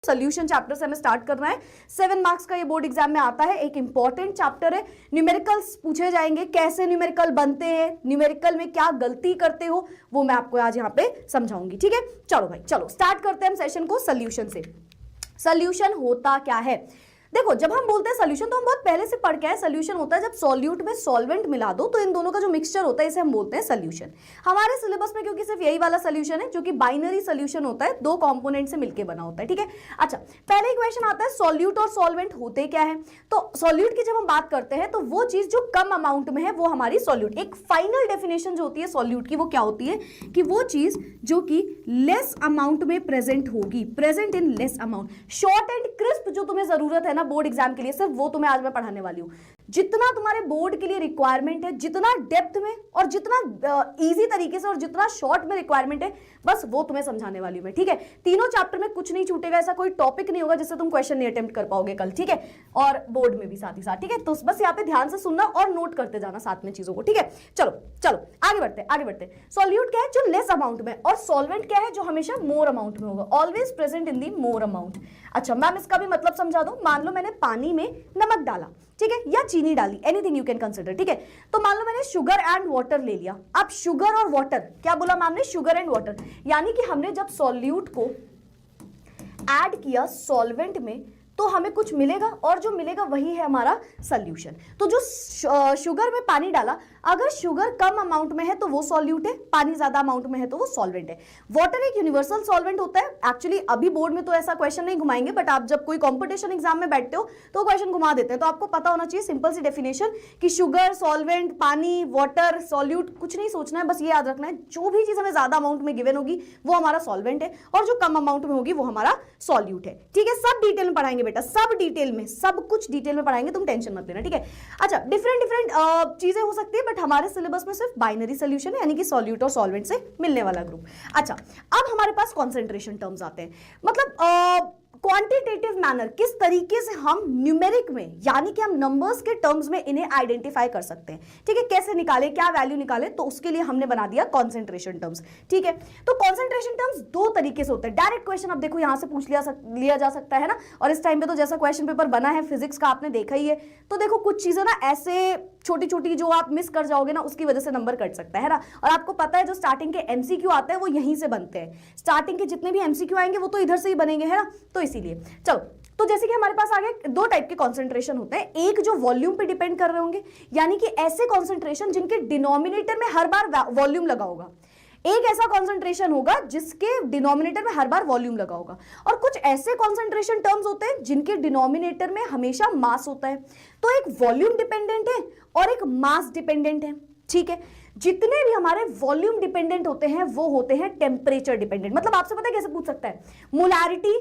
Solution chapter से हमें start करना है। 7 मार्क्स का ये बोर्ड एग्जाम में आता है, एक इंपॉर्टेंट चैप्टर है। न्यूमेरिकल्स पूछे जाएंगे, कैसे न्यूमेरिकल बनते हैं, न्यूमेरिकल में क्या गलती करते हो, वो मैं आपको आज यहाँ पे समझाऊंगी। ठीक है, चलो भाई चलो स्टार्ट करते हैं हम सेशन को सोल्यूशन से। सोल्यूशन होता क्या है? देखो, जब हम बोलते हैं सोल्यूशन तो हम बहुत पहले से पढ़ के आए। सोल्यूशन होता है जब सॉल्यूट में सॉल्वेंट मिला दो तो इन दोनों का जो मिक्सचर होता है इसे हम बोलते हैं सोल्यूशन। हमारे सिलेबस में क्योंकि सिर्फ यही वाला सोल्यूशन है जो कि बाइनरी सोल्यूशन होता है, 2 कंपोनेंट से मिलकर बना होता है। ठीक है, अच्छा पहले क्वेश्चन आता है सॉल्यूट और सॉल्वेंट होते क्या है। तो सॉल्यूट की जब हम बात करते हैं तो वो चीज जो कम अमाउंट में है वो हमारी सॉल्यूट। एक फाइनल डेफिनेशन जो होती है सॉल्यूट की वो क्या होती है कि वो चीज जो कि लेस अमाउंट में प्रेजेंट होगी, present in less amount. Short and crisp जो तुम्हें जरूरत है ना बोर्ड एग्जाम के लिए, सिर्फ वो तुम्हें आज मैं पढ़ाने वाली हूं। जितना तुम्हारे बोर्ड के लिए रिक्वायरमेंट है, जितना डेप्थ में और जितना इजी तरीके से और जितना शॉर्ट में रिक्वायरमेंट है, बस वो तुम्हें समझाने वाली हूं मैं। ठीक है, तीनों चैप्टर में कुछ नहीं छूटेगा, ऐसा कोई टॉपिक नहीं होगा जिससे तुम क्वेश्चन नहीं अटेम्प्ट कर पाओगे कल। ठीक है, और बोर्ड में भी साथ ही साथ। ठीक है, तो बस यहाँ पे ध्यान से सुनना और नोट करते जाना साथ में चीजों को। ठीक है, चलो चलो आगे बढ़ते आगे बढ़ते। सॉल्यूट क्या है? जो लेस अमाउंट में, और सॉल्वेंट क्या है? जो हमेशा मोर अमाउंट में होगा, always present in the more amount. अच्छा मैम इसका भी मतलब समझा दो। मान लो मैंने पानी में नमक डाला, ठीक है, या चीनी डाली, एनीथिंग यू कैन कंसिडर। ठीक है, तो मान लो मैंने शुगर एंड वाटर ले लिया। अब शुगर और वाटर, क्या बोला मैम ने? शुगर एंड वाटर, यानी कि हमने जब सॉल्यूट को ऐड किया सॉल्वेंट में तो हमें कुछ मिलेगा, और जो मिलेगा वही है हमारा सोल्यूशन। तो जो शुगर में पानी डाला, अगर शुगर कम अमाउंट में है तो वो सॉल्यूट है, पानी ज्यादा अमाउंट में है तो वो सॉल्वेंट है। वाटर एक यूनिवर्सल सॉल्वेंट होता है। एक्चुअली अभी बोर्ड में तो ऐसा क्वेश्चन नहीं घुमाएंगे, बट आप जब कोई कंपटीशन एग्जाम में बैठते हो तो क्वेश्चन घुमा देते हैं। तो आपको पता होना चाहिए सिंपल सी डेफिनेशन कि शुगर, सॉल्वेंट, पानी, वाटर, सॉल्यूट, कुछ नहीं सोचना है, बस ये याद रखना है जो भी चीज हमें ज्यादा अमाउंट में गिवन होगी वो हमारा सॉल्वेंट है, और जो कम अमाउंट में होगी वो हमारा सॉल्यूट है। ठीक है, सब डिटेल में पढ़ाएंगे बेटा, सब डिटेल में, सब कुछ डिटेल में पढ़ाएंगे, तुम टेंशन मत लेना। ठीक है, अच्छा डिफरेंट डिफरेंट चीजें हो सकती है, बट हमारे सिलेबस में सिर्फ बाइनरी सोल्यूशन है, यानी कि सॉल्यूट और सॉल्वेंट से मिलने वाला ग्रुप। अच्छा अब हमारे पास कॉन्सेंट्रेशन टर्म्स आते हैं, मतलब क्वांटिटेटिव मैनर, किस तरीके से हम न्यूमेरिक में, यानी कि हम नंबर्स के टर्म्स में इन्हें आइडेंटिफाई कर सकते हैं। ठीक है, कैसे निकाले, क्या वैल्यू निकाले, तो उसके लिए हमने बना दिया कॉन्सेंट्रेशन टर्म्स। ठीक है, तो कॉन्सेंट्रेशन टर्म्स 2 तरीके से होते हैं। डायरेक्ट क्वेश्चन अब देखो यहां से पूछ लिया जा सकता है ना, और इस टाइम पे तो जैसा क्वेश्चन पेपर बना है फिजिक्स का आपने देखा ही है, तो देखो कुछ चीजें ना ऐसे छोटी छोटी जो आप मिस कर जाओगे ना उसकी वजह से नंबर कट सकता है ना। और आपको पता है जो स्टार्टिंग के एमसीक्यू आते हैं वो यहीं से बनते हैं, स्टार्टिंग के जितने भी एमसीक्यू आएंगे वो तो इधर से ही बनेंगे, है ना, तो इसीलिए। चलो, तो जैसे कि हमारे पास आगे 2 टाइप के कॉन्सेंट्रेशन होते हैं, एक जो वॉल्यूम पे डिपेंड कर रहे होंगे, यानी कि ऐसे कॉन्सेंट्रेशन जिनके डिनोमिनेटर में हर बार वॉल्यूम लगा होगा। एक ऐसा कॉन्सेंट्रेशन होगा जिसके डिनोमिनेटर में हर बार वॉल्यूम लगा होगा, और कुछ ऐसे कॉन्सेंट्रेशन टर्म्स होते हैं जिनके डिनोमिनेटर में हमेशा मास होता है। तो एक वॉल्यूम डिपेंडेंट है और एक मास डिपेंडेंट है। ठीक है, जितने भी हमारे वॉल्यूम डिपेंडेंट होते हैं वो होते हैं टेम्परेचर डिपेंडेंट। मतलब आपसे पता है कैसे पूछ सकता है, मोलारिटी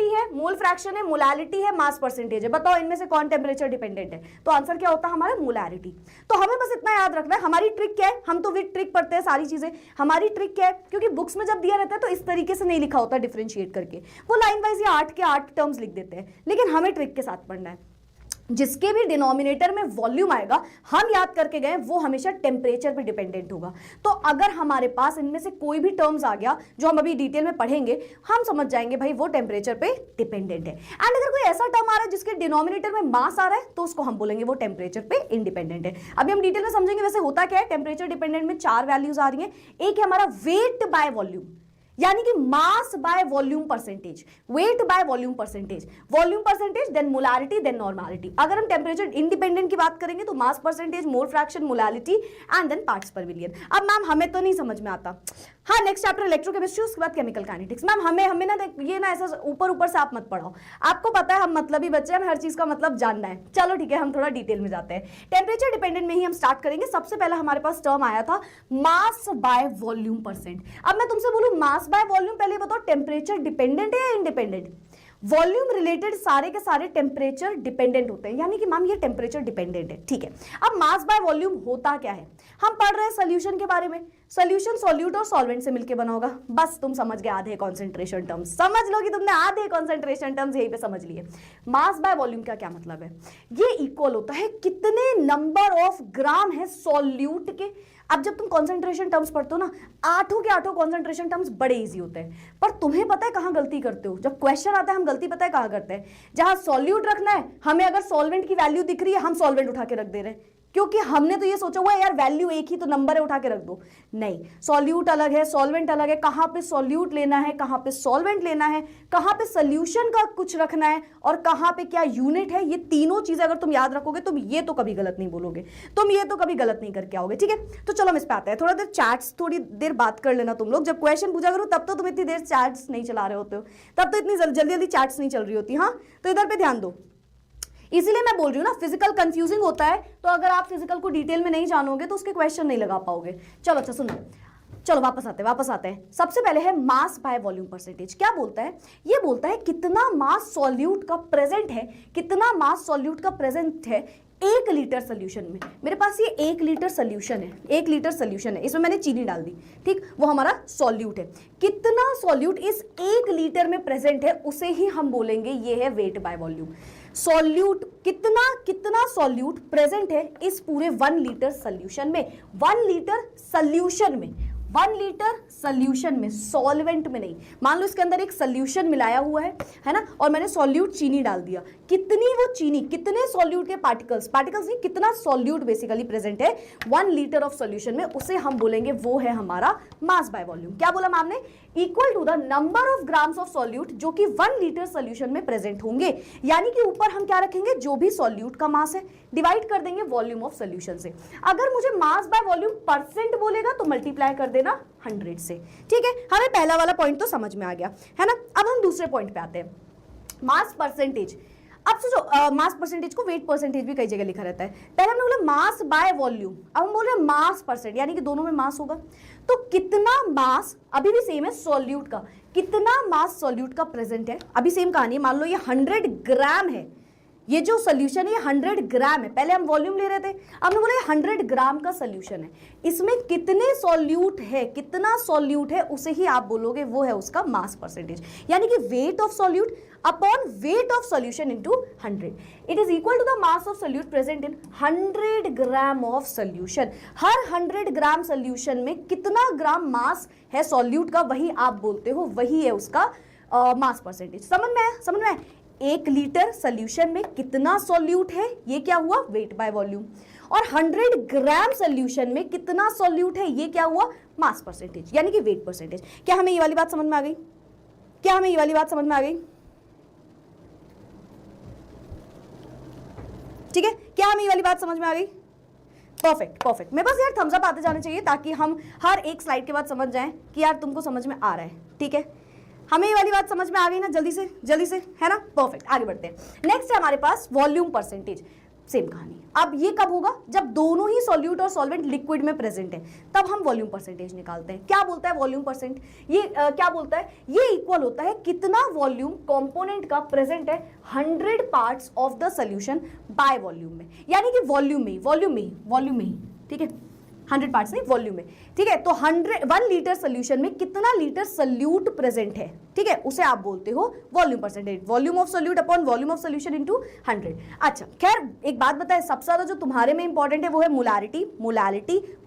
है, मोल फ्रैक्शन है, मोलारिटी है, मास परसेंटेज है, बताओ इनमें से कौन टेम्परेचर डिपेंडेंट है? तो आंसर क्या होता है हमारा? मोलारिटी। तो हमें बस इतना याद रखना है, हमारी ट्रिक क्या है, हम तो विद ट्रिक पढ़ते हैं सारी चीजें। हमारी ट्रिक क्या है, क्योंकि बुक्स में जब दिया रहता है तो इस तरीके से नहीं लिखा होता डिफरेंशिएट करके, वो लाइन वाइज या 8 के 8 टर्म्स लिख देते हैं, लेकिन हमें ट्रिक के साथ पढ़ना है। जिसके भी डिनोमिनेटर में वॉल्यूम आएगा हम याद करके गए वो हमेशा टेम्परेचर पे डिपेंडेंट होगा। तो अगर हमारे पास इनमें से कोई भी टर्म्स आ गया जो हम अभी डिटेल में पढ़ेंगे, हम समझ जाएंगे भाई वो टेम्परेचर पे डिपेंडेंट है। एंड अगर कोई ऐसा टर्म आ रहा है जिसके डिनोमिनेटर में मास आ रहा है तो उसको हम बोलेंगे वो टेम्परेचर पे इंडिपेंडेंट है। अभी हम डिटेल में समझेंगे वैसे होता क्या है। टेम्परेचर डिपेंडेंट में 4 वैल्यूज आ रही हैं। एक है हमारा वेट बाय वॉल्यूम, यानी कि mass by volume percentage, weight by volume percentage, volume percentage then molarity then normality. अगर हम टेम्परेचर इंडिपेंडेंट की बात करेंगे तो mass percentage, mole fraction, molality and then parts per million. अब मैम हमें तो नहीं समझ में आता, हाँ नेक्स्ट चैप्टर इलेक्ट्रोकेमिस्ट्री, उसके बाद केमिकल काइनेटिक्स। मैम हमें ना ये ना ऐसा ऊपर से आप मत पढ़ाओ, आपको पता है हम मतलबी बच्चे हैं, हमें हर चीज का मतलब जानना है। चलो ठीक है, हम थोड़ा डिटेल में जाते हैं। टेम्परेचर डिपेंडेंट में ही हम स्टार्ट करेंगे। सबसे पहले हमारे पास टर्म आया था मास बाय वॉल्यूम परसेंट। अब मैं तुमसे बोलूं मास बाय वॉल्यूम, पहले बताओ टेम्परेचर डिपेंडेंट है या इंडिपेंडेंट? वॉल्यूम रिलेटेड सारे के सारे टेम्परेचर डिपेंडेंट होते हैं, यानी कि मैम ये टेम्परेचर डिपेंडेंट है। ठीक है, अब मास बाय वॉल्यूम होता क्या है? हम पढ़ रहे हैं सोल्यूशन के बारे में। सोल्यूशन सॉल्यूट और सॉल्वेंट से मिलकर बना होगा। बस तुम समझ गए आधे कॉन्सेंट्रेशन टर्म्स, समझ लो कि तुमने आधे कॉन्सेंट्रेशन टर्म्स यहीं पे समझ लिए। मास बाय वॉल्यूम का क्या मतलब है? ये इक्वल होता है कितने नंबर ऑफ ग्राम है सॉल्यूट के। अब जब तुम कॉन्सेंट्रेशन टर्म्स पढ़ते हो ना, आठों के आठों कॉन्सेंट्रेशन टर्म्स बड़े इजी होते हैं, पर तुम्हें पता है कहाँ गलती करते हो? जब क्वेश्चन आता है हम गलती पता है कहाँ करते हैं? जहां सॉल्यूट रखना है, हमें अगर सॉल्वेंट की वैल्यू दिख रही है, हम सॉल्वेंट उठा के रख दे रहे हैं, क्योंकि हमने तो ये सोचा हुआ है यार वैल्यू एक ही तो नंबर है, उठा के रख दो। नहीं, सॉल्यूट अलग है, सॉल्वेंट अलग है, कहां पे सॉल्यूट लेना है, कहां पे सॉल्वेंट लेना है, कहां पे सोल्यूशन का कुछ रखना है और कहां पे क्या यूनिट है, ये तीनों चीजें अगर तुम याद रखोगे तुम ये तो कभी गलत नहीं बोलोगे, तुम ये तो कभी गलत नहीं करके आओगे। ठीक है, तो चलो हम इस पे आते हैं। थोड़ा देर चैट्स थोड़ी देर बात कर लेना तुम लोग, जब क्वेश्चन पूछा करो तब तो तुम इतनी देर चैट्स नहीं चला रहे होते हो, तब तो इतनी जल्दी जल्दी चैट्स नहीं चल रही होती। हाँ, तो इधर पे ध्यान दो, इसीलिए मैं बोल रही हूँ ना फिजिकल कंफ्यूजिंग होता है, तो अगर आप फिजिकल को डिटेल में नहीं जानोगे तो उसके क्वेश्चन नहीं लगा पाओगे। चलो अच्छा सुनो, चलो वापस आते हैं। सबसे पहले है मास बाय वॉल्यूम परसेंटेज। क्या बोलता है? ये बोलता है कितना मास सॉल्यूट का प्रेजेंट है, कितना मास सॉल्यूट का प्रेजेंट है 1 लीटर सोल्यूशन में। मेरे पास ये 1 लीटर सोल्यूशन है, 1 लीटर सोल्यूशन है, इसमें मैंने चीनी डाल दी, ठीक, वो हमारा सॉल्यूट है। कितना सॉल्यूट इस 1 लीटर में प्रेजेंट है उसे ही हम बोलेंगे ये है वेट बाय वॉल्यूम। सॉल्यूट कितना सॉल्यूट प्रेजेंट है इस पूरे 1 लीटर सोल्यूशन में, 1 लीटर सोल्यूशन में, 1 लीटर सोल्यूशन में, सॉल्वेंट में नहीं। मान लो इसके अंदर एक सोल्यूशन मिलाया हुआ है ना, और मैंने सॉल्यूट चीनी डाल दिया, कितनी वो चीनी, कितने सॉल्यूट के पार्टिकल्स नहीं, कितना सॉल्यूट बेसिकली प्रेजेंट है 1 लीटर ऑफ सॉल्यूशन में, उसे हम बोलेंगे वो है हमारा मास बाय वॉल्यूम। क्या बोला मैम ने? Equal to the number of grams of solute जो कि 1 लीटर सोल्यूशन में प्रेजेंट होंगे। यानी कि ऊपर हम क्या रखेंगे, जो भी सॉल्यूट का मास है डिवाइड कर देंगे वॉल्यूम ऑफ सॉल्यूशन से। अगर मुझे मास बाय वॉल्यूम परसेंट बोलेगा तो मल्टीप्लाई कर देना 100 से। ठीक है, हमें पहला वाला पॉइंट तो समझ में आ गया है ना। अब हम दूसरे पॉइंट पे आते हैं, मास परसेंटेज। अब सोचो, मास परसेंटेज को वेट परसेंटेज भी कई जगह लिखा रहता है। पहले हमने बोला मास बाय वॉल्यूम, अब हम बोल रहे हैं मास परसेंट, यानी कि दोनों में मास होगा। तो कितना मास, अभी भी सेम है सॉल्यूट का, कितना मास सॉल्यूट का प्रेजेंट है, अभी सेम कहानी है। मान लो ये 100 ग्राम है, ये जो सोल्यूशन है ये 100 ग्राम है, पहले हम वॉल्यूम ले रहे थे, अब हमने बोला 100 ग्राम का सोल्यूशन है, इसमें कितने सॉल्यूट है, कितना सॉल्यूट है उसे ही आप बोलोगे वो है उसका मास परसेंटेज। यानी कि weight of solute upon weight of solution into 100, it is equal to the mass of solute present in 100 gram of solution. हर 100 ग्राम सॉल्यूशन में कितना ग्राम मास है सॉल्यूट का, वही आप बोलते हो, वही है उसका मास परसेंटेज। समझ में आया? समझ में आया? 1 लीटर सोल्यूशन में कितना सॉल्यूट है, ये क्या हुआ, वेट बाय वॉल्यूम। और 100 ग्राम सोल्यूशन में कितना सॉल्यूट है, ये क्या हुआ, मास परसेंटेज, यानी कि वेट परसेंटेज। क्या हमें ये वाली बात समझ में आ गई? क्या हमें ये वाली बात समझ में आ गई? ठीक है, क्या हमें ये वाली बात समझ में आ गई? परफेक्ट। मैं बस यार थम्स अप आते जाने चाहिए ताकि हम हर एक स्लाइड के बाद समझ जाएं कि यार तुमको समझ में आ रहा है। ठीक है, हमें ये वाली बात समझ में आ गई ना, जल्दी से है ना। परफेक्ट, आगे बढ़ते हैं। नेक्स्ट है हमारे पास वॉल्यूम परसेंटेज। सेम कहानी। अब ये कब होगा, जब दोनों ही सॉल्यूट और सॉल्वेंट लिक्विड में प्रेजेंट है, तब हम वॉल्यूम परसेंटेज निकालते हैं। क्या बोलता है वॉल्यूम परसेंट, ये क्या बोलता है, ये इक्वल होता है कितना वॉल्यूम कंपोनेंट का प्रेजेंट है 100 parts of the solution by volume में, यानी कि वॉल्यूम में ही। ठीक है, 100 पार्ट्स नहीं, वॉल्यूम में। ठीक है, तो 1 लीटर सोल्यूशन में कितना लीटर सोल्यूट प्रेजेंट है, ठीक है, उसे आप बोलते हो volume percentage. Volume of solute upon volume of solution into 100। अच्छा, खैर एक बात बताएं, सबसे ज्यादा जो तुम्हारे में इंपॉर्टेंट है वो है मोलारिटी,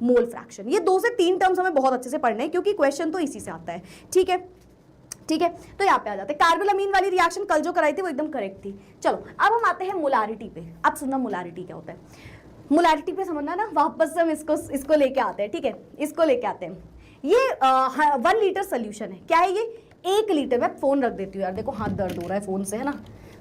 मोल फ्रैक्शन। ये 2 से 3 टर्म्स हमें बहुत अच्छे से पढ़ने हैं क्योंकि क्वेश्चन तो इसी से आता है। ठीक है, तो यहाँ पे आ जाते हैं। कार्बोलामीन वाली रिएक्शन कल जो कराई थी वो एकदम करेक्ट थी। चलो अब हम आते हैं मोलारिटी पे। अब सुनना मोलारिटी क्या होता है, मोलारिटी पे समझना ना, वापस से हम इसको लेके आते हैं। ठीक है, इसको लेके आते हैं। ये 1 लीटर सोल्यूशन है, क्या है ये, 1 लीटर। मैं फोन रख देती हूँ यार, देखो हाथ दर्द हो रहा है फोन से, है ना,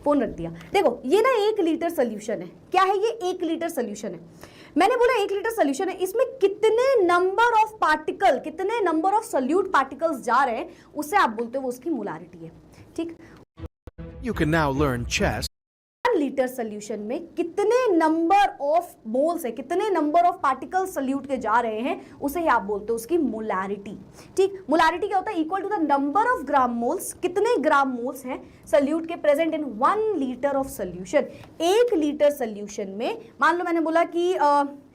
फोन रख दिया। देखो ये ना 1 लीटर सोल्यूशन है, क्या है ये, 1 लीटर सोल्यूशन है। मैंने बोला 1 लीटर सोल्यूशन है, इसमें कितने नंबर ऑफ पार्टिकल, कितने नंबर ऑफ सोल्यूट पार्टिकल्स जा रहे हैं, उसे आप बोलते हो वो उसकी मोलारिटी है। ठीक, You can now learn chess. 1 litre solution में कितने नंबर ऑफ मोल्स है, कितने नंबर ऑफ पार्टिकल सोल्यूट के जा रहे हैं, उसे ही आप बोलते हो उसकी मोलारिटी। ठीक, मोलारिटी क्या होता है, equal to the number of gram moles, कितने ग्राम मोल्स हैं सोल्यूट के present in 1 litre of solution. 1 litre solution में मान लो मैंने बोला कि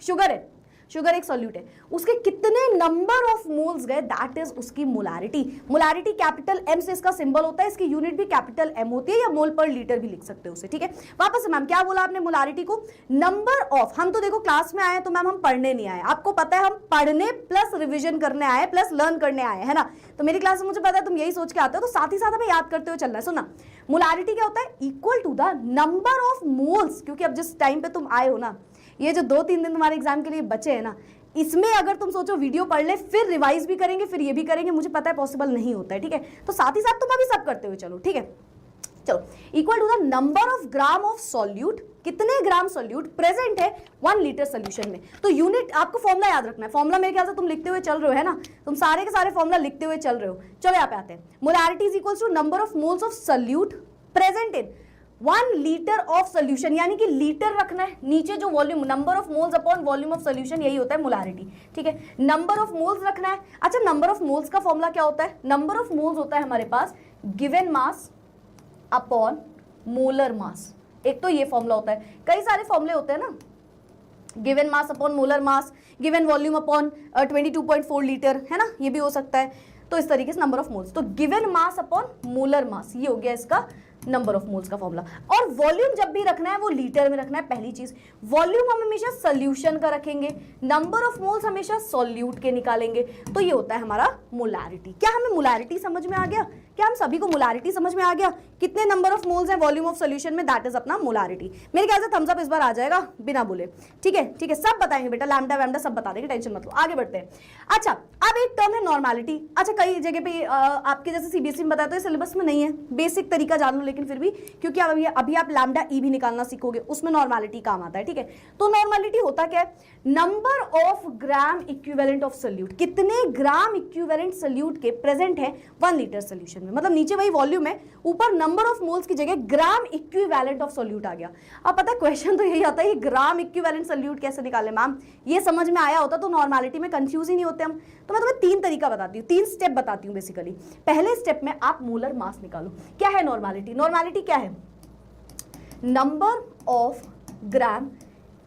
शुगर है, शुगर एक सॉल्यूट है, उसके कितने नंबर ऑफ मोल्स गए, दैट इज उसकी मोलारिटी। मोलारिटी कैपिटल एम से इसका सिंबल होता है, इसकी यूनिट भी कैपिटल एम होती है, या मोल पर लीटर भी लिख सकते हो उसे, ठीक है। वापस से मैम क्या बोला आपने मोलारिटी को, नंबर ऑफ, हम तो देखो क्लास में आए तो मैम हम पढ़ने नहीं आए, आपको पता है हम पढ़ने प्लस रिविजन करने आए प्लस लर्न करने आए, है ना। तो मेरी क्लास में मुझे पता है तुम यही सोच के आते हो, तो साथ ही साथ हमें याद करते हुए चलना है। सुनना, मोलारिटी क्या होता है, equal to the number of moles, क्योंकि अब जिस टाइम पे तुम आए हो ना, ये जो 2-3 दिन तुम्हारे एग्जाम के लिए बचे हैं ना, इसमें अगर तुम सोचो वीडियो पढ़ ले फिर रिवाइज भी करेंगे फिर ये भी करेंगे, मुझे पता है पॉसिबल नहीं होता है, ठीक है। तो साथ ही साथ तुम अभी सब करते हुए चलो, ठीक है। चलो, equal to the number of gram of solute, कितने ग्राम सॉल्यूट प्रेजेंट है 1 लीटर सोल्यूशन में। तो यूनिट आपको फॉर्मूला याद रखना है, फॉर्मूला मेरे ख्याल से तुम लिखते हुए चल रहे हो, है ना, तुम सारे के सारे फॉर्मूला लिखते हुए चल रहे हो। चलो यहाँ पे आते हैं, molarity is equals to number of moles of solute present in 1 litre of solution, यानी कि लीटर रखना है, नीचे जो volume, number of moles upon volume of solution, यही होता है मोलारिटी, ठीक है। नंबर ऑफ मोल्स रखना है। अच्छा, नंबर ऑफ मोल्स का फॉर्मूला क्या होता है, नंबर ऑफ मोल्स होता है हमारे पास given mass upon molar mass, एक तो ये फॉर्मूला होता है, कई सारे फॉर्मूले होते हैं ना, गिवन मास अपॉन मोलर मास, गिवन वॉल्यूम अपॉन 22.4 लीटर, है ना, ये भी हो सकता है। तो इस तरीके से नंबर ऑफ मोल्स, तो गिवन मास अपॉन मोलर मास, ये हो गया इसका नंबर ऑफ मोल्स का फॉर्मूला। और वॉल्यूम जब भी रखना है वो लीटर में रखना है, पहली चीज। वॉल्यूम हम हमेशा सोल्यूशन का रखेंगे, नंबर ऑफ मोल्स हमेशा सॉल्यूट के निकालेंगे, तो ये होता है हमारा मोलारिटी। क्या हमें मोलारिटी समझ में आ गया, क्या हम सभी को मोलारिटी समझ में आ गया, कितने नंबर ऑफ मोल्स है वॉल्यूम ऑफ सोल्यूशन में, दैट इज अपना मोलारिटी। मेरे ख्याल से थम्स अप इस बार आ जाएगा बिना बोले, ठीक है, ठीक है, सब बताएंगे बेटा, लैम्डा वैम्डा सब बता देंगे, टेंशन मत लो। आगे बढ़ते हैं। अच्छा, अब एक टर्म है नॉर्मेलिटी। अच्छा, कई जगह पे आपके जैसे सीबीएसई में बताया तो ये सिलेबस में नहीं है, बेसिक तरीका जान लो, लेकिन फिर भी क्योंकि अभी आप लैम्डा ई भी निकालना सीखोगे, उसमें नॉर्मेलिटी काम आता है, ठीक है। तो नॉर्मेलिटी होता क्या है, number of gram equivalent of solute, कितने ग्राम इक्विवेलेंट सोल्यूट के प्रेजेंट है 1 लीटर सोल्यूशन में, मतलब नीचे वही वॉल्यूम है, ऊपर नंबर ऑफ मोल्स की जगह ग्राम इक्विवेलेंट ऑफ सोल्यूट आ गया। अब पता है क्वेश्चन तो यही आता है, ग्राम इक्विवेलेंट सोल्यूट कैसे निकाले मैम, ये समझ में आया होता तो नॉर्मेलिटी में कंफ्यूज ही नहीं होते हम। तो मैं तुम्हें 3 तरीका बताती हूँ, 3 स्टेप बताती हूँ बेसिकली। पहले स्टेप में आप मोलर मास निकालो। क्या है नॉर्मेलिटी, नॉर्मेलिटी क्या है, number of gram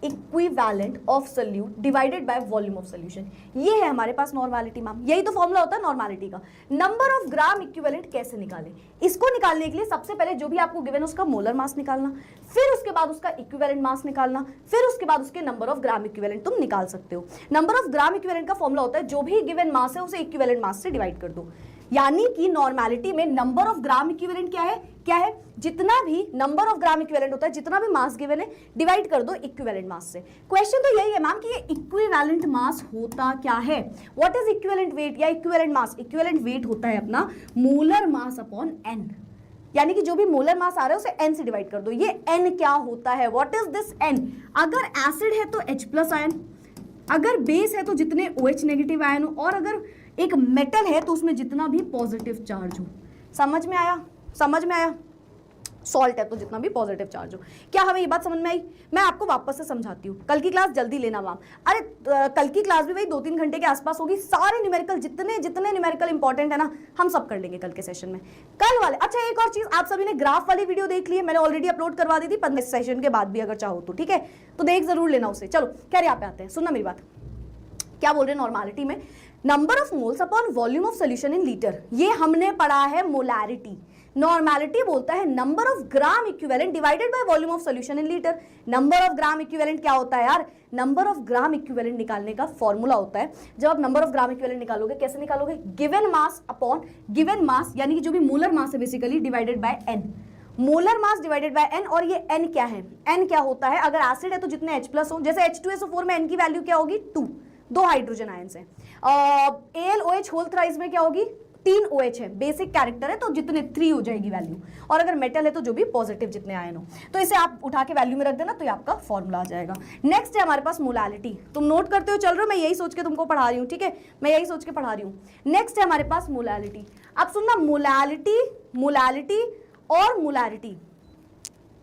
equivalent of solute divided by volume of solution, ये है हमारे पास नॉर्मेलिटी मैम, यही तो फॉर्मूला होता है नॉर्मेलिटी का। नंबर ऑफ ग्राम इक्विवेलेंट कैसे निकालें, इसको निकालने के लिए सबसे पहले जो भी आपको गिवन है उसका मोलर मास निकालना, फिर उसके बाद उसका इक्विवेलेंट मास निकालना, फिर उसके बाद उसके नंबर ऑफ ग्राम इक्विवेलेंट तुम निकाल सकते हो। नंबर ऑफ ग्राम इक्विवेलेंट का फॉर्मूला होता है जो भी गिवन मास है उसे इक्विवेलेंट मास से डिवाइड कर दो, यानी कि नॉर्मेलिटी में नंबर ऑफ ग्राम इक्विवेलेंट क्या है, जितना भी नंबर ऑफ ग्राम इक्विवेलेंट होता है, जितना भी मास गिवन है डिवाइड कर दो इक्विवेलेंट मास से। क्वेश्चन तो यही है मैम कि ये इक्विवेलेंट मास होता क्या है, व्हाट इज इक्विवेलेंट वेट या इक्विवेलेंट मास। इक्विवेलेंट वेट होता है अपना मोलर मास अपॉन एन, यानी कि जो भी मोलर मास आ रहा है उसे n से डिवाइड कर दो। ये n क्या होता है, व्हाट इज दिस n, अगर एसिड है तो H प्लस आयन, अगर बेस है तो जितने OH नेगेटिव आयन हो, और अगर एक मेटल है तो उसमें जितना भी पॉजिटिव चार्ज हो। समझ में आया, समझ में आया, सॉल्ट है तो जितना भी पॉजिटिव चार्ज हो। क्या हमें ये बात समझ में आई, मैं आपको वापस से समझाती हूँ, कल की क्लास जल्दी लेना मैम, अरे कल की क्लास भी वही 2-3 घंटे के आसपास होगी, सारे न्यूमेरिकल जितने न्यूमेरिकल इंपॉर्टेंट है ना हम सब कर लेंगे कल के सेशन में, कल वाले। अच्छा, एक और चीज, आप सभी ने ग्राफ वाली वीडियो देख ली है, मैंने ऑलरेडी अपलोड करवा दी थी 15 सेशन के बाद भी अगर चाहो तो, ठीक है, तो देख जरूर लेना उसे। चलो क्या यहाँ पे आते हैं, सुनना मेरी बात, क्या बोल रहे हैं नॉर्मेलिटी में, number of moles upon volume of solution in litre, ये हमने पढ़ा है मोलारिटी। नॉर्मेलिटी बोलता है number of gram equivalent divided by volume of solution in litre. Number of gram equivalent क्या होता है यार, नंबर ऑफ ग्राम इक्विवेलेंट निकालने का फॉर्मूला होता है, जब आप नंबर ऑफ ग्राम इक्विवेलेंट निकालोगे कैसे निकालोगे, given mass upon given mass, यानी कि जो भी मोलर मास है basically, divided by N, molar mass divided by N. और ये एन क्या है, एन क्या होता है, अगर एसिड है तो जितने H प्लस हो, जैसे H2SO4 में एन की वैल्यू क्या होगी 2, 2 हाइड्रोजन आयंस है। AlOH होल थ्राइस में क्या होगी 3 OH है, बेसिक कैरेक्टर है तो जितने 3 हो जाएगी वैल्यू, और अगर मेटल है तो जो भी पॉजिटिव जितने आयन हो, तो इसे आप उठा के वैल्यू में रख देना तो ये आपका फॉर्मूला आ जाएगा। नेक्स्ट है हमारे पास मोलालिटी, तुम नोट करते हो चल रहे हो, मैं यही सोच के तुमको पढ़ा रही हूँ, ठीक है, मैं यही सोच के पढ़ा रही हूँ। नेक्स्ट है हमारे पास मोलालिटी। अब सुनना, मोलालिटी, मोलालिटी और मोलारिटी,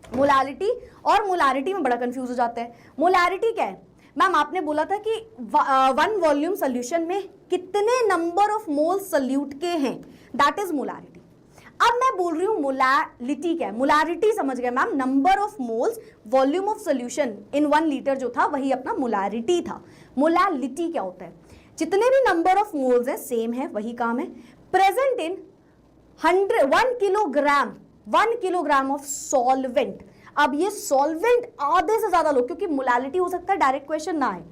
मोलालिटी और मोलारिटी में बड़ा कंफ्यूज हो जाते हैं। मोलारिटी क्या है मैम, आपने बोला था कि 1 वॉल्यूम सोल्यूशन में कितने नंबर ऑफ मोल सोल्यूट के हैं, दैट इज मोलारिटी। अब मैं बोल रही हूं मोलैलिटी क्या है। मोलैलिटी समझ गए ma'am, number of moles volume of solution in 1 litre जो था वही अपना मोलैलिटी था। मोलैलिटी क्या होता है, जितने भी नंबर ऑफ मोल्स हैं सेम है, वही काम है। Present in 1 kilogram of solvent. अब ये सॉल्वेंट आधे से ज्यादा लो, क्योंकि मोलैलिटी हो सकता है डायरेक्ट क्वेश्चन ना आए,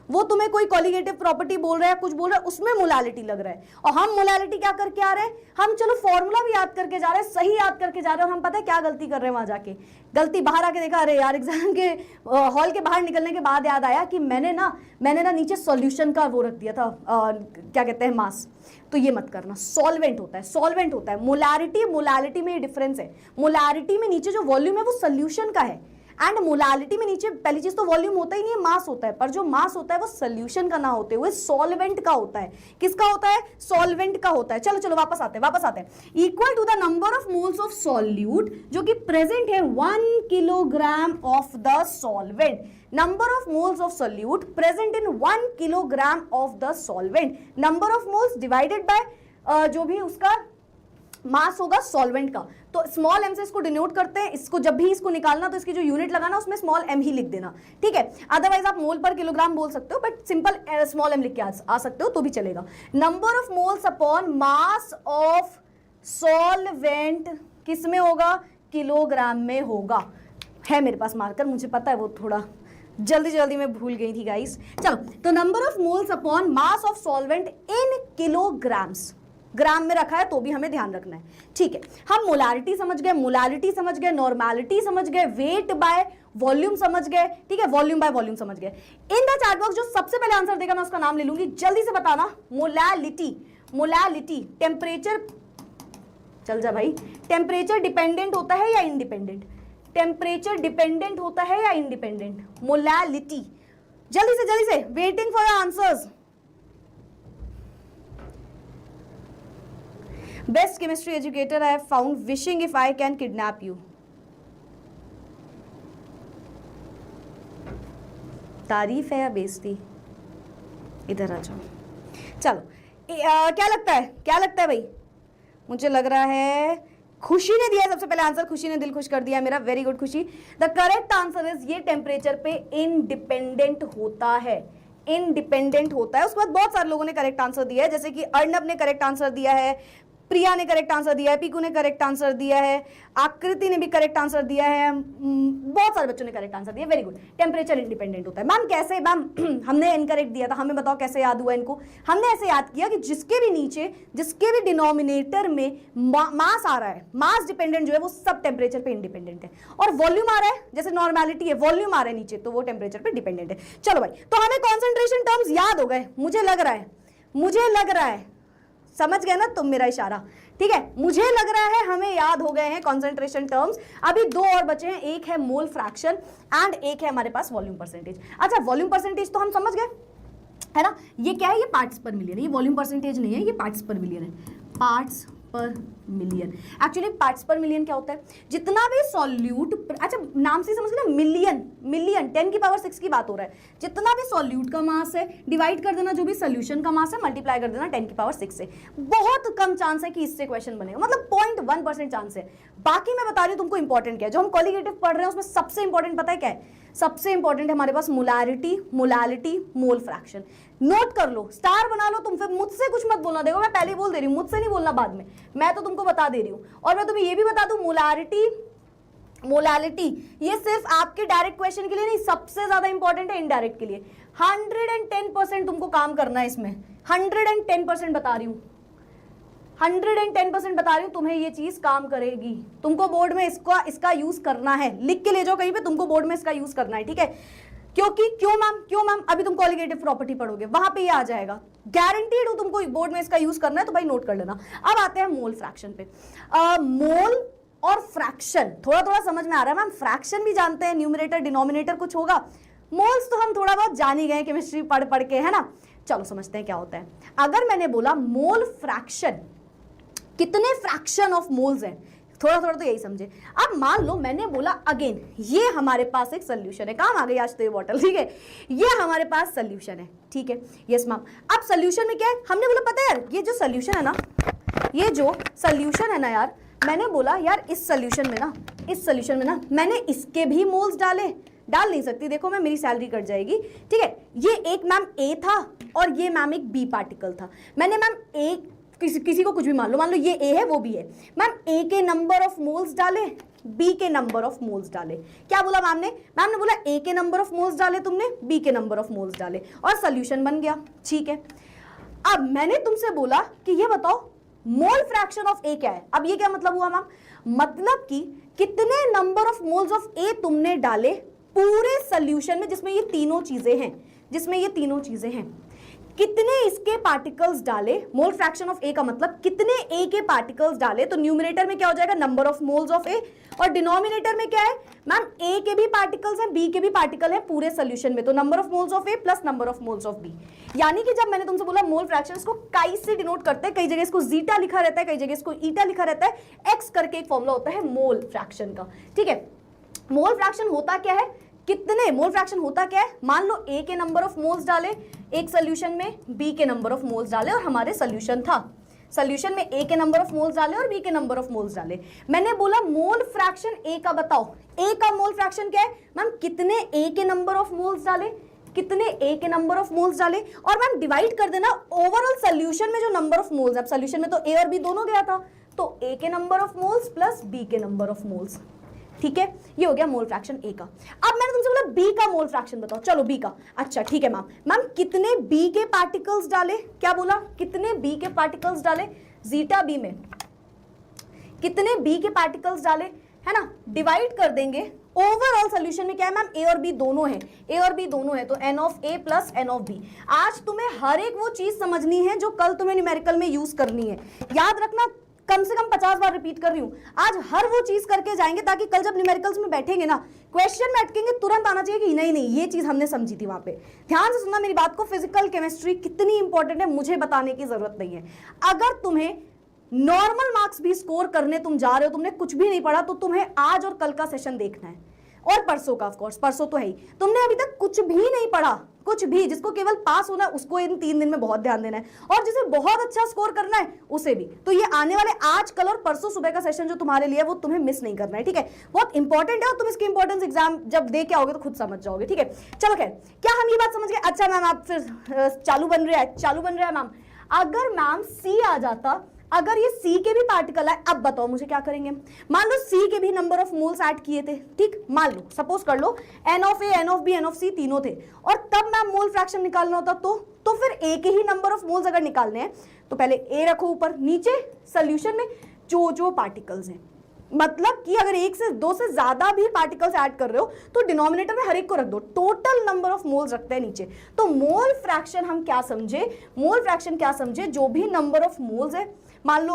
वो तुम्हें कोई कॉलिगेटिव प्रॉपर्टी बोल रहा है, कुछ बोल रहा है, उसमें मोलैलिटी लग रहा है, और हम मोलैलिटी क्या करके आ रहे हैं, हम चलो फॉर्मूला भी याद करके जा रहे हैं, सही याद करके जा रहे हैं, और हम पता है क्या गलती कर रहे हैं वहां जाके, गलती बाहर आके देखा, अरे यार एग्जाम के हॉल के बाहर निकलने के बाद याद आया कि मैंने ना नीचे सॉल्यूशन का वो रख दिया था, क्या कहते हैं, मास। तो ये मत करना, सॉल्वेंट होता है, सॉल्वेंट होता है। मोलैलिटी में ये डिफरेंस है, मोलैलिटी में नीचे जो वॉल्यूम है वो सोल्यूशन का है, एंड मोलैलिटी में नीचे पहली चीज तो वॉल्यूम होता ही नहीं है, मास होता है, पर जो मास होता है वो सोल्यूशन का ना होते हुए सॉल्वेंट का होता है। किसका होता है, सॉल्वेंट का होता है। चलो वापस आते हैं। Equal to the number of moles of solute जो कि प्रेजेंट है 1 kilogram of the solvent. Number of moles of solute present in 1 kilogram of the solvent, number of moles divided by जो भी उसका मास होगा सॉल्वेंट का। तो स्मॉल एम से इसको डिनोट करते हैं, इसको जब भी इसको निकालना तो इसकी जो यूनिट लगाना उसमें स्मॉल एम ही लिख देना, ठीक है। अदरवाइज आप मोल पर किलोग्राम बोल सकते हो, बट सिंपल स्मॉल एम लिख के आ सकते हो तो भी चलेगा। Number of moles upon mass of solvent किस में होगा, किलोग्राम में होगा। है मेरे पास मार्कर, मुझे पता है वो थोड़ा जल्दी में भूल गई थी गाइस। चलो, तो number of moles upon mass of solvent in kilograms, gram में रखा है तो भी हमें ध्यान रखना है, ठीक है। हम मोलैलिटी समझ गए, नॉर्मैलिटी समझ गए, वेट बाय वॉल्यूम समझ गए, ठीक है, वॉल्यूम बाय वॉल्यूम समझ गए। इन द चैट बॉक्स जो सबसे पहले आंसर देगा मैं उसका नाम ले लूंगी, जल्दी से बताना। मोलैलिटी टेम्परेचर, चल जा भाई, टेम्परेचर डिपेंडेंट होता है या इंडिपेंडेंट, टेम्परेचर डिपेंडेंट होता है या इंडिपेंडेंट, मोलैलिटी। जल्दी से waiting for your answers. Best chemistry educator I have found, wishing if I can kidnap you. तारीफ है या बेइज्जती, इधर आ जाओ। चलो, क्या लगता है भाई, मुझे लग रहा है खुशी ने दिया सबसे पहले आंसर, खुशी ने दिल खुश कर दिया मेरा, वेरी गुड खुशी। द करेक्ट आंसर इज ये टेम्परेचर पे इंडिपेंडेंट होता है, इंडिपेंडेंट होता है। उसके बाद बहुत सारे लोगों ने करेक्ट आंसर दिया है, जैसे कि अर्नब ने करेक्ट आंसर दिया है, प्रिया ने करेक्ट आंसर दिया है, पीकू ने करेक्ट आंसर दिया है, आकृति ने भी करेक्ट आंसर दिया है, बहुत सारे बच्चों ने करेक्ट आंसर दिया, वेरी गुड। टेम्परेचर इंडिपेंडेंट होता है। मैम कैसे, मैम हमने इनकरेक्ट दिया था, हमें बताओ कैसे याद हुआ इनको। हमने ऐसे याद किया कि जिसके भी नीचे, जिसके भी डिनोमिनेटर में मास आ रहा है, मास डिपेंडेंट जो है वो सब टेम्परेचर पे इंडिपेंडेंट है, और वॉल्यूम आ रहा है, जैसे नॉर्मैलिटी है, वॉल्यूम आ रहा है नीचे, तो वो टेम्परेचर पे डिपेंडेंट है। चलो भाई, तो हमें कॉन्सेंट्रेशन टर्म्स याद हो गए, मुझे लग रहा है, समझ गए ना तुम मेरा इशारा, ठीक है। मुझे लग रहा है हमें याद हो गए हैं कॉन्सेंट्रेशन टर्म्स। अभी 2 और बचे हैं, एक है मोल फ्रैक्शन एंड एक है हमारे पास वॉल्यूम परसेंटेज। अच्छा, वॉल्यूम परसेंटेज तो हम समझ गए, है ना। ये क्या है, ये पार्ट्स पर मिलियन है, ये वॉल्यूम परसेंटेज नहीं है, ये पार्ट्स पर मिलियन है, parts per million. Actually parts per million क्या होता है, जितना भी सॉल्यूट, अच्छा नाम से समझ लेना, मिलियन 10 की पावर 6 की बात हो रहा है, जितना भी सॉल्यूट का मास है डिवाइड कर देना जो भी सोल्यूशन का मास है, मल्टीप्लाई कर देना 10 की पावर 6 से। बहुत कम चांस है कि इससे क्वेश्चन बनेगा, मतलब 0.1% चांस है। बाकी मैं बता रही हूँ तुमको इंपॉर्टेंट क्या है, जो हम कॉलिगेटिव पढ़ रहे हैं उसमें सबसे इंपॉर्टेंट पता है क्या है, सबसे इंपॉर्टेंट है हमारे पास मोलैलिटी, मोल फ्रैक्शन। नोट कर लो, स्टार बना लो तुम, फिर मुझसे कुछ मत बोलना, देखो मैं पहले ही बोल दे रही हूँ, मुझसे नहीं बोलना बाद में, मैं तो तुमको बता दे रही हूँ। और मैं तुम्हें ये भी बता दूं, मोलैलिटी ये सिर्फ आपके डायरेक्ट क्वेश्चन के लिए नहीं, सबसे ज्यादा इंपॉर्टेंट है इनडायरेक्ट के लिए। 110% तुमको काम करना है इसमें, 110% बता रही हूँ, 110% बता रही हूँ, तुम्हें ये चीज काम करेगी। तुमको बोर्ड में इसका यूज करना है, लिख के ले जाओ कहीं पे, तुमको बोर्ड में इसका यूज करना है, ठीक है। क्यों मैम अभी तुम कॉलिगेटिव प्रॉपर्टी पढ़ोगे, वहां पे ये आ जाएगा, गारंटीड हूं तुमको बोर्ड में इसका यूज करना है, तो भाई नोट कर लेना। अब आते हैं मोल फ्रैक्शन पे। मोल और फ्रैक्शन थोड़ा समझ में आ रहा है मैम, फ्रैक्शन भी जानते हैं, न्यूमरेटर डिनोमिनेटर कुछ होगा, मोल्स तो हम थोड़ा बहुत जान ही गए केमिस्ट्री पढ़ के, है ना। चलो समझते हैं क्या होता है। अगर मैंने बोला मोल फ्रैक्शन, कितने फ्रैक्शन ऑफ मोल्स हैं, थोड़ा तो यही समझे। अब मान लो मैंने बोला अगेन, ये हमारे पास एक सोल्यूशन है, काम आ गई आज तो ये बॉटल, ठीक है, ये हमारे पास सोल्यूशन है, ठीक है, यस मैम। अब सोल्यूशन में क्या है, हमने बोला पता है यार, ये जो सोल्यूशन है ना, ये जो सोल्यूशन है ना यार, मैंने बोला यार इस सोल्यूशन में ना मैंने इसके भी मोल्स डाल नहीं सकती, देखो मैं मेरी सैलरी कट जाएगी, ठीक है। ये एक मैम ए था और ये मैम एक बी पार्टिकल था। मैंने मैम ए किसी को कुछ भी मान लो ये ए है वो बी है, मैम ए के नंबर ऑफ मोल्स डाले, बी के नंबर ऑफ मोल्स डाले। क्या बोला मैम ने बोला ए के नंबर ऑफ मोल्स डाले तुमने, बी के नंबर ऑफ मोल्स डाले और सोल्यूशन बन गया, ठीक है। अब मैंने तुमसे बोला कि ये बताओ मोल फ्रैक्शन ऑफ ए क्या है। अब ये क्या मतलब हुआ मैम, मतलब कि कितने नंबर ऑफ मोल्स ऑफ ए तुमने डाले पूरे सोल्यूशन में जिसमें ये तीनों चीजें हैं, कितने इसके पार्टिकल्स डाले। मोल फ्रैक्शन ऑफ ए का मतलब कितने ए के पार्टिकल्स डाले, तो न्यूमरेटर में क्या हो जाएगा नंबर ऑफ मोल्स ऑफ ए, और डिनोमिनेटर में क्या है मैम ए के भी पार्टिकल्स हैं बी के भी पार्टिकल हैं पूरे सोल्यूशन में, तो number of moles of A plus number of moles of B. यानी कि जब मैंने तुमसे बोला मोल फ्रैक्शन इसको काई से डिनोट करते हैं, कई जगह इसको जीटा लिखा रहता है, कई जगह इसको ईटा लिखा रहता है, एक्स करके एक फॉर्मूला होता है मोल फ्रैक्शन का, ठीक है। मोल फ्रैक्शन होता क्या है, मोल फ्रैक्शन होता क्या है, मान लो ए के नंबर ऑफ मोल्स डाले एक सोल्यूशन में, बी के नंबर ऑफ मोल्स डाले और हमारे सोल्यूशन था, सोल्यूशन में ए के नंबर ऑफ मोल्स डाले और बी के नंबर ऑफ मोल्स डाले। मैंने बोला मोल फ्रैक्शन ए का बताओ, ए का मोल फ्रैक्शन क्या है मैम, कितने ए के नंबर ऑफ मोल्स डाले, और मैम डिवाइड कर देना ओवरऑल सोल्यूशन में जो नंबर ऑफ मोल्स है। अब सोल्यूशन में तो ए और बी दोनों गया था, तो ए के number of moles plus B के नंबर ऑफ मोल्स, ठीक है। ये हो गया मोल फ्रैक्शन ए का। अब मैंने तुमसे बोला बी का मोल फ्रैक्शन बताओ, चलो बी का, अच्छा ठीक है मैम कितने बी के पार्टिकल्स डाले, क्या बोला कितने बी के पार्टिकल्स डाले, जीटा बी में कितने बी के पार्टिकल्स डाले, है ना, डिवाइड कर देंगे ओवरऑल सोल्यूशन में क्या है मैम ए और बी दोनों है, तो N of A plus N of B. आज तुम्हें हर एक वो चीज समझनी है जो कल तुम्हें न्यूमेरिकल में यूज करनी है, याद रखना, कम से कम 50 बार रिपीट कर रही हूं, आज हर वो चीज करके जाएंगे ताकि कल जब न्यूमेरिकल्स में बैठेंगे ना, क्वेश्चन में अटकेंगे तुरंत आना चाहिए कि नहीं ये चीज हमने समझी थी वहां पे। ध्यान से सुनना मेरी बात को, फिजिकल केमिस्ट्री कितनी इंपॉर्टेंट है मुझे बताने की जरूरत नहीं है। अगर तुम्हें नॉर्मल मार्क्स भी स्कोर करने तुम जा रहे हो, तुमने कुछ भी नहीं पढ़ा, तो तुम्हें आज और कल का सेशन देखना है, और परसों का, ऑफ कोर्स परसों तो है ही। तुमने अभी तक कुछ भी नहीं पढ़ा, कुछ भी, जिसको केवल पास होना है उसको इन 3 दिन में बहुत ध्यान देना है, और जिसे बहुत अच्छा स्कोर करना है उसे भी। तो ये आने वाले आज कल और परसों सुबह का सेशन जो तुम्हारे लिए वो तुम्हें मिस नहीं करना है, ठीक है, बहुत इंपॉर्टेंट है, और तुम इसकी इंपॉर्टेंस एग्जाम जब दे के आओगे तो खुद समझ जाओगे, ठीक है। चलो खैर, क्या हम ये बात समझ गए। अच्छा मैम आप फिर चालू बन रहा है मैम, अगर मैम सी आ जाता, अगर ये C के भी पार्टिकल है, अब बताओ मुझे क्या करेंगे। मान लो C के भी नंबर ऑफ मोल्स ऐड किए थे, ठीक, मान लो सपोज कर लो N of A, N of B, N of C तीनों थे, और तब मैं मोल फ्रैक्शन निकालना होता तो फिर A के ही नंबर ऑफ मोल्स अगर निकालने हैं तो पहले A रखो ऊपर, नीचे सोल्यूशन में जो पार्टिकल्स हैं, मतलब कि अगर 1 से 2 से ज्यादा भी पार्टिकल्स ऐड कर रहे हो तो डिनोमिनेटर में हर एक को रख दो, टोटल नंबर ऑफ मोल्स रखते हैं नीचे। तो मोल फ्रैक्शन हम क्या समझे, जो भी नंबर ऑफ मोल्स है, मान लो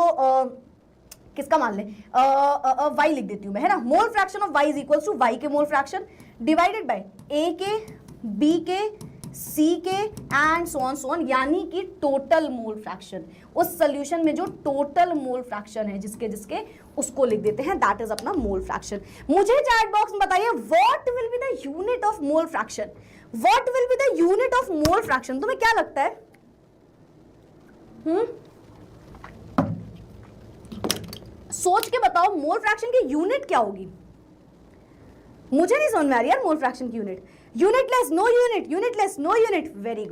किसका मान ले, y लिख देती हूं मैं, है ना, mole fraction of y is equals to y के mole fraction divided by a के, b के, c के एंड सो ऑन, यानी कि टोटल मोल फ्रैक्शन, उस सोल्यूशन में जो टोटल मोल फ्रैक्शन है जिसके उसको लिख देते हैं, दैट इज अपना मोल फ्रैक्शन। मुझे चैट बॉक्स में बताइए what will be the unit of mole fraction, तुम्हें क्या लगता है? सोच के बताओ मोल फ्रैक्शन की यूनिट क्या होगी। मुझे नहीं समझ में आ रही यार मोल फ्रैक्शन की unit. Unitless, no unit, very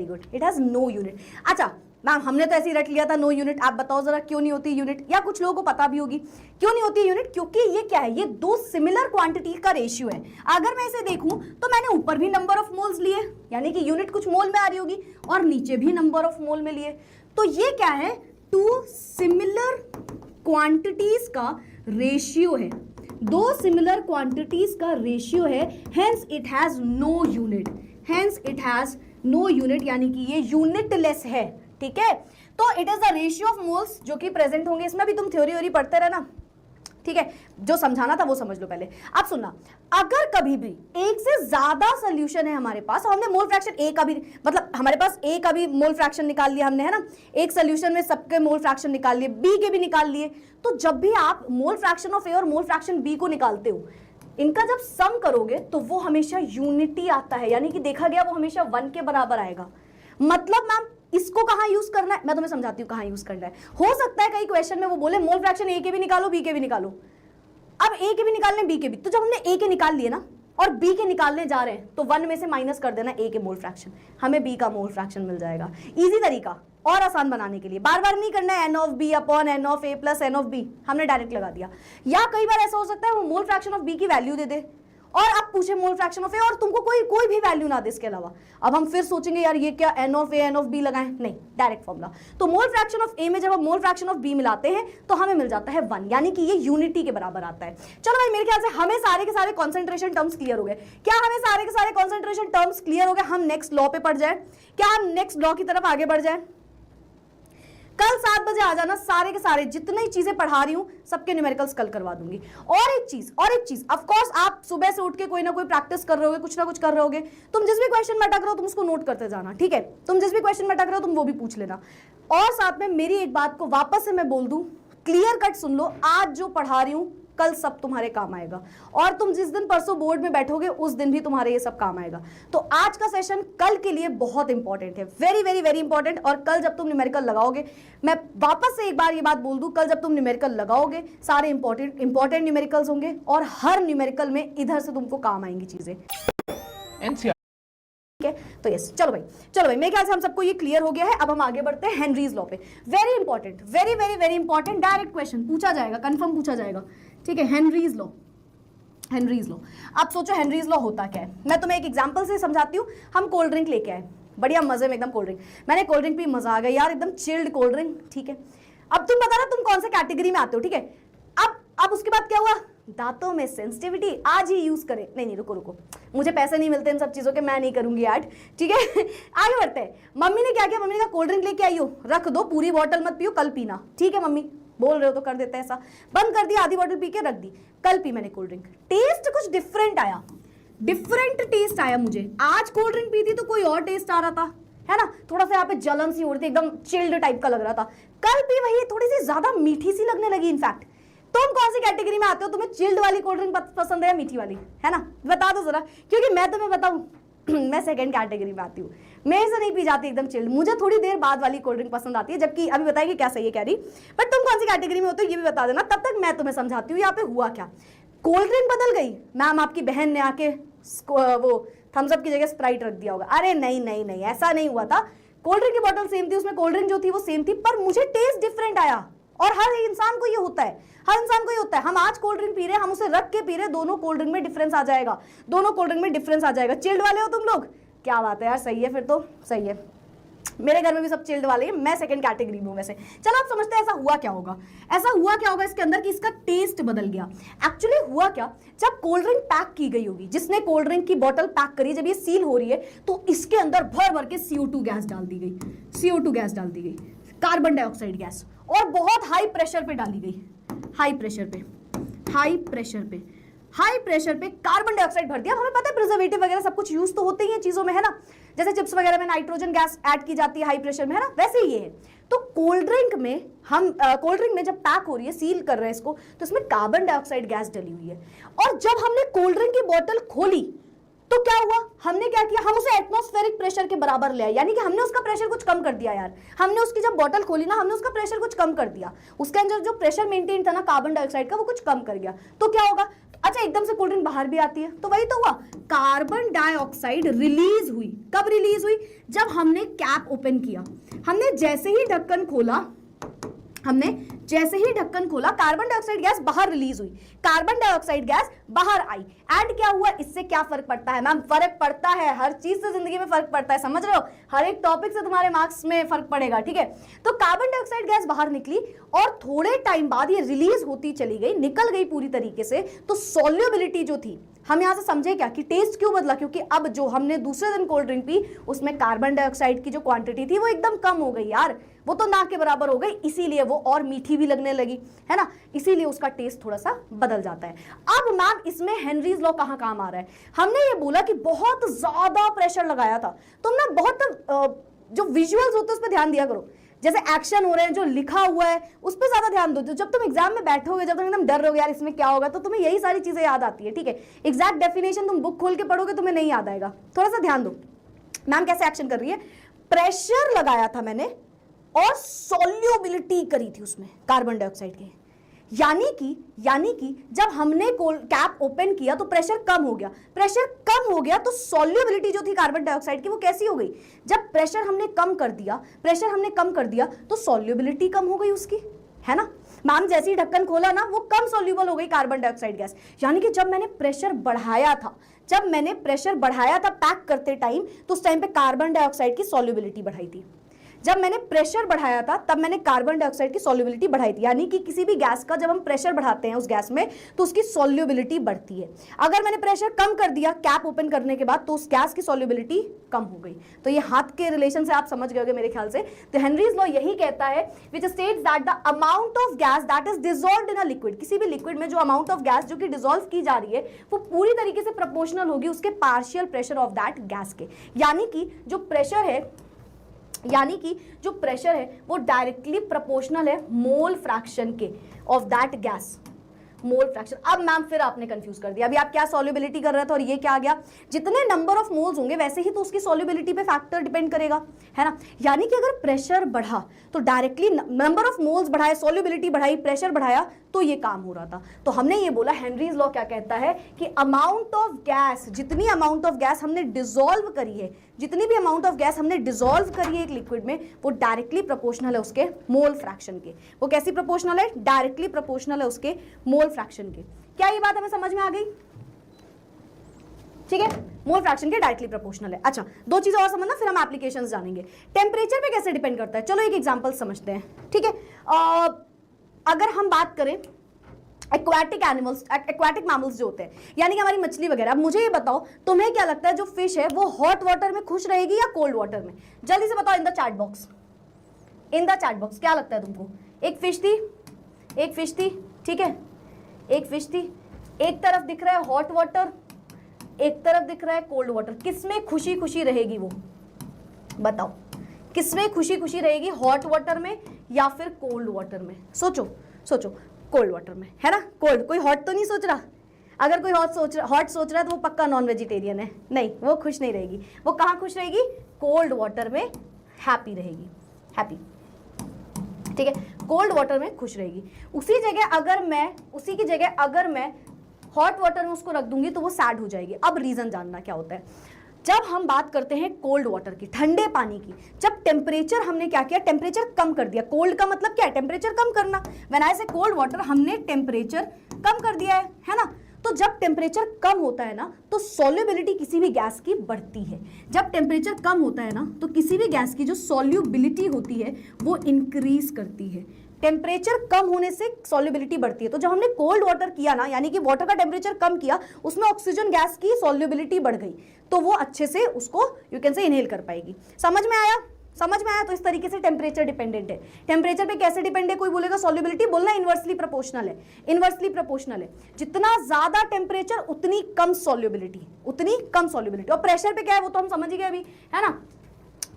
good, it has no unit. अच्छा मैम हमने तो ऐसे ही रट लिया था नो यूनिट, आप बताओ जरा क्यों नहीं होती यूनिट, या कुछ लोगों को पता भी होगी क्यों नहीं होती यूनिट, क्योंकि ये क्या है, ये 2 सिमिलर क्वांटिटी का रेशियो है। अगर मैं इसे देखूं तो मैंने ऊपर भी नंबर ऑफ मोल्स लिए, यानी कि यूनिट कुछ मोल में आ रही होगी, और नीचे भी नंबर ऑफ मोल में लिए, तो ये क्या है, 2 सिमिलर क्वांटिटीज का रेशियो है, 2 सिमिलर क्वांटिटीज का रेशियो है, hence it has no unit, यानी कि ये यूनिटलेस है, ठीक है। तो it is the ratio of moles जो कि प्रेजेंट होंगे, इसमें भी तुम थ्योरी पढ़ते रहना, ठीक है, जो समझाना था वो समझ लो पहले। अब सुनना, अगर कभी भी एक से ज्यादा सोल्यूशन है हमारे पास, और हमने मोल फ्रैक्शन ए का भी, मतलब हमारे पास ए का भी मोल फ्रैक्शन निकाल लिया हमने, है ना, एक सोल्यूशन में सबके मोल फ्रैक्शन निकाल लिए, बी के भी निकाल लिए, तो जब भी आप मोल फ्रैक्शन ऑफ ए और मोल फ्रैक्शन बी को निकालते हो, इनका जब सम करोगे तो वो हमेशा यूनिटी आता है, यानी कि देखा गया वो हमेशा 1 के बराबर आएगा। मतलब मैम इसको कहाँ यूज करना है मैं तुम्हें समझाती हूँ कहाँ यूज करना है। हो सकता है कई क्वेश्चन में वो बोले मोल फ्रैक्शन ए के भी निकालो बी के भी निकालो। अब ए के भी निकालने बी के भी, तो जब हमने ए के निकाल लिए ना और बी के निकालने जा रहे हैं तो 1 में से माइनस कर देना ए के मोल फ्रैक्शन, हमें बी का मोल फ्रैक्शन मिल जाएगा। इजी तरीका और आसान बनाने के लिए, बार बार नहीं करना है n of B upon n of A plus n of B, हमने डायरेक्ट लगा दिया। या कई बार ऐसा हो सकता है वो मोल फ्रैक्शन ऑफ बी की वैल्यू दे दे और अब पूछे मोल फ्रैक्शन ऑफ ए और तुमको कोई भी वैल्यू ना दे इसके अलावा। अब हम फिर सोचेंगे यार ये क्या n of A n of B लगाएं, नहीं डायरेक्ट फॉर्मूला। तो मोल फ्रैक्शन ऑफ ए में जब हम मोल फ्रैक्शन ऑफ बी मिलाते हैं तो हमें मिल जाता है 1, यानी कि ये यूनिटी के बराबर आता है। चलो भाई मेरे ख्याल से हमें सारे के सारे कॉन्सेंट्रेशन टर्म्स क्लियर हो गए। क्या हमें सारे के सारे कॉन्सेंट्रेशन टर्म्स क्लियर हो गए? हम नेक्स्ट लॉ पे पढ़ जाए, क्या हम नेक्स्ट लॉ की तरफ आगे बढ़ जाए? कल 7 बजे आ जाना, सारे के सारे जितनी चीजें पढ़ा रही हूं सबके न्यूमेरिकल्स कल करवा दूंगी। और एक चीज ऑफ कोर्स आप सुबह से उठ के कोई ना कोई प्रैक्टिस कर रहे होगे, कुछ ना कुछ कर रहे होगे। तुम जिस भी क्वेश्चन में अटक रहे हो तुम उसको नोट करते जाना, ठीक है? तुम जिस भी क्वेश्चन में अटक रहे हो तुम वो भी पूछ लेना। और साथ में मेरी एक बात को वापस से मैं बोल दूं, क्लियर कट सुन लो, आज जो पढ़ा रही हूं कल सब तुम्हारे काम आएगा और तुम जिस दिन परसों बोर्ड में बैठोगे उस दिन भी तुम्हारे ये सब काम आएगा। तो आज का सेशन कल के लिए बहुत इंपॉर्टेंट है, वेरी वेरी वेरी इंपॉर्टेंट। और कल जब तुम न्यूमेरिकल लगाओगे, मैं वापस से एक बार ये बात बोल दूं, कल जब तुम न्यूमेरिकल लगाओगे सारे इंपॉर्टेंट न्यूमेरिकल्स होंगे और हर न्यूमेरिकल में इधर से तुमको काम आएंगी चीजें। तो यस, चलो भाई मेरे ख्याल से हम सबको ये क्लियर हो गया है। अब हम आगे बढ़ते हैं हेनरीज लॉ पे। Very important, very very very important, direct question पूछा जाएगा, कंफर्म पूछा जाएगा, ठीक है? Henry's law. आप सोचो हेनरीज लॉ होता क्या है? मैं तुम्हें एक एग्जांपल से समझाती हूँ। हम कोल्ड ड्रिंक लेके आए, बढ़िया मजे में एकदम कोल्ड ड्रिंक, मैंने कोल्ड ड्रिंक पी, मजा आ गया यार, एकदम चिल्ड कोल्ड ड्रिंक, ठीक है? अब तुम बता ना तुम कौन से कैटेगरी में आते हो, ठीक है? अब उसके बाद क्या हुआ? दांतों में सेंसिटिविटी, आज ही यूज करें। नहीं रुको, मुझे पैसे नहीं मिलते इन सब चीजों के, मैं नहीं करूंगी ऐड, ठीक है? आगे बढ़ते हैं। मम्मी ने क्या किया? मम्मी ने कहा कोल्ड ड्रिंक लेके आई हो, रख दो, पूरी बॉटल मत पियो, कल पीना, ठीक है? मम्मी बोल रहे हो तो कर देते हैं ऐसा। बंद कर दी, आधी बॉटल पी के रख दी, कल पी मैंने कोल्ड ड्रिंक। टेस्ट कुछ डिफरेंट आया, डिफरेंट टेस्ट आया मुझे। आज कोल्ड ड्रिंक पी थी तो कोई और टेस्ट आ रहा था, है ना? थोड़ा सा यहाँ पे जलन सी हो रही थी, एकदम चिल्ड टाइप का लग रहा था। कल पी वही थोड़ी सी ज्यादा मीठी सी लगने लगी। इनफैक्ट तुम कौन सी कैटेगरी में आते हो? तुम्हें चिल्ड वाली कोल्ड ड्रिंक पसंद है या मीठी वाली, है ना? बता दो जरा, क्योंकि मैं तुम्हें बताऊं मैं सेकंड कैटेगरी में आती हूँ, मेरे से नहीं पी जाती एकदम चिल्ड, मुझे थोड़ी देर बाद वाली कोल्ड ड्रिंक पसंद आती है। जबकि अभी बताएगी क्या सही है कह रही, बट तुम कौन सी कैटेगरी में होते हो ये भी बता देना, तब तक मैं तुम्हें समझाती हूँ यहाँ पे हुआ क्या। कोल्ड ड्रिंक बदल गई, मैम आपकी बहन ने आके वो थम्स अप की जगह स्प्राइट रख दिया होगा। अरे नहीं, ऐसा नहीं हुआ था। कोल्ड ड्रिंक की बोतल सेम थी, उसमें कोल्ड ड्रिंक जो थी वो सेम थी, पर मुझे टेस्ट डिफरेंट आया। और हर इंसान को ये होता है, हर इंसान को ये होता है। हम आज कोल्ड ड्रिंक पी रहे हैं, हम उसे रख के पी रहे हैं, दोनों कोल्ड ड्रिंक में डिफरेंस आ जाएगा, दोनों कोल्ड ड्रिंक में डिफरेंस आ जाएगा। चिल्ड वाले हो तुम लोग? क्या बात है यार, सही है, फिर तो सही है। मेरे घर में भी सब चिल्ड वाले हैं, मैं सेकंड कैटेगरी में हूं वैसे। चलो आप समझते हैं ऐसा हुआ क्या होगा, इसके अंदर कि इसका टेस्ट बदल गया। एक्चुअली हुआ क्या, जब कोल्ड ड्रिंक पैक की गई होगी, जिसने कोल्ड ड्रिंक की बोतल पैक करी, जब ये सील हो रही है तो इसके अंदर भर भर के CO2 गैस डाल दी गई, कार्बन डाइऑक्साइड गैस, और बहुत हाई प्रेशर पे डाली गई, हाई प्रेशर पे कार्बन डाइऑक्साइड भर दिया। हमें पता है प्रिजर्वेटिव वगैरह सब कुछ यूज तो होते ही है चीजों में, है ना? जैसे चिप्स वगैरह में नाइट्रोजन गैस ऐड की जाती है हाई प्रेशर में, है ना? वैसे ही ये है। तो कोल्ड ड्रिंक में जब पैक हो रही है, सील कर रहे हैं इसको, तो इसमें कार्बन डाइऑक्साइड गैस डली हुई है। और जब हमने कोल्ड ड्रिंक की बोतल खोली तो क्या हुआ, हमने क्या किया, हम उसे एटमॉस्फेरिक प्रेशर के बराबर ले आए, यानी कि हमने उसका प्रेशर कुछ कम कर दिया यार। हमने उसकी जब बोतल खोली ना, हमने उसका प्रेशर कुछ कम कर दिया, उसके अंदर जो प्रेशर मेंटेन था ना कार्बन डाइऑक्साइड का, वो कुछ कम कर गया। तो क्या होगा, अच्छा एकदम से कोल्ड ड्रिंक बाहर भी आती है, तो वही तो हुआ, कार्बन डाइऑक्साइड रिलीज हुई। कब रिलीज हुई? जब हमने कैप ओपन किया, हमने जैसे ही ढक्कन खोला, कार्बन डाइऑक्साइड गैस बाहर रिलीज हुई, कार्बन डाइऑक्साइड गैस बाहर आई। एंड क्या हुआ, इससे क्या फर्क पड़ता है? मैम फर्क पड़ता है, हर चीज से जिंदगी में फर्क पड़ता है, समझ रहे हो? हर एक टॉपिक से तुम्हारे मार्क्स में फर्क पड़ेगा, ठीक है? तो कार्बन डाइऑक्साइड गैस बाहर निकली और थोड़े टाइम बाद ये रिलीज होती चली गई, निकल गई पूरी तरीके से। तो सॉल्युबिलिटी जो थी, हम यहां से समझे क्या कि टेस्ट क्यों बदला, क्योंकि अब जो हमने दूसरे दिन कोल्ड ड्रिंक पी उसमें कार्बन डाइऑक्साइड की जो क्वांटिटी थी वो एकदम कम हो गई यार, वो तो ना के बराबर हो गई, इसीलिए वो और मीठी भी लगने लगी, है ना? इसीलिए उसका टेस्ट थोड़ा सा बदल जाता है। अब मैम इसमें हेनरीज लॉ कहां काम आ रहा है? हमने ये बोला कि बहुत ज्यादा प्रेशर लगाया था, तुम ना बहुत जो विजुअल्स होते हैं उस पर ध्यान दिया करो, जैसे एक्शन हो रहे हैं, जो लिखा हुआ है उस पर ज्यादा ध्यान दो। जब तुम एग्जाम में बैठोगे, जब तुम एकदम डर रहोगे यार इसमें क्या होगा, तो तुम्हें यही सारी चीजें याद आती है, ठीक है? एग्जैक्ट डेफिनेशन तुम बुक खोल के पढ़ोगे तुम्हें नहीं याद आएगा, थोड़ा सा ध्यान दो। मैम कैसे एक्शन कर रही है, प्रेशर लगाया था मैंने और सॉल्युबिलिटी करी थी उसमें कार्बन डाइऑक्साइड के, यानी कि जब हमने कैप ओपन किया तो प्रेशर कम हो गया, प्रेशर कम हो गया तो सॉल्युबिलिटी जो थी कार्बन डाइऑक्साइड की वो कैसी हो गई, जब प्रेशर हमने कम कर दिया तो सॉल्युबिलिटी कम हो गई उसकी, है ना मैम। जैसे ही ढक्कन खोला ना वो कम सॉल्युबल हो गई कार्बन डाइऑक्साइड गैस। यानी कि जब मैंने प्रेशर बढ़ाया था पैक करते टाइम, तो उस टाइम पे कार्बन डाइऑक्साइड की सॉल्युबिलिटी बढ़ाई थी। जब मैंने प्रेशर बढ़ाया था तब मैंने कार्बन डाइऑक्साइड की सॉल्युबिलिटी बढ़ाई थी। यानी कि किसी भी गैस का जब हम प्रेशर बढ़ाते हैं उस गैस में तो उसकी सॉल्युबिलिटी बढ़ती है। अगर मैंने प्रेशर कम कर दिया कैप ओपन करने के बाद तो उस गैस की सॉल्युबिलिटी कम हो गई। तो ये हाथ के रिलेशन से आप समझ गए होंगे मेरे ख्याल से। तो हेनरीज लॉ यही कहता है which states that the amount of gas that is dissolved in a liquid, किसी भी लिक्विड में जो अमाउंट ऑफ गैस जो कि डिसॉल्व की जा रही है वो पूरी तरीके से प्रोपोर्शनल होगी उसके partial pressure of that gas के। यानी कि जो प्रेशर है वो डायरेक्टली प्रोपोर्शनल है मोल फ्रैक्शन के of that gas, mole fraction. अब मैम फिर आपने कंफ्यूज कर दिया, अभी आप क्या सॉल्युबिलिटी कर रहे थे और ये क्या आ गया, जितने नंबर ऑफ मोल्स होंगे वैसे ही तो उसकी सॉल्युबिलिटी पे फैक्टर डिपेंड करेगा, है ना। यानी कि अगर प्रेशर बढ़ा तो डायरेक्टली नंबर ऑफ मोल्स बढ़ाए, सॉल्युबिलिटी बढ़ाई, प्रेशर बढ़ाया तो ये काम हो रहा था। तो हमने ये बोला हेनरीज लॉ क्या कहता है कि अमाउंट ऑफ गैस, जितनी अमाउंट ऑफ गैस हमने डिसॉल्व करी है, जितनी भी अमाउंट ऑफ गैस हमने डिसॉल्व करी है एक लिक्विड में, वो डायरेक्टली प्रोपोर्शनल है उसके मोल फ्रैक्शन के। वो कैसी प्रोपोर्शनल है, डायरेक्टली प्रोपोर्शनल है उसके मोल फ्रैक्शन के। क्या ये बात हमें समझ में आ गई, ठीक है, मोल फ्रैक्शन के डायरेक्टली प्रोपोर्शनल है। अच्छा, दो चीजें और समझना फिर हम एप्लीकेशंस जानेंगे। टेम्परेचर पे कैसे डिपेंड करता है, चलो एक एग्जांपल समझते हैं, ठीक है। अगर हम बात करें एक्वाटिक एनिमल्स, एक्वाटिक मैमल्स जो होते हैं, यानी कि हमारी मछली वगैरह, अब मुझे ये बताओ तुम्हें क्या लगता है जो फिश है वो हॉट वाटर में खुश रहेगी या कोल्ड वाटर में, जल्दी से बताओ इन द चैट बॉक्स, क्या लगता है तुमको। एक फिश थी, ठीक है, एक फिश थी, एक तरफ दिख रहा है हॉट वाटर, एक तरफ दिख रहा है कोल्ड वाटर, किसमें खुशी खुशी रहेगी वो बताओ, किसमें खुशी खुशी रहेगी, हॉट वाटर में या फिर कोल्ड वाटर में। सोचो कोल्ड वाटर में, है ना। कोल्ड, कोई हॉट तो नहीं सोच रहा, अगर कोई हॉट सोच रहा है तो वो पक्का नॉन वेजिटेरियन है, नहीं वो खुश नहीं रहेगी। वो कहाँ खुश रहेगी, कोल्ड वाटर में हैप्पी रहेगी, हैप्पी, ठीक है, कोल्ड वाटर में खुश रहेगी। उसी की जगह अगर मैं हॉट वाटर में उसको रख दूंगी तो वो सैड हो जाएगी। अब रीजन जानना क्या होता है, जब हम बात करते हैं कोल्ड वाटर की, ठंडे पानी की, जब टेम्परेचर हमने क्या किया, टेम्परेचर कम कर दिया। कोल्ड का मतलब क्या है, टेम्परेचर कम करना। व्हेन आई से कोल्ड वाटर, हमने टेम्परेचर कम कर दिया है ना। तो जब टेम्परेचर कम होता है ना तो सॉल्युबिलिटी किसी भी गैस की बढ़ती है। जब टेम्परेचर कम होता है ना तो किसी भी गैस की जो सॉल्युबिलिटी होती है वो इंक्रीज करती है। टेम्परेचर कम होने से सॉल्युबिलिटी बढ़ती है। तो जब हमने कोल्ड वाटर किया ना, यानी कि वाटर का टेम्परेचर कम किया, उसमें ऑक्सीजन गैस की सॉल्युबिलिटी बढ़ गई, तो वो अच्छे से उसको यू कैन से इनहेल कर पाएगी। समझ में आया? तो इस तरीके से टेम्परेचर डिपेंडेंट है। टेम्परेचर पे कैसे डिपेंड है, कोई बोलेगा सॉल्युबिलिटी, बोलना इनवर्सली प्रोपोर्शनल है। जितना ज्यादा टेम्परेचर उतनी कम सॉल्युबिलिटी। और प्रेशर पे क्या है वो तो हम समझ ही गए अभी, है ना।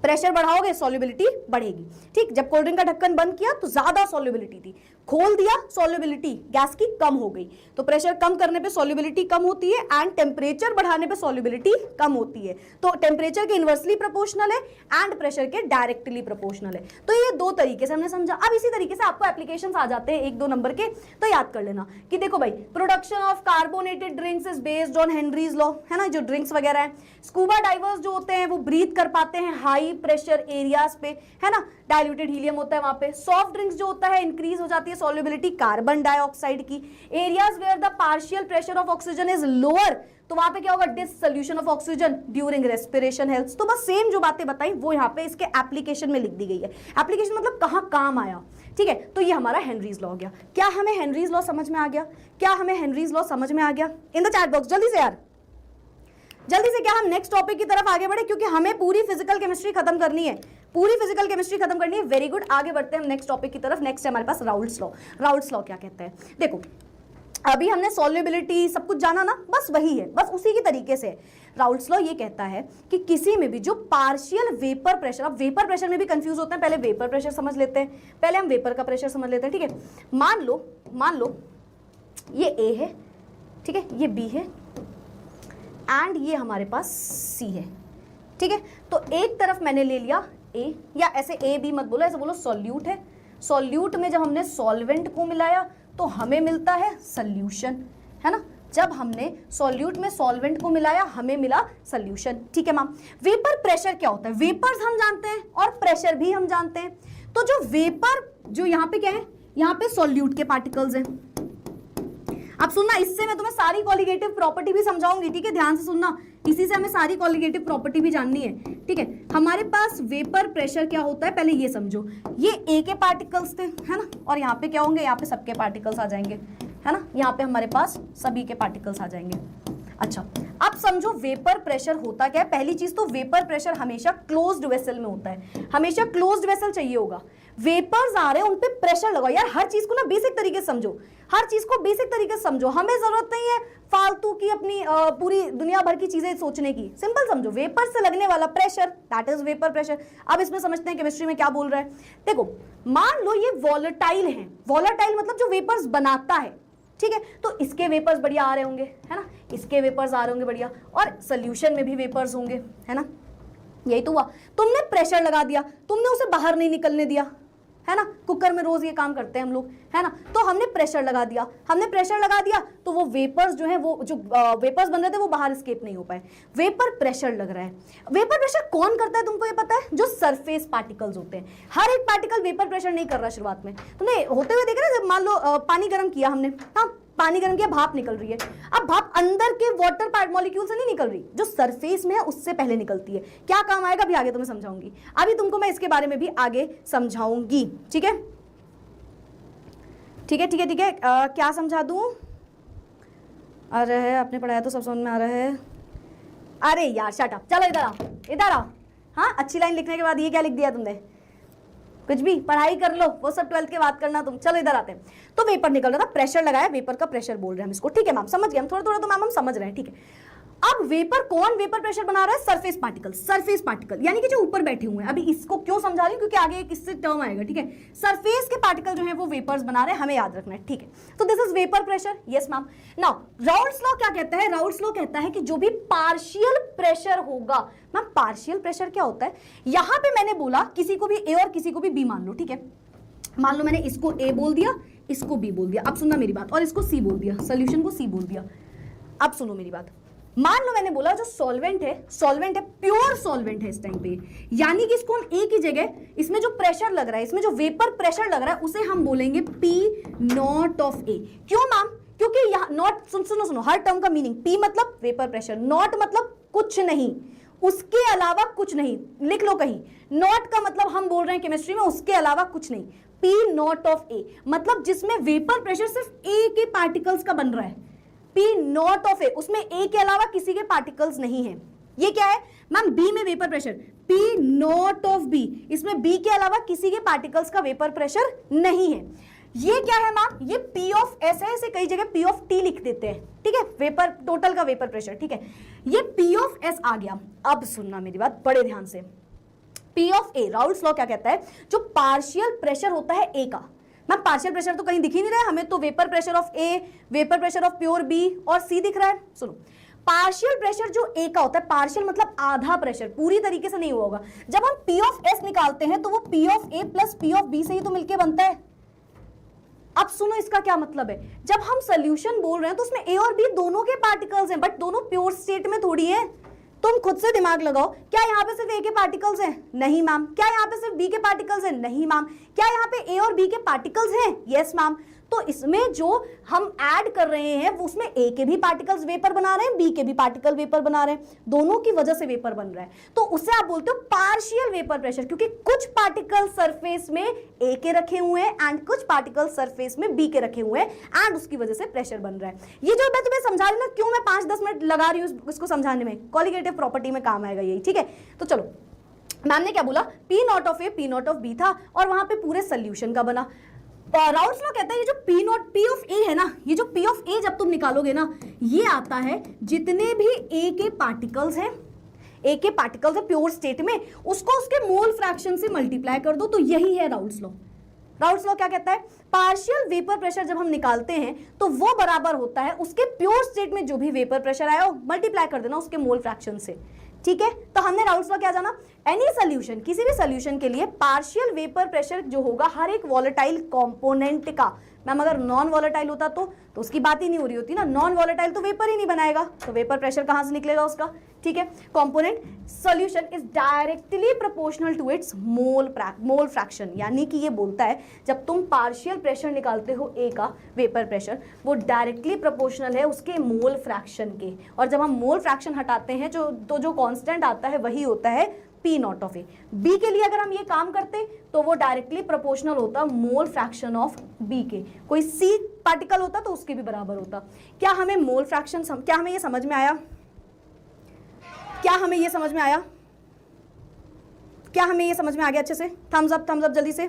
प्रेशर बढ़ाओगे सॉल्युबिलिटी बढ़ेगी, ठीक। जब कोल्ड ड्रिंक का ढक्कन बंद किया तो ज्यादा सॉल्युबिलिटी थी, खोल दिया सॉल्युबिलिटी गैस की कम हो गई। तो प्रेशर कम करने पे सॉल्युबिलिटी कम होती है एंड टेम्परेचर बढ़ाने पे सॉल्युबिलिटी कम होती है। तो टेम्परेचर के इनवर्सली प्रोपोर्शनल है एंड प्रेशर के डायरेक्टली प्रोपोर्शनल है। तो ये दो तरीके से हमने समझा। अब इसी तरीके से आपको एप्लीकेशंस आ जाते हैं 1-2 नंबर के, तो याद कर लेना कि देखो भाई, production of carbonated drinks is based on Henry's law, है ना। जो ड्रिंक्स वगैरह है, स्कूबा डाइवर्स जो होते हैं वो ब्रीथ कर पाते हैं हाई प्रेशर एरियाज पे, है ना। डाइल्यूटेड हीलियम होता है वहां पे। सॉफ्ट ड्रिंक्स जो होता है इंक्रीज हो जाती है सॉल्युबिलिटी कार्बन डाइऑक्साइड की। Areas where the partial pressure of oxygen is lower, तो वहां पे क्या होगा, dissolution of oxygen during respiration helps. तो बस सेम जो बातें बताई वो यहाँ पे इसके एप्लीकेशन में लिख दी गई है। एप्लीकेशन मतलब कहाँ काम आया, ठीक है। तो ये हमारा हेनरीज लॉ हो गया। क्या हमें हेनरीज लॉ समझ में आ गया? इन द चैट बॉक्स जल्दी से यार, जल्दी से। क्या हम नेक्स्ट टॉपिक की तरफ आगे बढ़े, क्योंकि हमें पूरी फिजिकल केमिस्ट्री खत्म करनी है, वेरी गुड। आगे बढ़ते हैं हम नेक्स्ट टॉपिक की तरफ। नेक्स्ट है हमारे पास राउल्ट्स लॉ क्या कहता है। देखो, अभी हमने सॉल्युबिलिटी सब कुछ जाना ना, बस वही है, बस उसी की तरीके से। राउल्ट्स लॉ ये कहता है कि किसी में भी जो पार्शियल वेपर प्रेशर, अब वेपर प्रेशर में भी कंफ्यूज होते हैं, पहले वेपर प्रेशर समझ लेते हैं, पहले हम वेपर का प्रेशर समझ लेते हैं, ठीक है। मान लो ये ए है, ठीक है, ये बी है एंड ये हमारे पास सी है, ठीक है। तो एक तरफ मैंने ले लिया ए, या ऐसे ए बी मत बोलो, ऐसे बोलो सॉल्यूट है। सॉल्यूट में जब हमने सॉल्वेंट को मिलाया तो हमें मिलता है सॉल्यूशन, है ना। जब हमने सॉल्यूट में सॉल्वेंट को मिलाया हमें मिला सॉल्यूशन, ठीक है मैम। वेपर प्रेशर क्या होता है? वेपर्स हम जानते हैं और प्रेशर भी हम जानते हैं। तो जो वेपर, जो यहाँ पे क्या है, यहाँ पे सॉल्यूट के पार्टिकल्स हैं। अब सुनना, इससे मैं तुम्हें सारी कॉलिगेटिव प्रॉपर्टी भी समझाऊंगी, ठीक है, ध्यान से सुनना। इसी से हमें सारी कॉलिगेटिव प्रॉपर्टी भी जाननी है, ठीक है। हमारे पास वेपर प्रेशर क्या होता है, पहले ये समझो। ये ए के पार्टिकल्स थे, है ना, और यहाँ पे क्या होंगे, यहाँ पे सबके पार्टिकल्स आ जाएंगे, है ना। यहाँ पे हमारे पास सभी के पार्टिकल्स आ जाएंगे। अच्छा, अब समझो वेपर प्रेशर होता क्या है। पहली चीज तो वेपर प्रेशर हमेशा क्लोज्ड वेसल में होता है, हमेशा क्लोज्ड वेसल चाहिए होगा। वेपर्स आ रहे हैं, उन पे प्रेशर लगाओ। यार हर चीज को ना बेसिक तरीके से समझो, हर चीज को बेसिक तरीके से समझो। हमें जरूरत नहीं है फालतू की अपनी पूरी दुनिया भर की चीजें सोचने की। सिंपल समझो, वेपर से लगने वाला pressure, that is vapour pressure. अब इसमें समझते हैं केमिस्ट्री में क्या बोल रहा है। देखो, मान लो ये वॉलेटाइल है। वॉलेटाइल मतलब जो वेपर्स बनाता है, ठीक है। तो इसके वेपर्स बढ़िया आ रहे होंगे, है ना, इसके वेपर्स आ रहे होंगे बढ़िया, और सोल्यूशन में भी वेपर्स होंगे, है ना। यही तो हुआ, तुमने प्रेशर लगा दिया, तुमने उसे बाहर नहीं निकलने दिया, है ना। कुकर में रोज ये काम करते हैं हम लोग, है ना। तो हमने प्रेशर लगा दिया, हमने प्रेशर लगा दिया तो वो वेपर्स जो है, वो जो वेपर्स बन रहे थे वो बाहर एस्केप नहीं हो पाए। वेपर प्रेशर लग रहा है। वेपर प्रेशर कौन करता है तुमको ये पता है? जो सरफेस पार्टिकल्स होते हैं। हर एक पार्टिकल वेपर प्रेशर नहीं कर रहा शुरुआत में। तुमने होते हुए देखा ना, जब मान लो पानी गर्म किया हमने, हाँ पानी गर्म किया, भाप निकल रही है। अब भाप अंदर के वाटर पार्ट मॉलिक्यूल से नहीं निकल रही, जो सरफेस में है उससे पहले निकलती है। क्या काम आएगा अभी आगे तुम्हें समझाऊंगी। अभी तुमको मैं इसके बारे में भी आगे समझाऊंगी, ठीक है, ठीक है, ठीक है, ठीक है। क्या समझा दूं? अरे है, आपने पढ़ाया तो सब समझ में आ रहा है। अरे यार शट अप, चलो इधर आओ, इधर आओ। हाँ, अच्छी लाइन लिखने के बाद ये क्या लिख दिया तुमने? कुछ भी पढ़ाई कर लो, वो सब 12th के बाद करना तुम। चलो इधर आते हैं। तो वेपर निकल रहा था, प्रेशर लगाया, वेपर का प्रेशर बोल रहे हैं हम इसको, ठीक है मैम, समझ गए हम, थोड़ा थोड़ा तो मैम हम समझ रहे हैं, ठीक है। अब वेपर कौन वेपर प्रेशर बना रहा है? Surface particle. सरफेस पार्टिकल यानी कि जो ऊपर बैठे हुए हैं। अभी इसको क्यों समझा रही हूँ, क्योंकि आगे एक इससे टर्म आएगा, ठीक है। सरफेस के पार्टिकल जो है वो वेपर्स बना रहे हैं, हमें याद रखना है, ठीक है। तो this is vapour pressure, yes ma'am. Now Raoult's law क्या कहता है? राउल्ट्स लॉ कहता है कि जो भी पार्शियल प्रेशर होगा, मैम पार्शियल प्रेशर क्या होता है? यहां पे मैंने बोला किसी को भी ए और किसी को भी बी मान लो, ठीक है। मान लो मैंने इसको ए बोल दिया, इसको बी बोल दिया, अब सुनना मेरी बात, और इसको सी बोल दिया, सोल्यूशन को सी बोल दिया। अब सुनो मेरी बात, मान लो मैंने बोला जो सॉल्वेंट है, सॉल्वेंट है, प्योर सॉल्वेंट है इस टाइम पे, यानी कि इसको हम ए की जगह, इसमें जो प्रेशर लग रहा है, इसमें जो वेपर प्रेशर लग रहा है, उसे हम बोलेंगे पी नॉट ऑफ ए। क्यों मैम? क्योंकि यहाँ नॉट, सुनो, हर टर्म का मीनिंग, पी मतलब वेपर प्रेशर, नॉट मतलब कुछ नहीं, उसके अलावा कुछ नहीं। लिख लो कहीं, नॉट का मतलब हम बोल रहे हैं केमिस्ट्री में उसके अलावा कुछ नहीं। पी नॉट ऑफ ए मतलब जिसमें वेपर प्रेशर सिर्फ ए के पार्टिकल्स का बन रहा है। पी नॉट ऑफ ए, उसमें ए के अलावा किसी के पार्टिकल्स नहीं है। ये क्या है मैम? बी में vapour pressure, P not of B, इसमें बी के अलावा किसी के पार्टिकल्स का वेपर प्रेशर नहीं है। ये क्या है मैम? ये पी ऑफ एस है, इसे कई जगह पी ऑफ टी लिख देते हैं, ठीक है, वेपर टोटल का वेपर प्रेशर, ठीक है। ये पी ऑफ एस आ गया। अब सुनना मेरी बात बड़े ध्यान से, P of A, Raoult's law क्या कहता है? जो पार्शियल प्रेशर होता है ए का, मैम पार्शियल प्रेशर तो कहीं दिख ही नहीं रहा है हमें, तो vapour pressure of A, vapour pressure of pure B और सी दिख रहा है। सुनो, पार्शियल प्रेशर जो ए का होता है, पार्शियल मतलब आधा प्रेशर, पूरी तरीके से नहीं हुआ होगा। जब हम पी ऑफ एस निकालते हैं तो वो P of A plus P of B से ही तो मिलके बनता है। अब सुनो इसका क्या मतलब है, जब हम सोल्यूशन बोल रहे हैं तो उसमें ए और बी दोनों के पार्टिकल्स हैं, बट दोनों प्योर स्टेट में थोड़ी है। तुम खुद से दिमाग लगाओ, क्या यहाँ पे सिर्फ ए के पार्टिकल्स हैं? नहीं मैम। क्या यहाँ पे सिर्फ बी के पार्टिकल्स हैं? नहीं मैम। क्या यहाँ पे ए और बी के पार्टिकल्स हैं? Yes ma'am. तो इसमें जो हम ऐड कर रहे हैं वो उसमें ए के भी पार्टिकल्स वेपर बना रहे हैं, बी के भी पार्टिकल वेपर बना रहे हैं, दोनों की वजह से वेपर बन रहा है। तो उससे आप बोलते हो पार्शियल वेपर प्रेशर, क्योंकि कुछ पार्टिकल सरफेस में ए के रखे हुए हैं एंड कुछ पार्टिकल सरफेस में बी के रखे हुए हैं एंड उसकी वजह से प्रेशर बन रहा है। ये जो मैं तुम्हें समझा रही हूँ ना, क्यों मैं 5-10 मिनट लगा रही हूँ इसको समझाने में, कॉलिगेटिव प्रॉपर्टी में काम आएगा यही, ठीक है। तो चलो, मैम ने क्या बोला? P not of A, P not of B था और वहां पे पूरे सोल्यूशन का बना। राउल्ट्स लॉ कहता है ये जो पी नॉट, पी ऑफ ए है ना, ये जो पी ऑफ ए जब तुम निकालोगे ना, ये आता है जितने भी ए के पार्टिकल्स हैं, ए के पार्टिकल्स है प्योर स्टेट में, उसको उसके मोल फ्रैक्शन से मल्टीप्लाई कर दो, तो यही है राउल्ट्स लॉ। राउल्ट्स लॉ क्या कहता है? पार्शियल वेपर प्रेशर जब हम निकालते हैं तो वो बराबर होता है उसके प्योर स्टेट में जो भी वेपर प्रेशर आया हो, मल्टीप्लाई कर देना उसके मोल फ्रैक्शन से, ठीक है, तो हमने राउल्स लॉ क्या जाना, एनी सोल्यूशन, किसी भी सोल्यूशन के लिए पार्शियल वेपर प्रेशर जो होगा हर एक वॉलेटाइल कंपोनेंट का, मैम अगर नॉन वॉलेटाइल होता तो उसकी बात ही नहीं हो रही होती ना, नॉन वॉलेटाइल तो वेपर ही नहीं बनाएगा, तो वेपर प्रेशर कहां से निकलेगा उसका, ठीक है, component solution is directly proportional to its mole fraction, यानी कि ये बोलता है जब तुम पार्शियल प्रेशर निकालते हो ए का वेपर प्रेशर, वो डायरेक्टली प्रोपोर्शनल है उसके मोल फ्रैक्शन के, और जब हम मोल फ्रैक्शन हटाते हैं जो कांस्टेंट आता है वही होता है P not of A. B के लिए अगर हम ये काम करते तो वो डायरेक्टली प्रोपोर्शनल होता मोल फ्रैक्शन ऑफ बी के, कोई सी पार्टिकल होता तो उसके भी बराबर होता। क्या हमें मोल फ्रैक्शन क्या हमें ये समझ में आया, क्या हमें ये समझ में आया, क्या हमें ये समझ में आ गया अच्छे से, थम्स अप जल्दी से,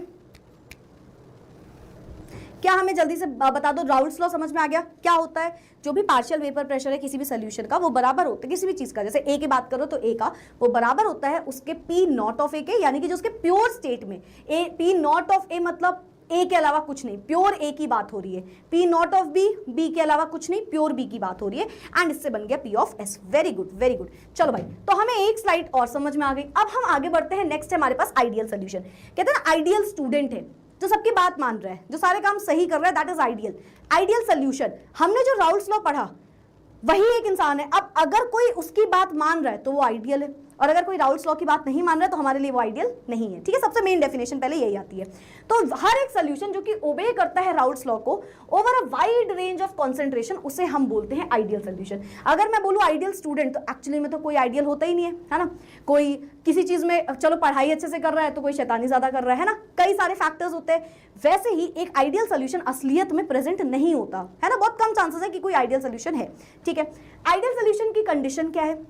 क्या हमें जल्दी से बता दो, राउल्स लॉ समझ में आ गया, क्या होता है जो भी पार्शियल वेपर प्रेशर है किसी भी सोल्यूशन का वो बराबर होता है किसी भी चीज का, जैसे ए की बात करो तो ए का वो बराबर होता है उसके पी नॉट ऑफ ए के, यानी कि जो उसके प्योर स्टेट में ए पी नॉट ऑफ ए मतलब ए के अलावा कुछ नहीं, प्योर ए की बात हो रही है, P not of B, B के अलावा कुछ नहीं, प्योर बी की बात हो रही है, एंड इससे बन गया P of S. Very good very good. चलो भाई, तो हमें एक स्लाइड और समझ में आ गई। अब हम आगे बढ़ते हैं, नेक्स्ट है हमारे पास आइडियल सोल्यूशन। कहते हैं ना आइडियल स्टूडेंट है जो सबकी बात मान रहा है, जो सारे काम सही कर रहा है, that is ideal. Ideal solution, हमने जो राउल्स लॉ पढ़ा वही एक इंसान है, अब अगर कोई उसकी बात मान रहा है तो वो आइडियल है, और अगर कोई राउल्स लॉ की बात नहीं मान रहा है तो हमारे लिए वो आइडियल नहीं है, ठीक है। सबसे मेन डेफिनेशन पहले यही आती है। तो हर एक सोल्यूशन जो कि ओबे करता है राउल्स लॉ को over a wide range of concentration, उसे हम बोलते हैं आइडियल सोल्यूशन। अगर मैं बोलूं आइडियल स्टूडेंट, तो एक्चुअली में तो कोई आइडियल होता ही नहीं है ना। कोई किसी चीज में चलो पढ़ाई अच्छे से कर रहा है तो कोई शैतानी ज्यादा कर रहा है ना, कई सारे फैक्टर्स होते हैं। वैसे ही एक आइडियल सोल्यूशन असलियत में प्रेजेंट नहीं होता है ना, बहुत कम चांसेस है कि कोई आइडियल सोल्यूशन है, ठीक है। आइडियल सोल्यूशन की कंडीशन क्या है?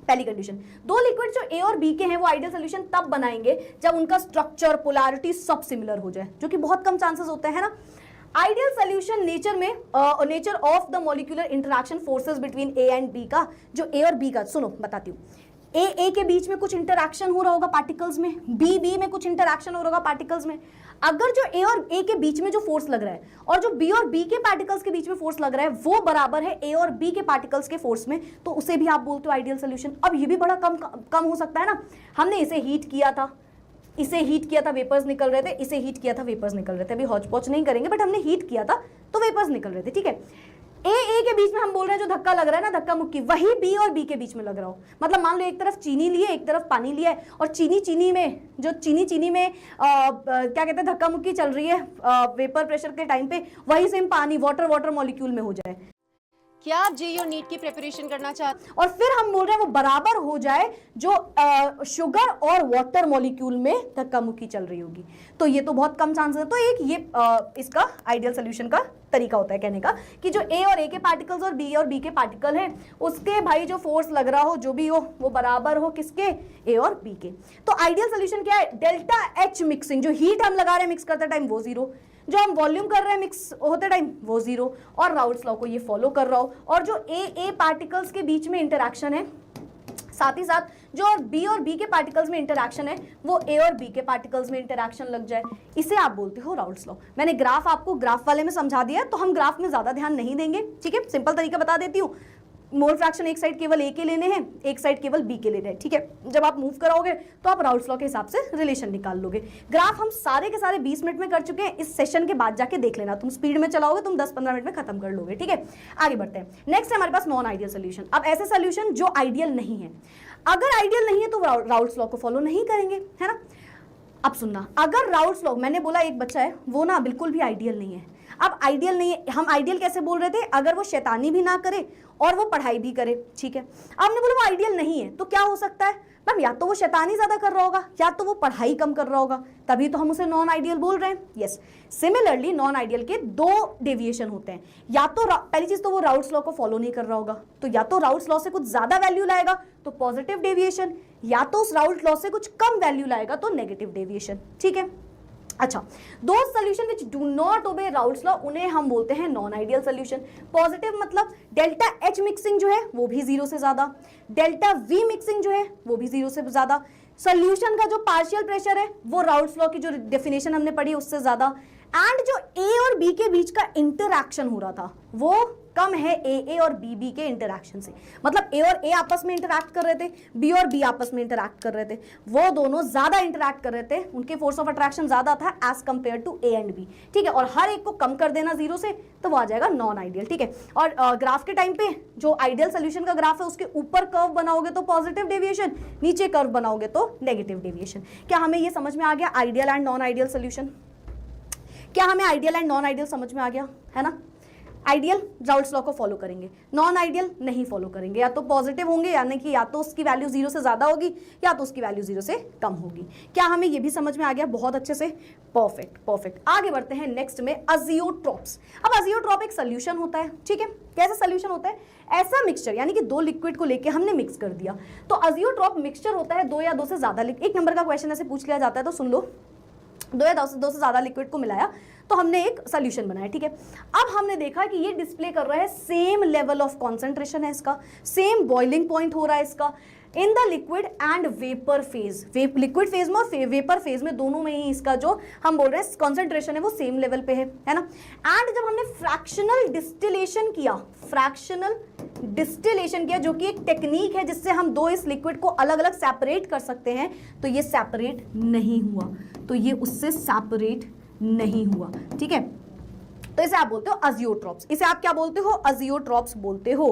पहली कंडीशन, दो लिक्विड जो ए और बी के हैं वो आइडियल सोल्यूशन तब बनाएंगे जब उनका स्ट्रक्चर पोलैरिटी सब सिमिलर हो जाए, जो कि बहुत कम चांसेस होते हैं ना। आइडियल सोल्यूशन नेचर में nature of the molecular interaction forces between A and B का, जो ए और बी का, सुनो बताती हूँ, ए के बीच में कुछ इंटरैक्शन हो रहा होगा पार्टिकल्स में, बी में कुछ इंटरैक्शन हो रहा होगा पार्टिकल्स में। अगर जो ए और ए के बीच में जो फोर्स लग रहा है और जो बी और बी के पार्टिकल्स के बीच में फोर्स लग रहा है वो बराबर है ए और बी के पार्टिकल्स के फोर्स में, तो उसे भी आप बोलते हो आइडियल सोल्यूशन। अब ये भी बड़ा कम हो सकता है ना, हमने इसे हीट किया था, इसे हीट किया था, वेपर्स निकल रहे थे, इसे हीट किया था, वेपर्स निकल रहे थे। अभी हौच पौच नहीं करेंगे, बट हमने हीट किया था तो वेपर्स निकल रहे थे, ठीक है। ए के बीच में हम बोल रहे हैं जो धक्का लग रहा है ना, धक्का मुक्की, वही बी और बी के बीच में लग रहा हो। मतलब मान लो एक तरफ चीनी लिए, एक तरफ पानी लिया है, और चीनी में जो चीनी में क्या कहते हैं धक्का मुक्की चल रही है वेपर प्रेशर के टाइम पे, वही सेम पानी वाटर मॉलिक्यूल में हो जाए। क्या आप जेईई और नीट की प्रिपरेशन करना चाहते हैं? और फिर हम बोल रहे हैं वो बराबर हो जाए जो शुगर और वाटर मॉलिक्यूल में धक्का मुक्की चल रही होगी, तो ये तो बहुत कम चांस है। तो एक ये इसका आइडियल सोल्यूशन का तरीका होता है कहने का कि जो ए और ए के पार्टिकल्स और बी के पार्टिकल हैं उसके भाई जो फोर्स लग रहा हो जो भी हो वो बराबर हो किसके, ए और बी के। तो आइडियल सोल्यूशन क्या है? डेल्टा एच मिक्सिंग, जो हीट हम लगा रहे हैं मिक्स करते टाइम वो जीरो, जो हम वॉल्यूम कर रहे हैं मिक्स होते टाइम वो जीरो, और राउल्स लॉ को ये फॉलो कर रहा हो, और जो ए पार्टिकल्स के बीच में इंटरैक्शन है, साथ ही साथ जो और बी के पार्टिकल्स में इंटरैक्शन है वो ए और बी के पार्टिकल्स में इंटरैक्शन लग जाए, इसे आप बोलते हो राउल्स लॉ। मैंने ग्राफ आपको ग्राफ वाले में समझा दिया, तो हम ग्राफ में ज्यादा ध्यान नहीं देंगे, ठीक है। सिंपल तरीका बता देती हूँ, मोल फ्रैक्शन एक साइड केवल ए के लेने हैं, एक साइड केवल बी के लेने हैं, ठीक है। जब आप मूव कराओगे तो आप राउल्स लॉ के हिसाब से रिलेशन निकाल लोगे। ग्राफ हम सारे के सारे 20 मिनट में कर चुके हैं, इस सेशन के बाद जाके देख लेना, तुम स्पीड में चलाओगे तुम 10-15 मिनट में खत्म कर लोगे, ठीक है। आगे बढ़ते हैं, नेक्स्ट है हमारे पास नॉन आइडियल सोल्यूशन। अब ऐसे सोल्यूशन जो आइडियल नहीं है, अगर आइडियल नहीं है तो राउल्स लॉ को फॉलो नहीं करेंगे, है ना। अब सुनना, अगर राउल्स लॉ, मैंने बोला एक बच्चा है वो ना बिल्कुल भी आइडियल नहीं है। अब आइडियल नहीं है, हम आइडियल कैसे बोल रहे थे? अगर वो शैतानी भी ना करे और वो पढ़ाई भी करे, ठीक है। अब हमने बोला वो आइडियल नहीं है, तो क्या हो सकता है मैम? या तो वो शैतानी ज्यादा कर रहा होगा या तो वो पढ़ाई कम कर रहा होगा, तभी तो हम उसे नॉन आइडियल बोल रहे हैं। यस, सिमिलरली नॉन आइडियल के दो डेविएशन होते हैं, या तो पहली चीज तो वो राउल्स लॉ को फॉलो नहीं कर रहा होगा, तो या तो राउल्स लॉ से कुछ ज्यादा वैल्यू लाएगा तो पॉजिटिव डेविएशन, या तो उस राउल्स लॉ से कुछ कम वैल्यू लाएगा तो नेगेटिव डेविएशन, ठीक है। अच्छा, दो solution which do not obey Raoult's law उन्हें हम बोलते हैं नॉन आइडियल सोल्यूशन। पॉजिटिव मतलब डेल्टा एच मिक्सिंग जो है वो भी जीरो से ज्यादा, डेल्टा वी मिक्सिंग जो है वो भी जीरो से ज्यादा, सोल्यूशन का जो पार्शियल प्रेशर है वो राउल्स लॉ की जो डेफिनेशन हमने पढ़ी उससे ज्यादा, एंड जो ए और बी के बीच का इंटरैक्शन हो रहा था वो कम है ए और बी के इंटरैक्शन से। मतलब ए और ए आपस में इंटरैक्ट कर रहे थे, बी और बी आपस में इंटरैक्ट कर रहे थे, वो दोनों ज्यादा इंटरैक्ट कर रहे थे, उनके फोर्स ऑफ अट्रैक्शन ज्यादा था as compare to A and B, ठीक है। और हर एक को कम कर देना जीरो से, तो वो आ जाएगा नॉन आइडियल, ठीक है। और ग्राफ के टाइम पे जो आइडियल सोल्यूशन का ग्राफ है उसके ऊपर कर्व बनाओगे तो पॉजिटिव डेविएशन, नीचे कर्व बनाओगे तो नेगेटिव डेविएशन। क्या हमें ये समझ में आ गया ideal and non ideal solution? क्या हमें आइडियल एंड नॉन आइडियल समझ में आ गया, है ना? आइडियल राउल्ट्स लॉ को फॉलो करेंगे, नॉन आइडियल नहीं फॉलो करेंगे, या तो पॉजिटिव होंगे यानी कि या तो उसकी वैल्यू जीरो से ज्यादा होगी या तो उसकी वैल्यू जीरो से कम होगी। क्या हमें ये भी समझ में आ गया? बहुत अच्छे से, परफेक्ट परफेक्ट। आगे बढ़ते हैं नेक्स्ट में, अजियोट्रॉप्स। अब अजियोट्रॉप एक सोल्यूशन होता है, ठीक है। कैसा सोल्यूशन होता है? ऐसा मिक्सचर यानी कि दो लिक्विड को लेके हमने मिक्स कर दिया, तो अजियोट्रॉप मिक्सचर होता है दो या दो से ज्यादा। एक नंबर का क्वेश्चन ऐसे पूछ लिया जाता है तो सुन लो, दो या दो से ज्यादा लिक्विड को मिलाया तो हमने एक सोल्यूशन बनाया, ठीक है। अब हमने देखा कि ये डिस्प्ले कर रहा है सेम लेवल ऑफ कॉन्सेंट्रेशन है इसका, सेम बॉइलिंग पॉइंट हो रहा है इसका in the liquid and vapour phase. Liquid phase में और वेपर फेज में दोनों में ही इसका जो हम बोल रहे हैं कॉन्सेंट्रेशन है वो सेम लेवल पे है ना। एंड जब हमने फ्रैक्शनल डिस्टिलेशन किया, जो कि एक टेक्निक है जिससे हम दो इस लिक्विड को अलग अलग सेपरेट कर सकते हैं, तो ये सेपरेट नहीं हुआ, तो ये उससे सेपरेट नहीं हुआ, ठीक है। तो इसे आप बोलते हो अजियोट्रॉप्स। इसे आप क्या बोलते हो? अजियोट्रॉप्स बोलते हो।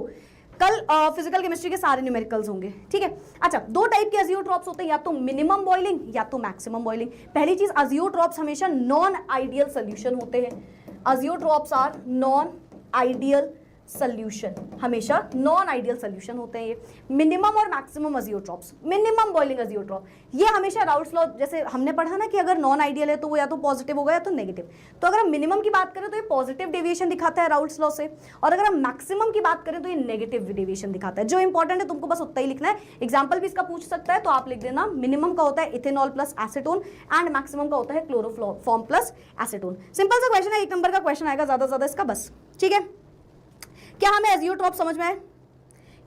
कल फिजिकल केमिस्ट्री के सारे न्यूमेरिकल्स होंगे, ठीक है। अच्छा, दो टाइप के अजियोट्रॉप्स होते हैं, या तो मिनिमम बॉइलिंग या तो मैक्सिमम बॉइलिंग। पहली चीज, अजियोट्रॉप्स हमेशा नॉन आइडियल सोल्यूशन होते हैं। अजियोट्रॉप्स आर नॉन आइडियल सोल्यूशन, हमेशा नॉन आइडियल सोल्यूशन होते हैं ये। मिनिमम और मैक्सिमम अजियोट्रॉप्स, मिनिमम बॉइलिंग अजियोट्रॉप, ये हमेशा राउल्ट्स लॉ जैसे हमने पढ़ा ना कि अगर नॉन आइडियल है तो वो या तो पॉजिटिव होगा या तो नेगेटिव। तो अगर हम मिनिमम की बात करें तो ये पॉजिटिव डेविएशन दिखाता है राउल्ट्स लॉ से, और अगर हम मैक्सिमम की बात करें तो ये नेगेटिव डेविएशन दिखाता है। जो इंपॉर्टेंट है तुमको बस उतना ही लिखना है। एग्जाम्पल भी इसका पूछ सकता है, तो आप लिख देना मिनिमम का होता है ethanol plus acetone and maximum का होता है क्लोरोफॉर्म प्लस एसीटोन। सिंपल सा क्वेश्चन है, एक नंबर का क्वेश्चन आएगा ज्यादा से ज्यादा इसका, बस, ठीक है। क्या हमें अजियोट्रॉप समझ में आए?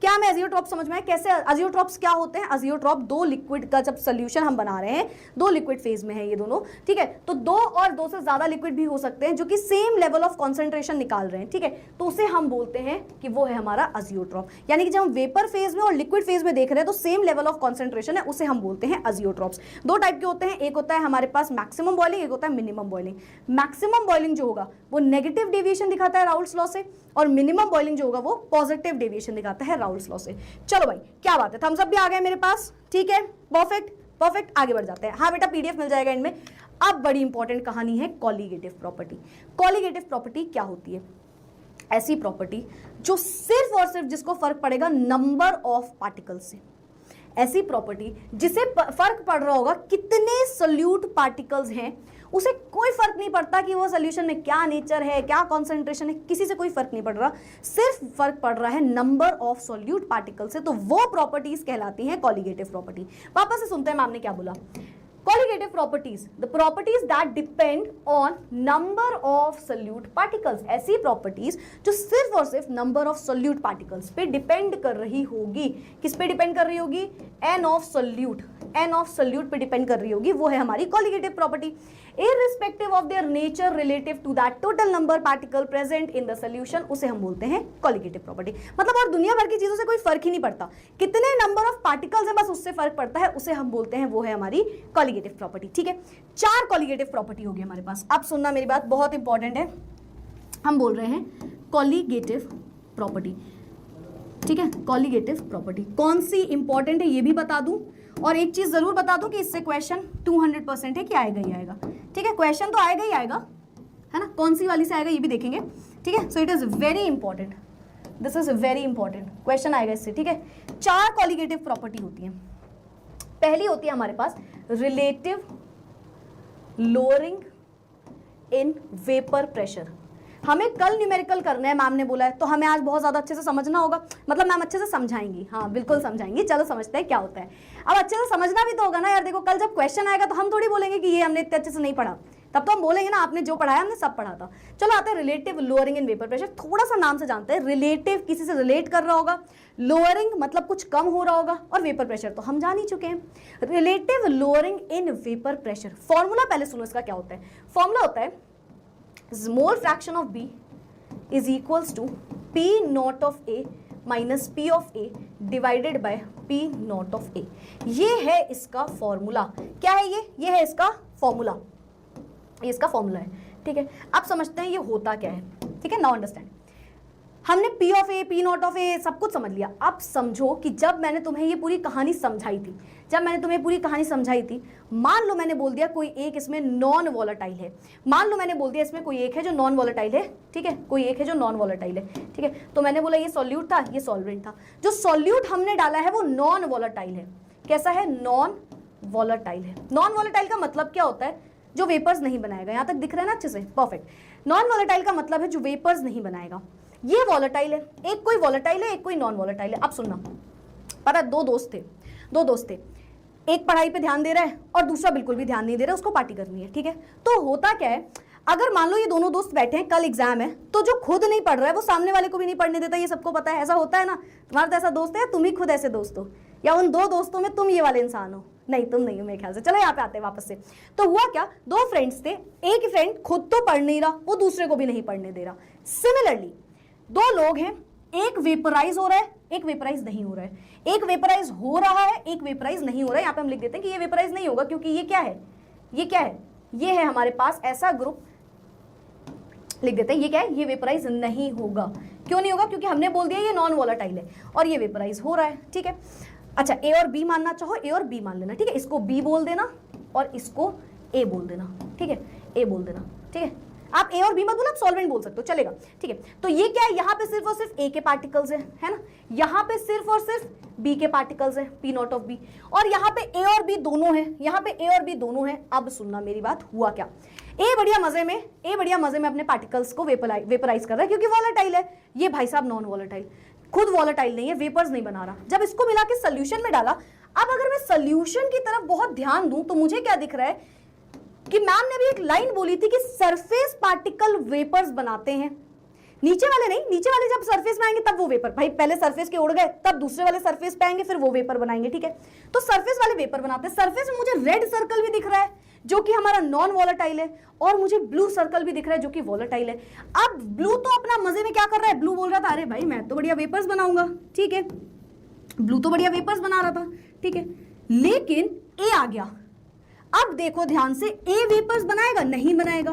क्या हमें अजियोट्रॉप समझ में आए? कैसे अजियोट्रॉप्स क्या होते हैं? अजियोट्रॉप दो लिक्विड का जब सोल्यूशन हम बना रहे हैं, दो लिक्विड फेज में है ये दोनों, ठीक है। तो दो और दो से ज्यादा लिक्विड भी हो सकते हैं जो कि सेम लेवल ऑफ कॉन्सेंट्रेशन निकाल रहे हैं, ठीक है। तो उसे हम बोलते हैं कि वो है हमारा अजियोट्रॉप। यानी कि जब हम वेपर फेज में और लिक्विड फेज में देख रहे हैं तो सेम लेवल ऑफ कॉन्सेंट्रेशन है, उसे हम बोलते हैं अजियोट्रॉप्स। दो टाइप के होते हैं, एक होता है हमारे पास मैक्सिमम बॉइलिंग, एक होता है मिनिमम बॉइलिंग। मैक्सिमम बॉइलिंग जो होगा वो नेगेटिव डेविएशन दिखाता है राउल्ट्स लॉ से, और मिनिमम बॉइलिंग जो होगा वो पॉजिटिव डेविएशन दिखाता है राउल्ट्स लॉ से। चलो भाई, क्या बात है, थम्स अप भी आ गए मेरे पास, ठीक है, परफेक्ट परफेक्ट। आगे बढ़ जाते हैं। हाँ बेटा, पीडीएफ मिल जाएगा इनमें। अब बड़ी इंपॉर्टेंट कहानी है कॉलीगेटिव प्रॉपर्टी। कॉलीगेटिव प्रॉपर्टी क्या होती है? ऐसी प्रॉपर्टी जो सिर्फ और सिर्फ जिसको फर्क पड़ेगा नंबर ऑफ पार्टिकल्स से, ऐसी प्रॉपर्टी जिसे फर्क पड़ रहा होगा कितने सोल्यूट पार्टिकल्स हैं, उसे कोई फर्क नहीं पड़ता कि वो सोल्यूशन में क्या नेचर है, क्या कॉन्सेंट्रेशन है, किसी से कोई फर्क नहीं पड़ रहा, सिर्फ फर्क पड़ रहा है नंबर ऑफ सोल्यूट पार्टिकल से। तो वो प्रॉपर्टीज कहलाती हैं कॉलीगेटिव प्रॉपर्टी। वापस से सुनते हैं मैम ने क्या बोला। Colligative properties, the properties that depend on number of solute particles, ऐसी properties जो सिर्फ और सिर्फ number of solute particles पे depend कर रही होगी। किस पे depend कर रही होगी? n of solute पे depend कर रही होगी, वो है हमारी colligative property, irrespective of their nature relative to that total number particle present in the solution, उसे हम बोलते हैं colligative property। मतलब और दुनिया भर की चीजों से कोई फर्क ही नहीं पड़ता, कितने number of particles है बस उससे फर्क पड़ता है, उसे हम बोलते हैं वो है हमारी colligative प्रॉपर्टी। ठीक है, 4 कॉलीगेटिव प्रॉपर्टी होगी हमारे पास। अब सुनना मेरी बात, बहुत इंपॉर्टेंट है, हम बोल रहे हैं कॉलीगेटिव प्रॉपर्टी। ठीक है, कॉलीगेटिव प्रॉपर्टी कौन सी इंपॉर्टेंट है ये भी बता दूं, और एक चीज जरूर बता दूं कि इससे क्वेश्चन 200% है कि आएगा ही आएगा। ठीक है, क्वेश्चन तो आएगा ही आएगा, है ना, कौन सी वाली से आएगा ये भी देखेंगे। ठीक है, so it is very important, this is very important, question आएगा इससे। ठीक है, 4 कॉलीगेटिव प्रॉपर्टी होती है। पहली होती है हमारे पास relative lowering in vapour pressure. हमें कल न्यूमेरिकल करना है, मैम ने बोला है, तो हमें आज बहुत ज्यादा अच्छे से समझना होगा, मतलब मैम अच्छे से समझाएंगी, हाँ बिल्कुल समझाएंगी। चलो समझते हैं क्या होता है। अब अच्छे से समझना भी तो होगा ना यार, देखो कल जब क्वेश्चन आएगा तो हम थोड़ी बोलेंगे कि ये हमने इतने अच्छे से नहीं पढ़ा, तब तो हम बोलेंगे ना आपने जो पढ़ाया हमने सब पढ़ा था। चलो आते हैं relative lowering in vapour pressure. थोड़ा सा नाम से जानते हैं, रिलेटिव किसी से रिलेट कर रहा होगा, लोअरिंग मतलब कुछ कम हो रहा होगा, और वेपर प्रेशर तो हम जान ही चुके हैं। Relative lowering in vapour pressure, formula पहले सुनो इसका क्या होता है। फॉर्मूला होता है small fraction of B is equals to P not of A minus P of A divided by P not of A. ये है इसका फॉर्मूला। क्या है ये है इसका फॉर्मूला, ये इसका फॉर्मूला है, ठीक है। अब समझते हैं ये होता क्या है, ठीक है। नाउ अंडरस्टैंड, हमने P of A, P not of A सब कुछ समझ लिया। अब समझो कि जब मैंने तुम्हें ये पूरी कहानी समझाई थी, मान लो मैंने बोल दिया कोई एक इसमें नॉन वॉलेटाइल है, मान लो मैंने बोल दिया इसमें कोई एक है जो नॉन वॉलेटाइल है, ठीक है, कोई एक है जो नॉन वॉलेटाइल है, ठीक है। तो मैंने बोला ये सॉल्यूट था, ये सॉल्वेंट था। जो सॉल्यूट हमने डाला है वो नॉन वॉलेटाइल है। कैसा है? नॉन वॉलेटाइल है। नॉन वॉलेटाइल का मतलब क्या होता है? जो वेपर्स नहीं बनाएगा। यहां तक दिख रहा है ना अच्छे से? परफेक्ट। नॉन वॉलेटाइल का मतलब है जो वेपर्स नहीं बनाएगा। ये वॉलेटाइल है, एक कोई वॉलेटाइल है, एक कोई नॉन वॉलेटाइल है। अब सुनना, पता है दो दोस्त थे, एक पढ़ाई पे ध्यान दे रहा है और दूसरा बिल्कुल भी ध्यान नहीं दे रहा है, उसको पार्टी करनी है, ठीक है। तो होता क्या है, अगर मान लो ये दोनों दोस्त बैठे हैं, कल एग्जाम है, तो जो खुद नहीं पढ़ रहा है वो सामने वाले को भी नहीं पढ़ने देता, ये सबको पता है। ऐसा होता है ना? तुम्हारा तो ऐसा दोस्त है या तुम ही खुद ऐसे दोस्त हो, या उन दो दोस्तों में तुम ये वाले इंसान हो? नहीं, तुम नहीं हो मेरे ख्याल से। चलो यहाँ पे आते हैं वापस से। तो हुआ क्या, दो फ्रेंड्स थे, एक फ्रेंड खुद तो पढ़ नहीं रहा, वो दूसरे को भी नहीं पढ़ने दे रहा। सिमिलरली दो लोग हैं, एक वेपराइज हो रहा है, एक वेपराइज नहीं हो रहा है। एक वेपराइज हो रहा है, एक वेपराइज नहीं हो रहा है। यहाँ पे हम लिख देते हैं कि ये वेपराइज नहीं होगा, क्योंकि ये क्या है, ये है हमारे पास ऐसा ग्रुप, लिख देते हैं ये क्या है, ये वेपराइज नहीं होगा। क्यों नहीं होगा? क्योंकि हमने बोल दिया ये नॉन वॉलेटाइल है और ये वेपराइज हो रहा है, ठीक है। अच्छा, ए और बी मानना चाहो, ए और बी मान लेना, ठीक है। इसको बी बोल देना और इसको ए बोल देना, ठीक है, ए बोल देना, ठीक है। आप ए और बी मत बोलो, आप सॉल्वेंट बोल सकते हो, चलेगा, ठीक है। तो ये क्या है, यहाँ पे सिर्फ और सिर्फ ए के पार्टिकल्स है ना, यहाँ पे सिर्फ और सिर्फ बी के पार्टिकल्स है, पी नॉट ऑफ बी, और यहाँ पे ए और बी दोनों है, यहाँ पे ए और बी दोनों है। अब सुनना मेरी बात, हुआ क्या, ए बढ़िया मजे में अपने पार्टिकल्स को वेपराइज कर रहा है, क्योंकि वॉलेटाइल है। ये भाई साहब नॉन वॉलेटाइल, खुद वॉलेटाइल नहीं है, वेपर्स नहीं बना रहा। जब इसको मिला के सोल्यूशन में डाला, अब अगर मैं सोल्यूशन की तरफ बहुत ध्यान दूं तो मुझे क्या दिख रहा है कि मैम ने भी एक लाइन बोली थी कि सरफेस पार्टिकल वेपर्स बनाते हैं, नीचे वाले नहीं। नीचे वाले जब सरफेस में आएंगे तब वो वेपर, भाई पहले सरफेस के उड़ गए, तब दूसरे वाले सरफेस पे आएंगे, फिर वो वेपर बनाएंगे, ठीक है। तो सरफेस वाले वेपर बनाते हैं। सरफेस में मुझे रेड सर्कल भी दिख रहा है जो कि हमारा नॉन वॉलेटाइल है, और मुझे ब्लू सर्कल भी दिख रहा है जो कि वॉलेटाइल है। अब ब्लू तो अपना मजे में क्या कर रहा है, ब्लू बोल रहा था अरे भाई मैं तो बढ़िया वेपर्स बनाऊंगा, ठीक है, ब्लू तो बढ़िया वेपर्स बना रहा था, ठीक है। लेकिन ए आ गया, अब देखो ध्यान से, ए वेपर्स बनाएगा? नहीं बनाएगा।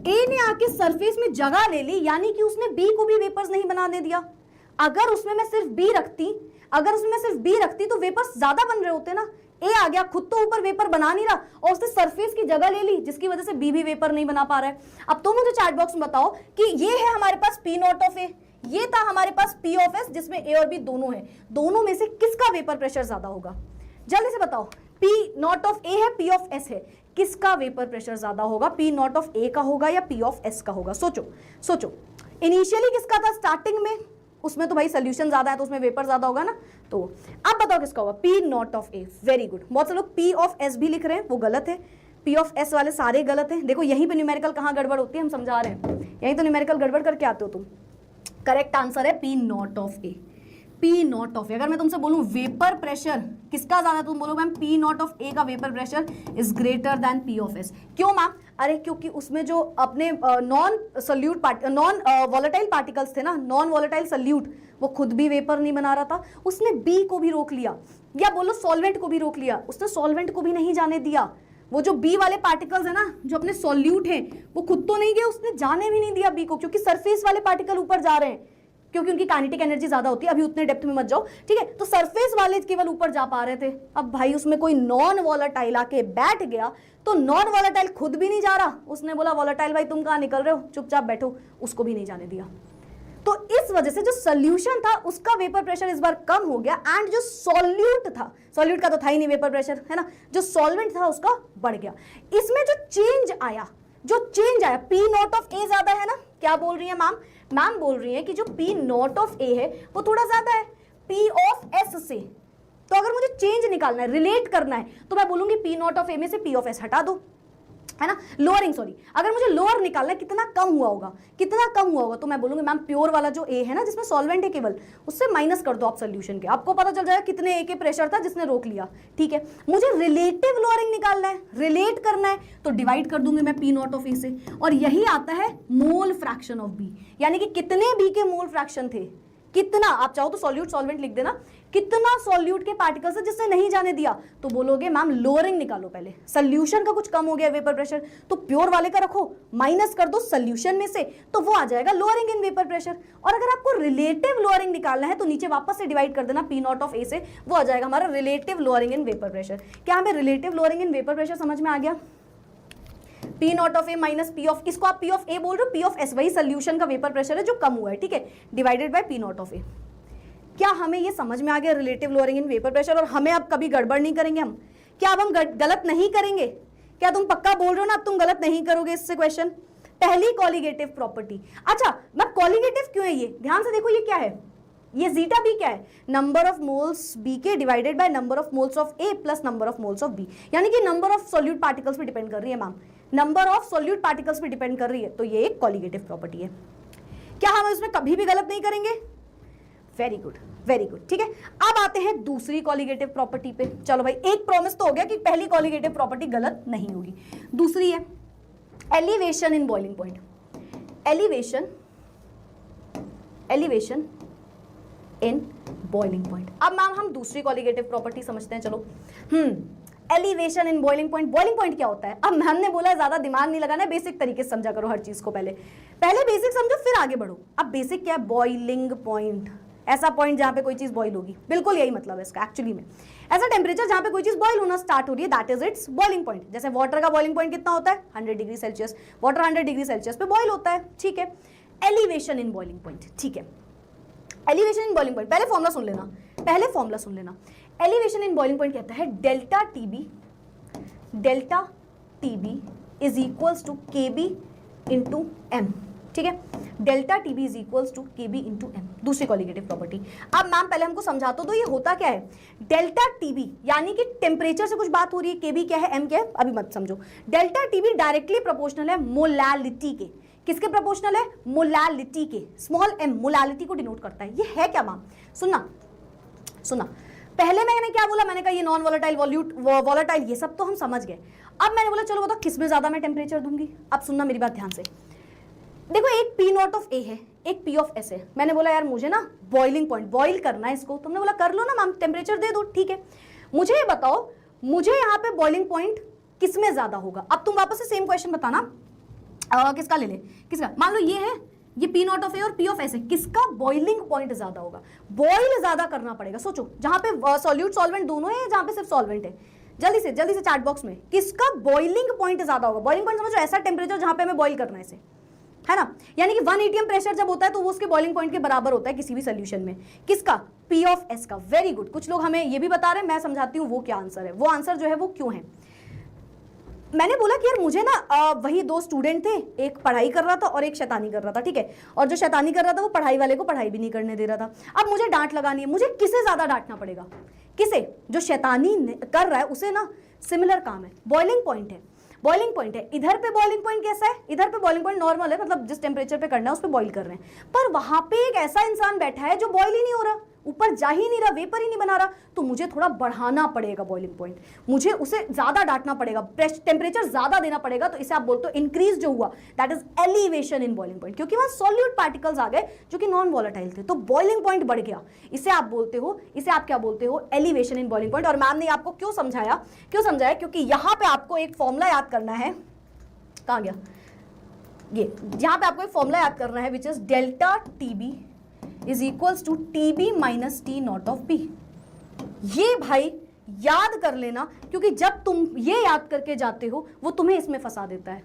ए ने आके सरफेस में जगह ले ली, यानी कि उसने बी को भी वेपर्स नहीं बनाने दिया। अगर उसमें मैं सिर्फ बी रखती तो वेपर्स ज्यादा बन रहे होते ना। ए आ गया, खुद तो ऊपर वेपर बना नहीं रहा और उसने सरफेस की जगह ले ली, जिसकी वजह से बी भी वेपर नहीं बना पा रहा है। अब तो मुझे चैट बॉक्स में बताओ कि ये है हमारे पास पी नॉट ऑफ ए, ये था हमारे पास पी ऑफ एस, जिसमें ए और बी दोनों है। दोनों में से किसका वेपर प्रेशर ज्यादा होगा? जल्दी से बताओ। पी नॉट ऑफ ए है, पी ऑफ एस है, किसका वेपर प्रेशर ज्यादा होगा? पी नॉट ऑफ ए का होगा या पी ऑफ एस का होगा? सोचो। इनिशियली किसका था स्टार्टिंग में? उसमें तो भाई सोल्यूशन ज्यादा है तो उसमें वेपर ज्यादा होगा ना। तो अब बताओ किसका होगा? P not of A. Very good. बहुत से लोग पी ऑफ एस भी लिख रहे हैं, वो गलत है। पी ऑफ एस वाले सारे गलत हैं। देखो यहीं पे न्यूमेरिकल कहाँ गड़बड़ होती है, हम समझा रहे हैं, यहीं तो न्यूमेरिकल गड़बड़ करके आते हो तुम। करेक्ट आंसर है P not of A. P not of A. अगर मैं तुमसे बोलूं वेपर प्रेशर किसका ज्यादा, तुम बोलोगे मैम पी नॉट ऑफ ए का vapour pressure is greater than P of S. क्यों मैम? अरे क्योंकि उसमें जो अपने नॉन वॉलेटाइल पार्टिकल्स थे ना, नॉन वॉलेटाइल सोल्यूट, वो खुद भी वेपर नहीं बना रहा था, उसने बी को भी रोक लिया, या बोलो सॉल्वेंट को भी रोक लिया, उसने सॉल्वेंट को भी नहीं जाने दिया। वो जो बी वाले पार्टिकल्स है ना, जो अपने सॉल्यूट हैं, वो खुद तो नहीं गए, उसने जाने भी नहीं दिया बी को, क्योंकि सरफेस वाले पार्टिकल ऊपर जा रहे हैं, क्योंकि उनकी काइनेटिक एनर्जी ज्यादा होती है। अभी उतने डेप्थ में मत जाओ, ठीक है। तो सरफेस वाले केवल ऊपर जा पा रहे थे। अब भाई उसमें कोई नॉन वॉलेटाइल आके बैठ गया, तो नॉन वॉलेटाइल खुद भी नहीं जा रहा, उसने बोला वॉलेटाइल भाई तुम कहाँ निकल रहे हो, चुपचाप बैठो, उसको भी नहीं जाने दिया। तो इस वजह से जो सोल्यूशन था उसका वेपर प्रेशर इस बार कम हो गया, एंड जो सॉल्यूट था, सॉल्यूट का तो था ही नहीं वेपर प्रेशर, है ना, जो सॉल्वेंट था उसका बढ़ गया। इसमें जो चेंज आया, पी नॉट ऑफ ए ज्यादा है ना। क्या बोल रही है मैम? मैम बोल रही है कि जो पी नॉट ऑफ ए है वो थोड़ा ज्यादा है पी ऑफ एस से। तो अगर मुझे चेंज निकालना है, रिलेट करना है, तो मैं बोलूंगी पी नॉट ऑफ ए में से पी ऑफ एस हटा दो। है ना, लोअरिंग, सॉरी, अगर मुझे लोअर निकालना है कितना कम हुआ होगा, कितना कम हुआ होगा, तो मैं बोलूंगी मैम प्योर वाला जो ए है ना जिसमें सॉल्वेंट है केवल, उससे माइनस कर दो आप सोल्यूशन के, आपको पता चल जाएगा कितने ए के प्रेशर था जिसने रोक लिया। ठीक है, मुझे रिलेटिव लोअरिंग निकालना है, रिलेट करना है, तो डिवाइड कर दूंगी मैं पी नॉट ऑफ ए से, और यही आता है मोल फ्रैक्शन ऑफ बी, यानी कि कितने बी के मोल फ्रैक्शन थे, कितना, आप चाहो तो सॉल्यूट सॉल्वेंट लिख देना, कितना सॉल्यूट के पार्टिकल्स है जिसने नहीं जाने दिया, तो बोलोगे मैम लोअरिंग निकालो पहले, सोल्यूशन का कुछ कम हो गया वेपर प्रेशर, तो प्योर वाले का रखो, माइनस कर दो सोल्यूशन में से, तो वो आ जाएगा लोअरिंग इन वेपर प्रेशर। और अगर आपको रिलेटिव लोअरिंग निकालना है तो नीचे वापस से डिवाइड कर देना पी नॉट ऑफ ए से, वो आ जाएगा हमारा relative lowering in vapour pressure. क्या हमें relative lowering in vapour pressure समझ में आ गया? P not of A minus P of, इसको आप पी ऑफ ए बोल रहे हो, पी ऑफ एस वही सोल्यूशन का वेपर प्रेशर है जो कम हुआ है, ठीक है, divided by P not of A. क्या हमें ये समझ में आ गया relative lowering in vapour pressure? और हमें अब कभी गड़बड़ नहीं करेंगे हम, क्या अब हम गलत नहीं करेंगे? क्या तुम पक्का बोल रहे हो ना अब तुम गलत नहीं करोगे इससे क्वेश्चन? पहली कॉलिगेटिव प्रॉपर्टी, अच्छा मैं कॉलिगेटिव क्यों है ये, ध्यान से देखो ये क्या है, ये जीटा बी क्या है, नंबर ऑफ मोल्स बी के divided by number of moles of A plus number of moles of B, यानी कि नंबर ऑफ सॉल्यूट पार्टिकल्स पे डिपेंड कर रही है ma'am, number of solute particles पे डिपेंड कर रही है, तो ये एक कॉलिगेटिव प्रॉपर्टी है। क्या हम इसमें कभी भी गलत नहीं करेंगे? वेरी गुड, वेरी गुड, ठीक है। अब आते हैं दूसरी कॉलिगेटिव प्रॉपर्टी पे। चलो भाई, एक प्रॉमिस तो हो गया कि पहली कॉलिगेटिव प्रॉपर्टी गलत नहीं होगी। दूसरी है elevation in boiling point, elevation in boiling point. अब मैम हम दूसरी कॉलिगेटिव प्रॉपर्टी समझते हैं, चलो। Elevation in boiling point, boiling point क्या होता है? अब मैम ने बोला ज्यादा दिमाग नहीं लगाना है, बेसिक तरीके से समझा करो हर चीज को, पहले बेसिक समझो फिर आगे बढ़ो। अब बेसिक क्या है? बॉइलिंग पॉइंट, ऐसा पॉइंट जहां पे कोई चीज बॉइल होगी, बिल्कुल यही मतलब है इसका एक्चुअली में, ऐसा टेम्परेचर जहां पे कोई चीज बॉइल होना स्टार्ट हो रही है, that is it's boiling point. जैसे वाटर का बॉइलिंग पॉइंट कितना होता है? 100 degree Celsius, water 100 degree Celsius पे बॉइल होता है, ठीक है। एलिवेशन इन बॉइलिंग पॉइंट, ठीक है, एलिवेशन इन बॉइलिंग पॉइंट, पहले फॉर्मूला सुन लेना, पहले फॉर्मूला सुन लेना। एलिवेशन इन बॉइलिंग पॉइंट कहता है delta TB is equals to KB into M, ठीक है, delta TB is equals to KB into M, दूसरी कॉलिगेटिव प्रॉपर्टी। अब मैम पहले हमको समझा तो ये होता क्या है? डेल्टा टीबी यानी कि टेम्परेचर से कुछ बात हो रही है, केबी क्या है, एम क्या है, अभी मत समझो। डेल्टा टीबी डायरेक्टली प्रोपोर्शनल है मोलैलिटी के, किसके प्रोपोर्शनल है? मोलैलिटी के, स्मॉल एम मोलैलिटी को डिनोट करता है। ये है क्या मैम? सुनना, पहले मैंने क्या बोला? मैंने कहा ये नॉन वोलेटाइल, वोलेटाइल, ये सब तो हम समझ गए। अब मैंने बोला चलो बताओ किस में ज्यादा मैं टेम्परेचर दूंगी। अब सुनना मेरी बात ध्यान से, देखो एक पी नॉट ऑफ ए है, एक पी ऑफ एस है। मैंने बोला यार मुझे ना बॉइलिंग पॉइंट बॉइल करना है इसको, तुमने बोला कर लो ना मैम, टेम्परेचर दे दो, ठीक है। मुझे ये बताओ मुझे यहाँ पे बॉइलिंग पॉइंट किस में ज्यादा होगा? अब तुम वापस से सेम क्वेश्चन बताना, किसका ले ले, किसका? मान लो ये है, ये पी नॉट ऑफ ए और पी ऑफ एस है, किसका बॉइलिंग पॉइंट ज्यादा होगा? बॉइल ज्यादा करना पड़ेगा। सोचो जहां पे सॉल्यूट सॉल्वेंट दोनों है, जहां पे सिर्फ सॉल्वेंट है, जल्दी से चैट बॉक्स में किसका बॉइलिंग पॉइंट ज्यादा होगा? बॉइलिंग पॉइंट समझो ऐसा टेम्परेचर जहां पे हमें बॉइल करना है इसे, है ना, यानी कि 1 atm प्रेशर जब होता है तो वो उसके बॉइलिंग पॉइंट के बराबर होता है किसी भी सोल्यूशन में। किसका? पी ऑफ एस का। वेरी गुड, कुछ लोग हमें ये भी बता रहे हैं, मैं समझाती हूँ वो क्या आंसर है, वो आंसर जो है वो क्यों है। मैंने बोला कि यार मुझे ना वही दो स्टूडेंट थे, एक पढ़ाई कर रहा था और एक शैतानी कर रहा था, ठीक है, और जो शैतानी कर रहा था वो पढ़ाई वाले को पढ़ाई भी नहीं करने दे रहा था। अब मुझे डांट लगानी है, मुझे किसे ज्यादा डांटना पड़ेगा? किसे? जो शैतानी कर रहा है उसे ना सिमिलर काम है, बॉइलिंग पॉइंट है, बॉइलिंग पॉइंट है। इधर पे बॉइलिंग पॉइंट कैसा है? इधर पे बॉइलिंग पॉइंट नॉर्मल है, मतलब जिस टेम्परेचर पे करना है उस पे बॉइल कर रहे हैं, पर वहां पे एक ऐसा इंसान बैठा है जो बॉइल ही नहीं हो रहा, ऊपर जा ही नहीं रहा, वेपर ही नहीं बना रहा, तो मुझे थोड़ा बढ़ाना पड़ेगा बॉइलिंग पॉइंट, मुझे उसे ज्यादा डांटना पड़ेगा, टेम्परेचर ज्यादा देना पड़ेगा, तो इसे आप बोलते हो इंक्रीज जो हुआ that is elevation in boiling point, क्योंकि वहां सॉल्यूट पार्टिकल्स आ गए जो कि नॉन वोलेटाइल थे, तो बॉइलिंग पॉइंट बढ़ गया। इसे आप बोलते हो, इसे आप क्या बोलते हो? Elevation in boiling point. और मैम ने आपको क्यों समझाया? क्योंकि यहां पे आपको एक फॉर्मूला याद करना है, कहां गया ये, यहां पे आपको एक फॉर्मूला याद करना है which is delta TB is equals to TB minus T not of B. ये भाई याद कर लेना, क्योंकि जब तुम ये याद करके जाते हो वो तुम्हें इसमें फंसा देता है।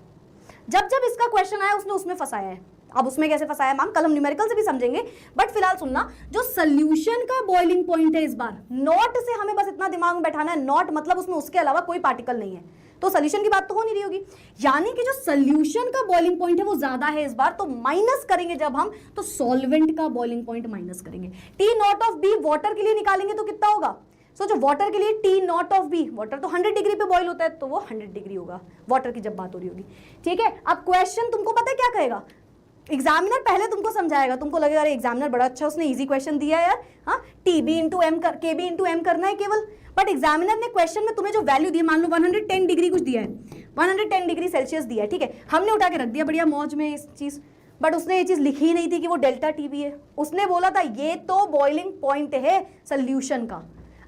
जब इसका क्वेश्चन आया उसने उसमें फंसाया है। अब उसमें कैसे फंसाया मैम, कल हम न्यूमेरिकल से भी समझेंगे, बट फिलहाल सुनना, जो सोल्यूशन का बॉइलिंग पॉइंट है इस बार, नॉट से हमें बस इतना दिमाग में बैठाना है, नॉट मतलब उसमें उसके अलावा कोई पार्टिकल नहीं है, तो सोल्यूशन की बात तो हो नहीं रही होगी, यानी कि जो सोल्यूशन का बॉइलिंग पॉइंट है वो ज्यादा है इस बार, तो माइनस करेंगे जब हम, तो सॉल्वेंट का बॉइलिंग पॉइंट माइनस करेंगे। T not of B water के लिए निकालेंगे तो कितना होगा? सोचो वाटर के लिए T not of B, water तो 100 डिग्री पे बॉईल होता है तो वो 100 डिग्री होगा वाटर की जब बात हो रही होगी, ठीक है। अब क्वेश्चन तुमको पता है क्या कहेगा, एग्जामिनर पहले तुमको समझाएगा, तुमको लगेगा अरे एग्जामिनर बड़ा अच्छा उसने इजी क्वेश्चन दिया है यार, हाँ टी बी इंटू एम कर के बी इंटू एम करना है केवल, बट एग्जामिनर ने क्वेश्चन में तुम्हें जो वैल्यू दी, मान लो 110 डिग्री कुछ दिया है, 110 डिग्री सेल्सियस दिया है, ठीक है, हमने उठा के रख दिया बढ़िया मौज में इस चीज, बट उसने ये चीज लिखी ही नहीं थी कि वो डेल्टा टीबी है, उसने बोला था ये तो बॉइलिंग पॉइंट है सोल्यूशन का।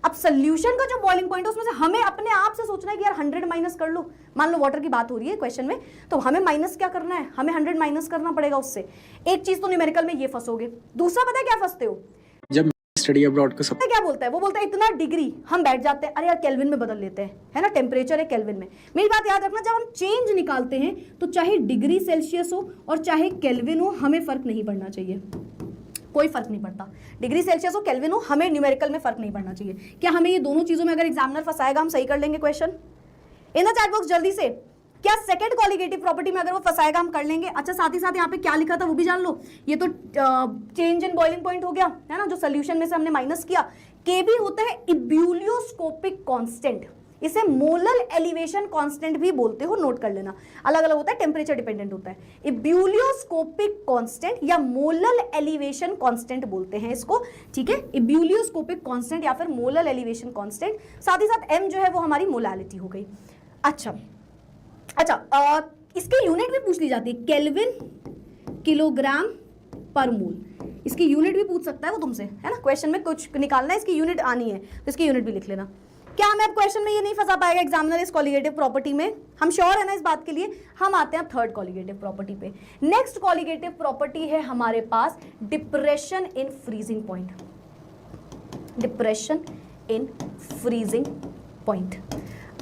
अब सोल्यूशन का जो बॉइलिंग पॉइंट है उसमें से हमें अपने आप से सोचना है कि यार 100 माइनस कर लो, मान लो वाटर की बात हो रही है क्वेश्चन में, तो हमें माइनस क्या करना है, हमें 100 माइनस करना पड़ेगा उससे। एक चीज तो न्यूमेरिकल में ये फंसोगे, दूसरा पता है क्या फंसते हो, जब स्टडी अब्रॉड का सब क्या बोलता है, वो बोलता है इतना डिग्री, हम बैठ जाते हैं अरे यार केल्विन में बदल लेते हैं, है ना, टेम्परेचर है केल्विन में। मेरी बात याद रखना, जब हम चेंज निकालते हैं तो चाहे डिग्री सेल्सियस हो और चाहे केल्विन हो, हमें फर्क नहीं पड़ना चाहिए, कोई फर्क नहीं पड़ता, डिग्री सेल्सियस हो केल्विन हो, हमें न्यूमेरिकल में फर्क नहीं पड़ना चाहिए। क्या हमें ये दोनों चीजों में अगर एग्जामिनर फंसाएगा हम सही कर लेंगे question in the chat box जल्दी से, क्या सेकंड कॉलिगेटिव प्रॉपर्टी में अगर वो फंसाएगा हम कर लेंगे। अच्छा साथ ही साथ यहाँ पे क्या लिखा था वो भी जान लो, ये तो चेंज इन बॉइलिंग पॉइंट हो गया है ना, जो सोल्यूशन में से हमने माइनस किया। के भी होता है इब्यूलियोस्कोपिक कांस्टेंट, इसे मोलल एलिवेशन कांस्टेंट भी बोलते हो, नोट कर लेना, अलग अलग होता है, टेम्परेचर डिपेंडेंट होता है। इब्यूलियोस्कोपिक कांस्टेंट या मोलल एलिवेशन कांस्टेंट बोलते हैं इसको, ठीक है, इब्यूलियोस्कोपिक कांस्टेंट या फिर मोलल एलिवेशन कांस्टेंट, साथ ही साथ एम जो है वो हमारी मोलालिटी हो गई। अच्छा इसकी यूनिट भी पूछ ली जाती है, केल्विन किलोग्राम पर मोल, इसकी यूनिट भी पूछ सकता है वो तुमसे, है ना, क्वेश्चन में कुछ निकालना है, इसकी यूनिट आनी है तो इसकी यूनिट भी लिख लेना। क्या हमें अब क्वेश्चन में ये नहीं फंसा पाएगा एग्जामिनर इस कॉलिगेटिव प्रॉपर्टी में, हम श्योर है ना इस बात के लिए। हम आते हैं अब थर्ड कॉलिगेटिव प्रॉपर्टी पे। नेक्स्ट कॉलिगेटिव प्रॉपर्टी है हमारे पास depression in freezing point, depression in freezing point.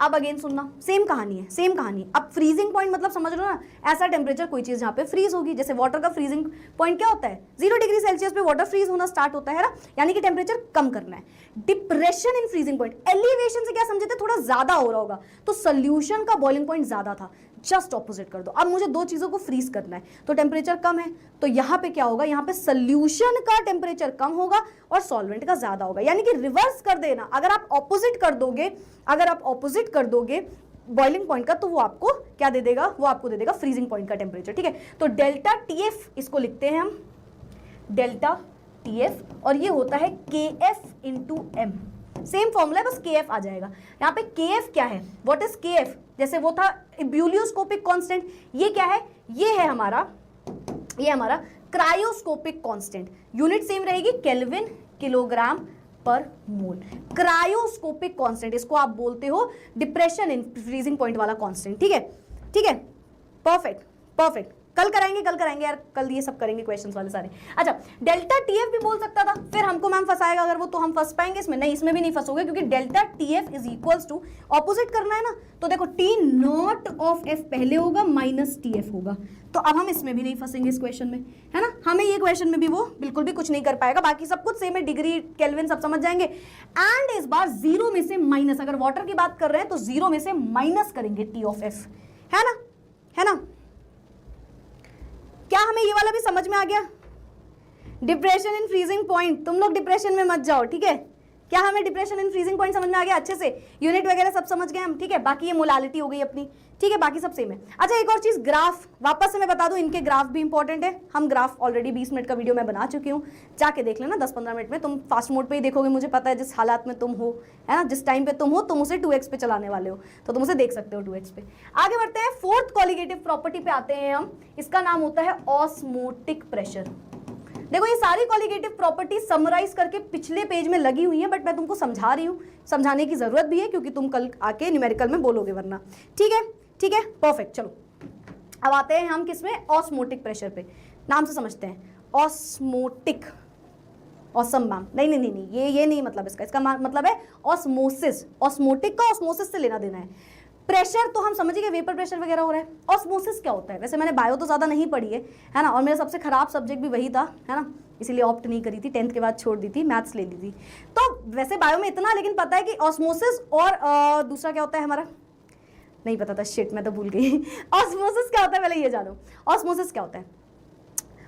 अब अगेन सुनना, सेम कहानी है, सेम कहानी। अब फ्रीजिंग पॉइंट मतलब समझ लो ना, ऐसा टेम्परेचर कोई चीज जहाँ पे फ्रीज होगी, जैसे वाटर का फ्रीजिंग पॉइंट क्या होता है, 0 डिग्री सेल्सियस पे वाटर फ्रीज होना स्टार्ट होता है ना, यानी कि टेम्परेचर कम करना है। Depression in freezing point, elevation से क्या समझे थे, थोड़ा ज्यादा हो रहा होगा, तो सोल्यूशन का बॉइलिंग पॉइंट ज्यादा था, जस्ट ऑपोजिट कर दो। अब मुझे दो चीजों को फ्रीज करना है, तो टेम्परेचर कम है, तो यहाँ पे क्या होगा, यहाँ पे सोल्यूशन का टेम्परेचर कम होगा और सॉल्वेंट का ज्यादा होगा, यानी कि रिवर्स कर देना। अगर आप ऑपोजिट कर दोगे, अगर आप ऑपोजिट कर दोगे बॉइलिंग पॉइंट का, तो वो आपको क्या दे देगा, वो आपको दे देगा फ्रीजिंग पॉइंट का टेम्परेचर, ठीक है। तो डेल्टा टीएफ इसको लिखते हैं हम, डेल्टा टीएफ, और ये होता है के F into M, same formula है, बस के एफ आ जाएगा यहाँ पे। के एफ क्या है, व्हाट इज के एफ, जैसे वो था इब्यूलियोस्कोपिक कांस्टेंट, ये क्या है, ये है हमारा, ये हमारा क्रायोस्कोपिक कांस्टेंट, यूनिट सेम रहेगी, केल्विन किलोग्राम पर मोल। क्रायोस्कोपिक कांस्टेंट, इसको आप बोलते हो डिप्रेशन इन फ्रीजिंग पॉइंट वाला कांस्टेंट, ठीक है, ठीक है, परफेक्ट परफेक्ट। कल कराएंगे यार, कल ये सब करेंगे क्वेश्चंस वाले सारे। अच्छा डेल्टा टीएफ भी बोल सकता था, फिर हमको मैम फंसाएगा अगर वो, तो हम फंस पाएंगे इसमें, नहीं इसमें भी नहीं फंसोगे, क्योंकि delta TF is equals to, opposite करना है ना, तो देखो टी नॉट ऑफ एफ पहले होगा माइनस टीएफ होगा, तो अब हम इसमें भी नहीं फंसेंगे इस क्वेश्चन में, है ना, हमें ये क्वेश्चन में भी वो बिल्कुल भी कुछ नहीं कर पाएगा, बाकी सब कुछ सेम है, डिग्री केल्विन सब समझ जाएंगे। एंड इस बार जीरो में से माइनस, अगर वाटर की बात कर रहे हैं तो जीरो में से माइनस करेंगे टी ऑफ एफ, है ना, है ना। क्या हमें ये वाला भी समझ में आ गया, डिप्रेशन इन फ्रीजिंग पॉइंट, तुम लोग डिप्रेशन में मत जाओ, ठीक है, क्या हमें डिप्रेशन इन फ्रीजिंग पॉइंट समझ में आ गया अच्छे से, यूनिट वगैरह सब समझ गए हम, ठीक है, बाकी ये मोलालिटी हो गई अपनी, ठीक है, बाकी सब सेम है। अच्छा एक और चीज, ग्राफ, वापस से मैं बता दूं, इनके ग्राफ भी इंपॉर्टेंट है, हम ग्राफ ऑलरेडी 20 मिनट का वीडियो मैं बना चुकी हूँ, जाके देख लेना 10-15 मिनट में, तुम फास्ट मोड पे ही देखोगे, मुझे पता है जिस हालात में तुम हो, है ना, जिस टाइम पे तुम हो, तुम उसे 2x पे चलाने वाले हो, तो तुम उसे देख सकते हो 2x पे। आगे बढ़ते हैं, फोर्थ कॉलिगेटिव प्रॉपर्टी पे आते हैं हम, इसका नाम होता है ऑस्मोटिक प्रेशर। देखो ये सारी कॉलिगेटिव प्रॉपर्टी समराइज करके पिछले पेज में लगी हुई है, बट मैं तुमको समझा रही हूँ, समझाने की जरूरत भी है क्योंकि तुम कल आके न्यूमेरिकल में बोलोगे वरना, ठीक है, ठीक है, परफेक्ट। चलो अब आते हैं हम किसमें, ऑस्मोटिक प्रेशर पे, नाम से समझते हैं, ऑस्मोटिक, ऑसम मैम, नहीं, ये नहीं मतलब इसका मतलब है ऑस्मोसिस, ऑस्मोटिक का ऑस्मोसिस से लेना देना है। प्रेशर तो हम समझिए वेपर प्रेशर वगैरह हो रहा है, ऑस्मोसिस क्या होता है, वैसे मैंने बायो तो ज़्यादा नहीं पढ़ी है ना, और मेरा सबसे खराब सब्जेक्ट भी वही था, है ना, इसीलिए ऑप्ट नहीं करी थी, 10th के बाद छोड़ दी थी, मैथ्स ले ली थी, तो वैसे बायो में इतना लेकिन पता है कि ऑस्मोसिस और दूसरा क्या होता है हमारा, नहीं पता था, शिट मैं तो भूल गई। ऑस्मोसिस क्या होता है पहले ये जानो, ऑस्मोसिस क्या होता है,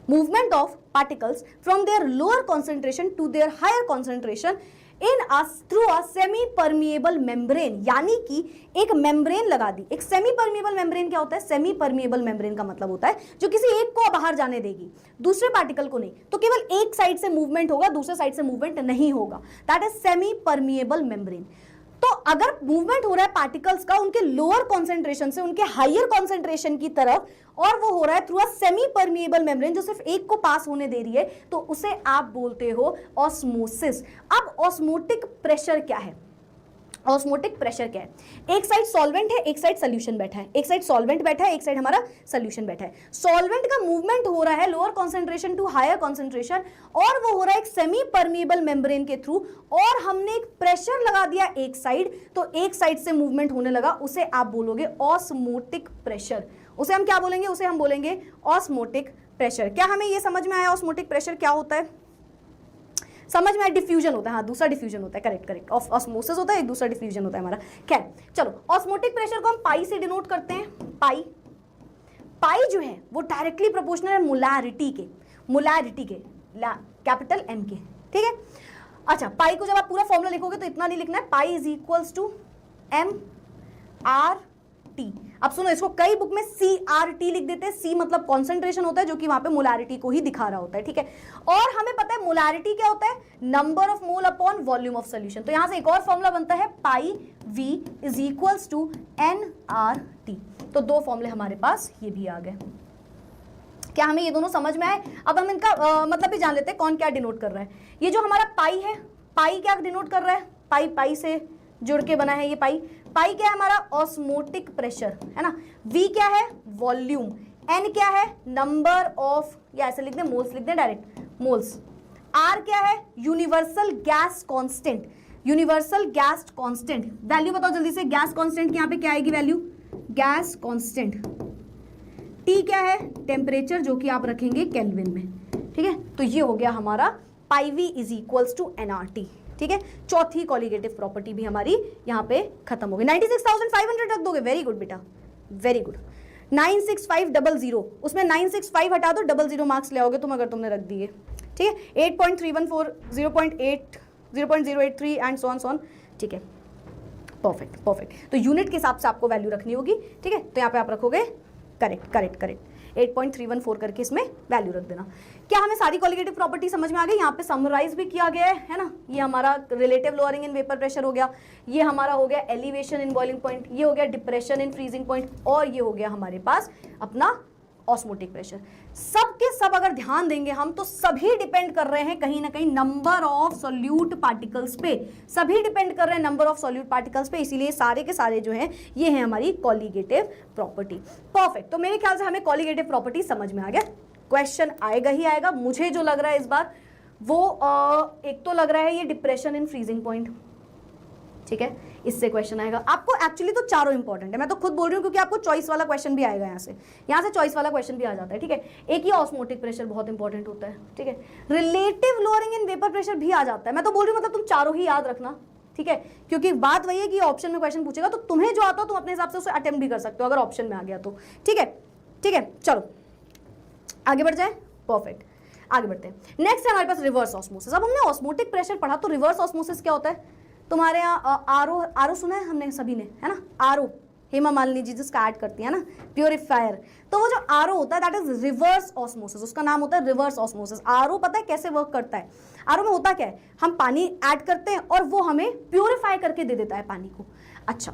movement of particles from their lower concentration to their higher concentration through a semi permeable membrane, यानी कि एक मेम्ब्रेन लगा दी। एक सेमी परमिएबल मेम्ब्रेन क्या होता है? सेमी परमिएबल मेम्ब्रेन का मतलब होता है जो किसी एक को बाहर जाने देगी, दूसरे पार्टिकल को नहीं। तो केवल एक साइड से मूवमेंट होगा, दूसरे साइड से मूवमेंट नहीं होगा, that is semi permeable membrane. तो अगर मूवमेंट हो रहा है पार्टिकल्स का उनके लोअर कॉन्सेंट्रेशन से उनके हायर कॉन्सेंट्रेशन की तरफ, और वो हो रहा है through a semi permeable membrane जो सिर्फ एक को पास होने दे रही है, तो उसे आप बोलते हो ऑस्मोसिस। अब ऑस्मोटिक प्रेशर क्या है? ऑस्मोटिक प्रेशर क्या है? एक साइड सॉल्वेंट है, एक साइड सोल्यूशन बैठा है, एक साइड सॉल्वेंट बैठा है, एक साइड हमारा सोल्यूशन बैठा है। सॉल्वेंट का मूवमेंट हो रहा है lower concentration to higher concentration, और वो हो रहा है एक सेमी परमिएबल मेम्ब्रेन के थ्रू, और हमने एक प्रेशर लगा दिया एक साइड, तो एक साइड से मूवमेंट होने लगा, उसे आप बोलोगे ऑस्मोटिक प्रेशर। उसे हम क्या बोलेंगे? उसे हम बोलेंगे ऑस्मोटिक प्रेशर। क्या हमें ये समझ में आया ऑस्मोटिक प्रेशर क्या होता है? समझ में आया? डिफ्यूजन होता है, हाँ दूसरा डिफ्यूजन होता है, करेक्ट करेक्ट। ऑस्मोसिस होता है, एक दूसरा डिफ्यूजन होता है हमारा। खैर चलो, ऑस्मोटिक प्रेशर को हम पाई से डिनोट करते हैं। पाई, पाई जो है वो डायरेक्टली प्रोपोर्शनल है मोलैरिटी के, मोलैरिटी के, कैपिटल एम के, ठीक है। अच्छा, पाई को जब आप पूरा फॉर्मूला लिखोगे तो इतना नहीं लिखना है, pi is equals to M R T. अब सुनो, इसको कई बुक में CRT लिख देते हैं। C मतलब कॉन्सेंट्रेशन होता है, जो कि वहां पे मोलैरिटी को ही दिखा रहा होता है, ठीक है। और हमें पता है मोलैरिटी क्या होता है? Number of mole upon volume of solution. तो यहां से एक और फॉर्मूला बनता है, pi V is equals to NRT। तो दो फॉर्मूले हमारे पास ये भी आ गए। क्या हमें ये दोनों समझ में आए? अब हम इनका मतलब भी जान लेते हैं कौन क्या डिनोट कर रहा है। ये जो हमारा पाई है, पाई क्या डिनोट कर रहा है? पाई, पाई से जुड़ के बना है ये पाई। पाई क्या है हमारा? ऑस्मोटिक प्रेशर, है ना। V क्या है? वॉल्यूम। N क्या है? नंबर ऑफ, या ऐसे लिख दें, मोल्स लिख दें डायरेक्ट, मोल्स। R क्या है? Universal gas constant, universal gas constant. Value बताओ जल्दी से, गैस कांस्टेंट की यहाँ पे क्या आएगी वैल्यू? Gas constant. T क्या है? टेम्परेचर, जो कि आप रखेंगे केल्विन में, ठीक है। तो ये हो गया हमारा pi V is equals to NRT, ठीक है। चौथी कॉलिगेटिव प्रॉपर्टी भी हमारी यहाँ पे खत्म हो गई। 96,500 रख दोगे, वेरी गुड बेटा, वेरी गुड। 96500, उसमें 965 हटा दो, 00 मार्क्स ले आओगे तुम अगर तुमने रख दिए, ठीक है। 8.314, 0.8, 0.083 एंड सो ऑन, ठीक है। Perfect perfect. तो यूनिट के हिसाब से आपको वैल्यू रखनी होगी, ठीक है। तो यहाँ पे आप रखोगे करेक्ट करेक्ट करेक्ट, 8.314 करके इसमें वैल्यू रख देना। क्या हमें सारी कॉलिगेटिव प्रॉपर्टी समझ में आ गई? यहाँ पे समराइज भी किया गया है ना। ये हमारा relative lowering in vapour pressure हो गया, ये हमारा हो गया एलिवेशन इन बॉइलिंग पॉइंट, ये हो गया डिप्रेशन इन फ्रीजिंग पॉइंट, और ये हो गया हमारे पास अपना ऑस्मोटिक प्रेशर। सब के सब अगर ध्यान देंगे हम, तो सभी डिपेंड कर रहे हैं कहीं ना कहीं नंबर ऑफ सॉल्यूट पार्टिकल्स पे, सभी डिपेंड कर रहे हैं नंबर ऑफ सॉल्यूट पार्टिकल्स पे। इसीलिए सारे के सारे जो हैं ये हैं हमारी कॉलिगेटिव प्रॉपर्टी। परफेक्ट। तो मेरे ख्याल से हमें कॉलिगेटिव प्रॉपर्टी समझ में आ गया। क्वेश्चन आएगा ही आएगा। मुझे जो लग रहा है इस बार वो एक तो लग रहा है ये डिप्रेशन इन फ्रीजिंग पॉइंट, ठीक है, इससे क्वेश्चन आएगा। आपको एक्चुअली तो चारों इंपॉर्टेंट है, मैं तो खुद बोल रही हूँ क्योंकि आपको चॉइस वाला क्वेश्चन भी आएगा यहाँ से चॉइस वाला क्वेश्चन भी आ जाता है, ठीक है। एक ही ऑस्मोटिक प्रेशर बहुत इंपॉर्टेंट होता है, ठीक है। Relative lowering in vapour pressure भी आ जाता है। मैं तो बोल रही हूँ मतलब तुम चारों ही याद रखना, ठीक है, क्योंकि बात वही है कि ऑप्शन में क्वेश्चन पूछेगा तो तुम्हें जो आता हो तुम अपने हिसाब से उसे अटेम्प्ट भी कर सकते हो अगर ऑप्शन में आ गया तो, ठीक है, ठीक है। चलो आगे बढ़ जाए। परफेक्ट, आगे बढ़ते हैं। नेक्स्ट है हमारे पास रिवर्स ऑस्मोसिस। अब हमने ऑस्मोटिक प्रेशर पढ़ा, तो रिवर्स ऑस्मोसिस क्या होता है? तुम्हारे यहाँ आरओ सुना है हमने सभी ने, है ना। आरओ, हेमा मालिनी जी जिसका ऐड करती है ना, प्योरीफायर। तो वो जो आरओ होता है दैट इज रिवर्स ऑस्मोसिस, उसका नाम होता है रिवर्स ऑस्मोसिस। आरओ पता है कैसे वर्क करता है? आरओ में होता क्या है? हम पानी ऐड करते हैं और वो हमें प्योरीफाई करके दे देता है पानी को। अच्छा,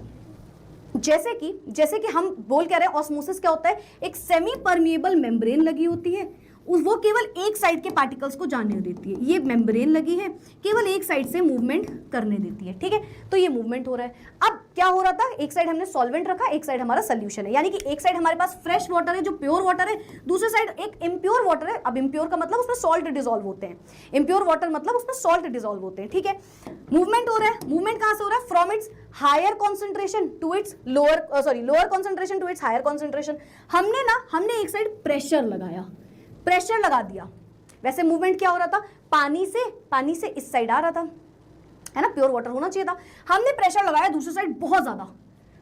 जैसे कि हम बोल कह रहे हैं ऑस्मोसिस क्या होता है? एक सेमी परमिएबल मेम्ब्रेन लगी होती है, वो केवल एक साइड के पार्टिकल्स को जाने देती है। ये मेम्ब्रेन लगी है, केवल एक साइड से मूवमेंट करने देती है, ठीक है। तो ये मूवमेंट हो रहा है। अब क्या हो रहा था? एक साइड हमने सॉल्वेंट रखा, एक साइड हमारा सोल्यूशन है, यानी कि एक साइड हमारे पास फ्रेश वाटर है जो प्योर वाटर है, दूसरे साइड एक इम्प्योर वाटर है। अब इम्प्योर का मतलब उसमें सॉल्ट डिसॉल्व होते हैं, इम्प्योर वाटर मतलब उसमें सॉल्ट डिसॉल्व होते हैं, ठीक है। मूवमेंट हो रहा है। मूवमेंट कहां से हो रहा है? From its higher concentration to its lower concentration to its higher concentration. हमने एक साइड प्रेशर लगाया, प्रेशर लगा दिया। वैसे मूवमेंट क्या हो रहा था? पानी से इस साइड आ रहा था, है ना, प्योर वाटर होना चाहिए था। हमने प्रेशर लगाया दूसरी साइड बहुत ज्यादा,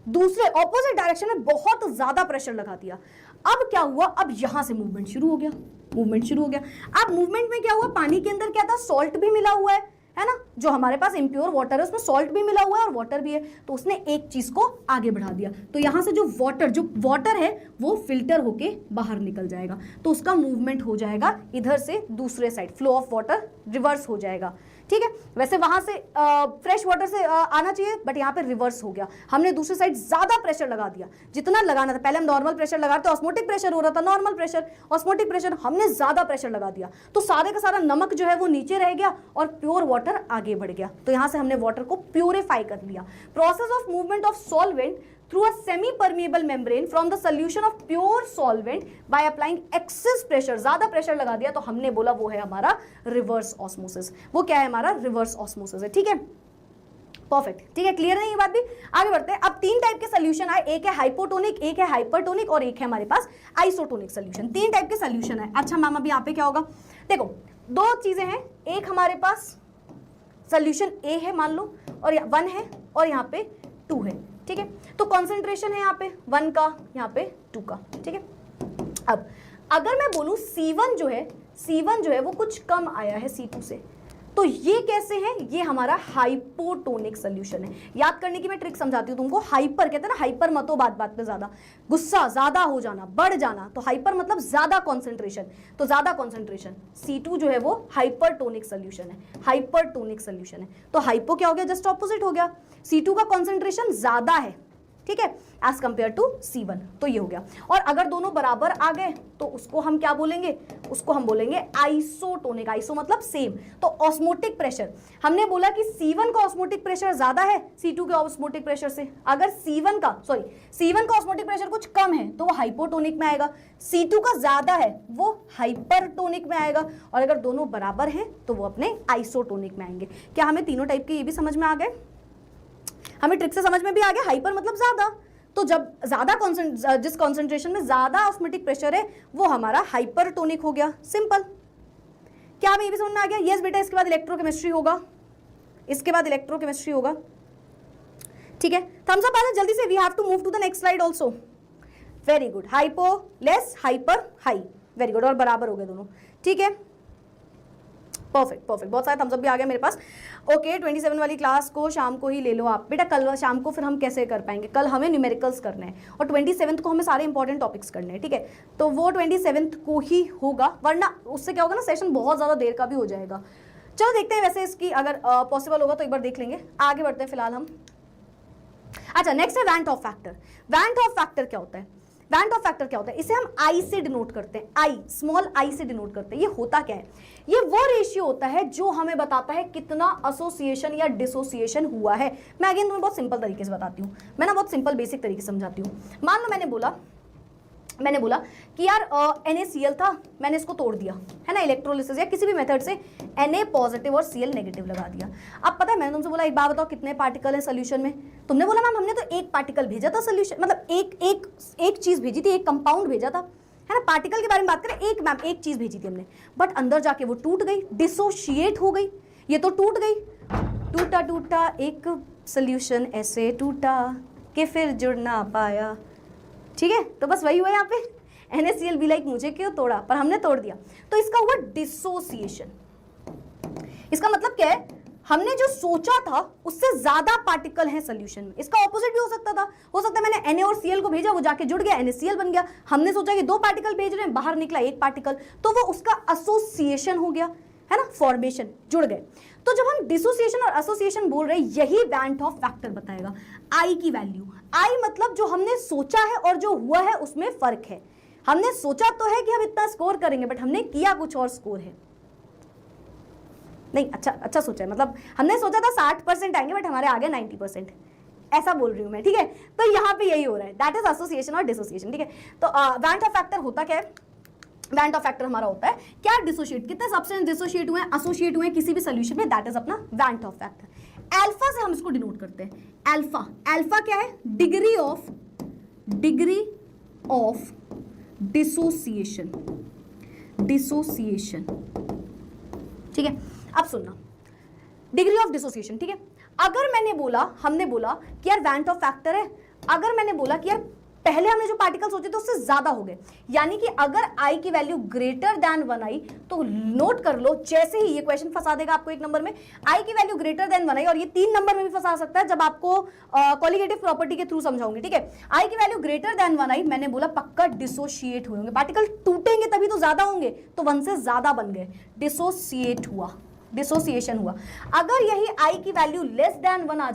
दूसरे ऑपोजिट डायरेक्शन में बहुत ज्यादा प्रेशर लगा दिया। अब क्या हुआ? अब यहां से मूवमेंट शुरू हो गया, मूवमेंट शुरू हो गया। अब मूवमेंट में क्या हुआ? पानी के अंदर क्या था? सॉल्ट भी मिला हुआ है है ना, जो हमारे पास इम्प्योर वाटर है उसमें सॉल्ट भी मिला हुआ है और वाटर भी है, तो उसने एक चीज को आगे बढ़ा दिया, तो यहां से जो वाटर है वो फिल्टर होके बाहर निकल जाएगा, तो उसका मूवमेंट हो जाएगा इधर से दूसरे side, flow of water reverse हो जाएगा, ठीक है। वैसे वहां से फ्रेश वाटर से आना चाहिए, बट यहाँ पे रिवर्स हो गया, हमने दूसरी साइड ज्यादा प्रेशर लगा दिया, जितना लगाना था, पहले हम नॉर्मल प्रेशर लगाते, ऑस्मोटिक प्रेशर हो रहा था, नॉर्मल प्रेशर, ऑस्मोटिक प्रेशर, हमने ज्यादा प्रेशर लगा दिया, तो सारे का सारा नमक जो है वो नीचे रह गया और प्योर वाटर आगे बढ़ गया, तो यहां से हमने वाटर को प्यूरिफाई कर लिया। Process of movement of solvent through a semi-permeable membrane from the solution of pure solvent by applying excess pressure, ज्यादा प्रेशर लगा दिया, तो हमने बोला वो है हमारा रिवर्स ऑस्मोसिस। वो क्या है हमारा रिवर्स ऑस्मोसिस है, ठीक है, परफेक्ट, ठीक है, क्लियर है ये बात भी। आगे बढ़ते हैं, अब 3 टाइप के सोल्यूशन आए, एक है हाइपोटोनिक, एक है हाइपरटोनिक और एक है हमारे पास आइसोटोनिक सोल्यूशन। 3 टाइप के सोल्यूशन है। अच्छा मैम अभी यहाँ पे क्या होगा, देखो 2 चीजें हैं, एक हमारे पास सोल्यूशन ए है मान लो, और 1 है और यहाँ पे 2 है, ठीक है, तो कॉन्सेंट्रेशन है यहाँ पे 1 का, यहाँ पे 2 का, ठीक है। अब अगर मैं बोलूं C1 जो है वो कुछ कम आया है C2 से, तो ये कैसे है, ये हमारा हाइपोटोनिक सोल्यूशन है। याद करने की मैं ट्रिक समझाती हूँ तुमको, हाइपर कहते हैं ना, हाइपर मत हो बात बात पे ज्यादा, गुस्सा ज्यादा हो जाना, बढ़ जाना, तो हाइपर मतलब ज्यादा कॉन्सेंट्रेशन, तो ज्यादा कॉन्सेंट्रेशन, C2 जो है वो हाइपरटोनिक सोल्यूशन है, हाइपरटोनिक सोल्यूशन है, तो हाइपो क्या हो गया, जस्ट ऑपोजिट हो गया, C2 का कॉन्सेंट्रेशन ज्यादा है, ठीक है, एज कंपेयर टू C1, तो ये हो गया। और अगर दोनों बराबर आ गए तो उसको हम क्या बोलेंगे, उसको हम बोलेंगे आइसोटोनिक, आइसो मतलब सेम, तो ऑस्मोटिक प्रेशर, हमने बोला कि C1 का ऑस्मोटिक प्रेशर ज्यादा है C2 के ऑस्मोटिक प्रेशर से, अगर C1 का ऑस्मोटिक प्रेशर कुछ कम है तो वो हाइपोटोनिक में आएगा, C2 का ज्यादा है वो हाइपरटोनिक में आएगा, और अगर दोनों बराबर हैं तो वो अपने आइसोटोनिक में आएंगे। क्या हमें तीनों टाइप के ये भी समझ में आ गए, हमें ट्रिक से समझ में भी आ गया, हाइपर मतलब ज्यादा, तो जब ज्यादा जिस कॉन्सेंट्रेशन में ज्यादा ऑस्मोटिक प्रेशर है वो हमारा हाइपरटोनिक हो गया, सिंपल। क्या हमें ये भी समझ में आ गया, यस बेटा, इसके बाद इलेक्ट्रोकेमिस्ट्री होगा, इसके बाद इलेक्ट्रोकेमिस्ट्री होगा, ठीक है। थम्स अप आ जाए जल्दी से, we have to move to the next slide also, very good, hypo less hyper high, very good, और बराबर हो गए दोनों, ठीक है, परफेक्ट परफेक्ट, बहुत सारे थम्स अप भी आ गए मेरे पास। ओके 27 वाली क्लास को शाम को ही ले लो आप बेटा, कल शाम को फिर हम कैसे कर पाएंगे, कल हमें न्यूमेरिकल्स करने हैं और 27 को हमें सारे इंपॉर्टेंट टॉपिक्स करने हैं, ठीक है, तो वो 27 को ही होगा, वरना उससे क्या होगा ना, सेशन बहुत ज़्यादा देर का भी हो जाएगा। चलो देखते हैं, वैसे इसकी अगर पॉसिबल होगा तो एक बार देख लेंगे, आगे बढ़ते हैं फिलहाल हम। अच्छा नेक्स्ट है van't Hoff factor. Van't Hoff factor क्या होता है, वैंट ऑफ फैक्टर क्या होता है, इसे हम आई से डिनोट करते हैं, आई, स्मॉल आई से डिनोट करते हैं। ये होता क्या है, ये वो रेशियो होता है जो हमें बताता है कितना एसोसिएशन या डिसोसिएशन हुआ है। मैं अगेन तुम्हें बहुत सिंपल तरीके से बताती हूँ, मैं ना बहुत सिंपल बेसिक तरीके से समझाती हूँ। मान लो मैंने बोला कि यार NaCl था, मैंने इसको तोड़ दिया, है ना, इलेक्ट्रोलिसिस या किसी भी मेथड से Na पॉजिटिव और Cl नेगेटिव लगा दिया। अब पता है मैंने तुमसे बोला एक बात बताओ कितने पार्टिकल है सोल्यूशन में, तुमने बोला मैम हमने तो एक पार्टिकल भेजा था सोल्यूशन, मतलब एक चीज भेजी थी, एक कंपाउंड भेजा था, है ना, पार्टिकल के बारे में बात करें, एक चीज भेजी थी हमने, बट अंदर जाके वो टूट गई, डिसोशिएट हो गई, ये तो टूट गई, टूटा एक सोल्यूशन ऐसे टूटा कि फिर जुड़ ना पाया, ठीक है, तो बस वही हुआ यहाँ पे, NaCl भी लाइक मुझे क्यों तोड़ा, पर हमने तोड़ दिया, तो इसका हुआ डिसोसिएशन। इसका मतलब क्या है, हमने जो सोचा था उससे ज्यादा पार्टिकल हैं सोल्यूशन में। इसका ऑपोजिट भी हो सकता था, हो सकता है मैंने Na और Cl को भेजा, वो जाके जुड़ गया, NaCl बन गया, हमने सोचा कि 2 पार्टिकल भेज रहे हैं, बाहर निकला एक पार्टिकल, तो वो उसका एसोसिएशन हो गया, है ना, फॉर्मेशन, जुड़ गए। तो जब हम डिसोसिएशन और एसोसिएशन बोल रहे हैं, यही वैंट ऑफ फैक्टर बताएगा आई की वैल्यू। आई मतलब जो हमने सोचा है और जो हुआ है उसमें फर्क है। हमने सोचा तो है कि हम इतना स्कोर करेंगे, बट हमने किया कुछ और स्कोर है, नहीं अच्छा सोचा है, मतलब हमने सोचा था 60% आएंगे बट हमारे आ गए 90%, ऐसा बोल रही हूं मैं, ठीक है। तो यहाँ पे यही हो रहा है, दैट इज एसोसिएशन और डिसोसिएशन, ठीक है। तो वैंट ऑफ फैक्टर होता क्या है, वैंट ऑफ फैक्टर हमारा होता है क्या, डिसोशिएट, कितने सब्सटेंस डिसोशिएट हुए हैं, एसोसिएट हुए हैं किसी भी सोल्यूशन में, दैट इज अपना वैंट ऑफ फैक्टर। अल्फा से हम इसको डिनोट करते हैं, अल्फा क्या है, डिग्री ऑफ डिसोसिएशन, ठीक है। अब सुनना, डिग्री ऑफ डिसोसिएशन, ठीक है। अगर हमने बोला कि यार वैंट ऑफ फैक्टर है, अगर मैंने बोला कि यार पहले हमने जो पार्टिकल सोचे थे उससे ज्यादा हो गए, यानी कि अगर आई की वैल्यू ग्रेटर देन 1 आई तो नोट कर लो, जैसे ही ये क्वेश्चन फंसा देगा आपको 1 नंबर में, आई की वैल्यू ग्रेटर देन 1 आई, और ये 3 नंबर में भी फंसा सकता है जब आपको कॉलिगेटिव प्रॉपर्टी के थ्रू समझाऊंगी, ठीक है। आई की वैल्यू ग्रेटर देन 1 आई, मैंने बोला पक्का डिसोशिएट होंगे, पार्टिकल टूटेंगे तभी तो ज्यादा होंगे, तो 1 से ज्यादा बन गए, डिसोशिएट हुआ, डिसोसिएशन हुआ। अगर यही आई की वैल्यू लेस देन 1 आ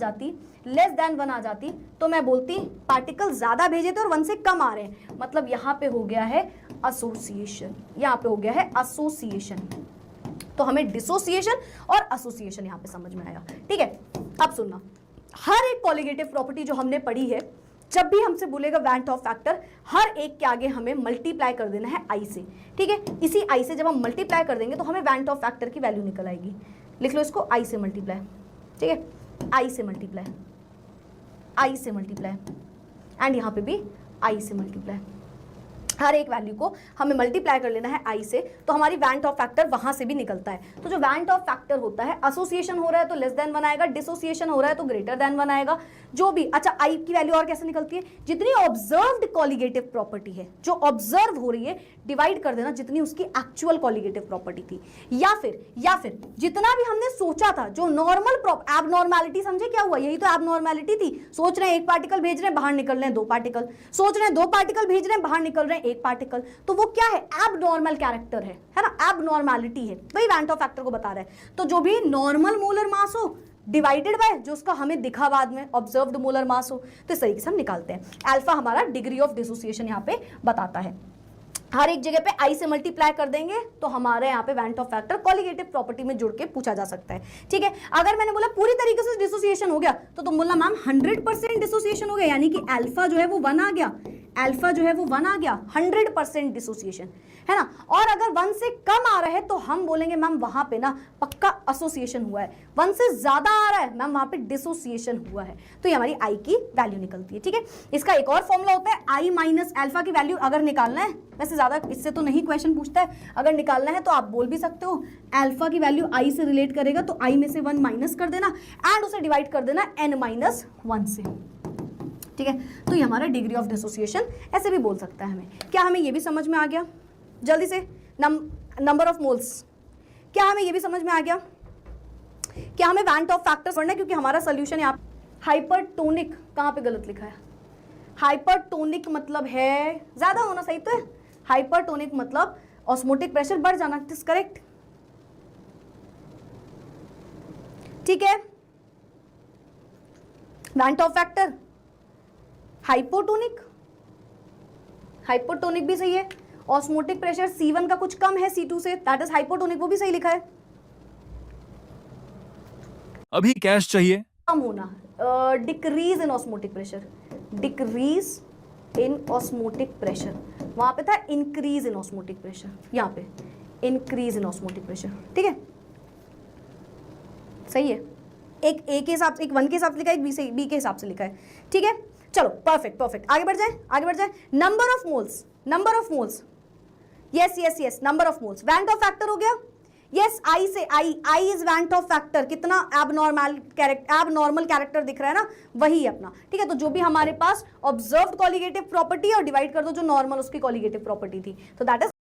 जाती, तो मैं बोलती पार्टिकल ज्यादा भेजे थे और 1 से कम आ रहे हैं, मतलब यहां पे हो गया है एसोसिएशन, यहां पे हो गया है एसोसिएशन। तो हमें डिसोसिएशन और एसोसिएशन यहां पे समझ में आया, ठीक है। अब सुनना, हर एक कॉलिगेटिव प्रॉपर्टी जो हमने पढ़ी है, जब भी हमसे बोलेगा वैन टॉप फैक्टर, हर एक के आगे हमें मल्टीप्लाई कर देना है आई से, ठीक है। इसी आई से जब हम मल्टीप्लाई कर देंगे तो हमें वैन टॉप फैक्टर की वैल्यू निकल आएगी। लिख लो इसको, आई से मल्टीप्लाई, ठीक है, आई से मल्टीप्लाई, आई से मल्टीप्लाई, एंड यहां पे भी आई से मल्टीप्लाई। हर एक वैल्यू को हमें मल्टीप्लाई कर लेना है आई से, तो हमारी वैन टॉप फैक्टर वहां से भी निकलता है। तो जो वैन टॉप फैक्टर होता है, एसोसिएशन हो रहा है तो लेस देन 1 आएगा, डिसोसिएशन हो रहा है तो ग्रेटर देन 1 आएगा, जो भी। अच्छा, आई की वैल्यू और कैसे निकलती है, जितनी ऑब्जर्व्ड कॉलिगेटिव प्रॉपर्टी है, जो ऑब्जर्व हो रही है, डिवाइड कर देना जितनी उसकी एक्चुअल कॉलिगेटिव प्रॉपर्टी थी, या फिर जितना भी हमने सोचा था, जो नॉर्मल एबनॉर्मैलिटी, समझे क्या हुआ, यही तो एबनॉर्मैलिटी थी। सोच रहे हैं 1 पार्टिकल भेज रहे हैं, बाहर निकल रहे हैं 2 पार्टिकल, सोच रहे हैं 2 पार्टिकल भेज रहे हैं, बाहर निकल रहे हैं 1 पार्टिकल, तो वो क्या है, एबनॉर्मल कैरेक्टर है ना, एबनॉर्मैलिटी है, वही वैन टॉप फैक्टर को बता रहा है। तो जो भी नॉर्मल मोलर मास हो डिवाइडेड बाय जो उसका हमें दिखा बाद में ऑब्जर्व्ड मोलर मास हो, तो इस तरीके से हम निकालते हैं। अल्फा हमारा डिग्री ऑफ डिसोसिएशन यहाँ पे बताता है। हर एक जगह पे आई से मल्टीप्लाई कर देंगे तो हमारे यहाँ पे van't Hoff factor colligative property में जुड़ के पूछा जा सकता है, ठीक है। अगर मैंने बोला पूरी तरीके से डिसोसिएशन हो गया तो तुम बोलना मैम 100% डिसोसिएशन हो गया, यानी कि अल्फा जो है वो 1 आ गया, अल्फा जो है वो 1 आ गया, 100% डिसोसिएशन है ना। और अगर 1 से कम आ रहा है तो हम बोलेंगे मैम वहां पे ना पक्का एसोसिएशन हुआ है, 1 से ज्यादा आ रहा है मैम वहां पे डिसोसिएशन हुआ है, तो ये हमारी आई की वैल्यू निकलती है, ठीक है। इसका एक और फॉर्मूला होता है, आई माइनस अल्फा की वैल्यू अगर निकालना है, वैसे ज्यादा इससे तो नहीं क्वेश्चन पूछता है, अगर निकालना है तो आप बोल भी सकते हो, अल्फा की वैल्यू आई से रिलेट करेगा तो आई में से 1 माइनस कर देना एंड उसे डिवाइड कर देना n-1 से, ठीक है। तो ये हमारा डिग्री ऑफ डिसोसिएशन ऐसे भी बोल सकता है हमें। क्या हमें ये भी समझ में आ गया, जल्दी से, नंबर ऑफ मोल्स, क्या हमें ये भी समझ में आ गया, क्या हमें वैन टॉप फैक्टर्स पढ़ना है, क्योंकि हमारा सोल्यूशन यहाँ हाइपरटोनिक, कहाँ पे गलत लिखा है, हाइपरटोनिक मतलब है ज्यादा होना, सही तो है, हाइपरटोनिक मतलब ऑस्मोटिक प्रेशर बढ़ जाना, इट इज करेक्ट, ठीक है। Van't Hoff factor hypotonic, hypotonic भी सही है, ऑस्मोटिक प्रेशर C1 का कुछ कम है C2 से, दैट इज हाइपोटोनिक, वो भी सही लिखा है। अभी कैश चाहिए, कम होना, decrease in osmotic pressure, decrease in osmotic pressure, वहां पे था इंक्रीज इन ऑस्मोटिक प्रेशर, यहाँ पे इंक्रीज इन ऑस्मोटिक प्रेशर, ठीक है, सही है। एक ए के हिसाब से, एक 1 के हिसाब से लिखा है, एक बी के हिसाब से लिखा है, ठीक है। चलो परफेक्ट, आगे बढ़ जाए। Number of moles, yes, number of moles, van't Hoff factor हो गया, यस, आई से I is van't Hoff factor, कितना एबनॉर्मल कैरेक्टर दिख रहा है ना, वही अपना, ठीक है। तो जो भी हमारे पास ऑब्जर्व्ड कॉलिगेटिव प्रॉपर्टी और डिवाइड कर दो जो नॉर्मल उसकी कॉलिगेटिव प्रॉपर्टी थी, तो दैट इज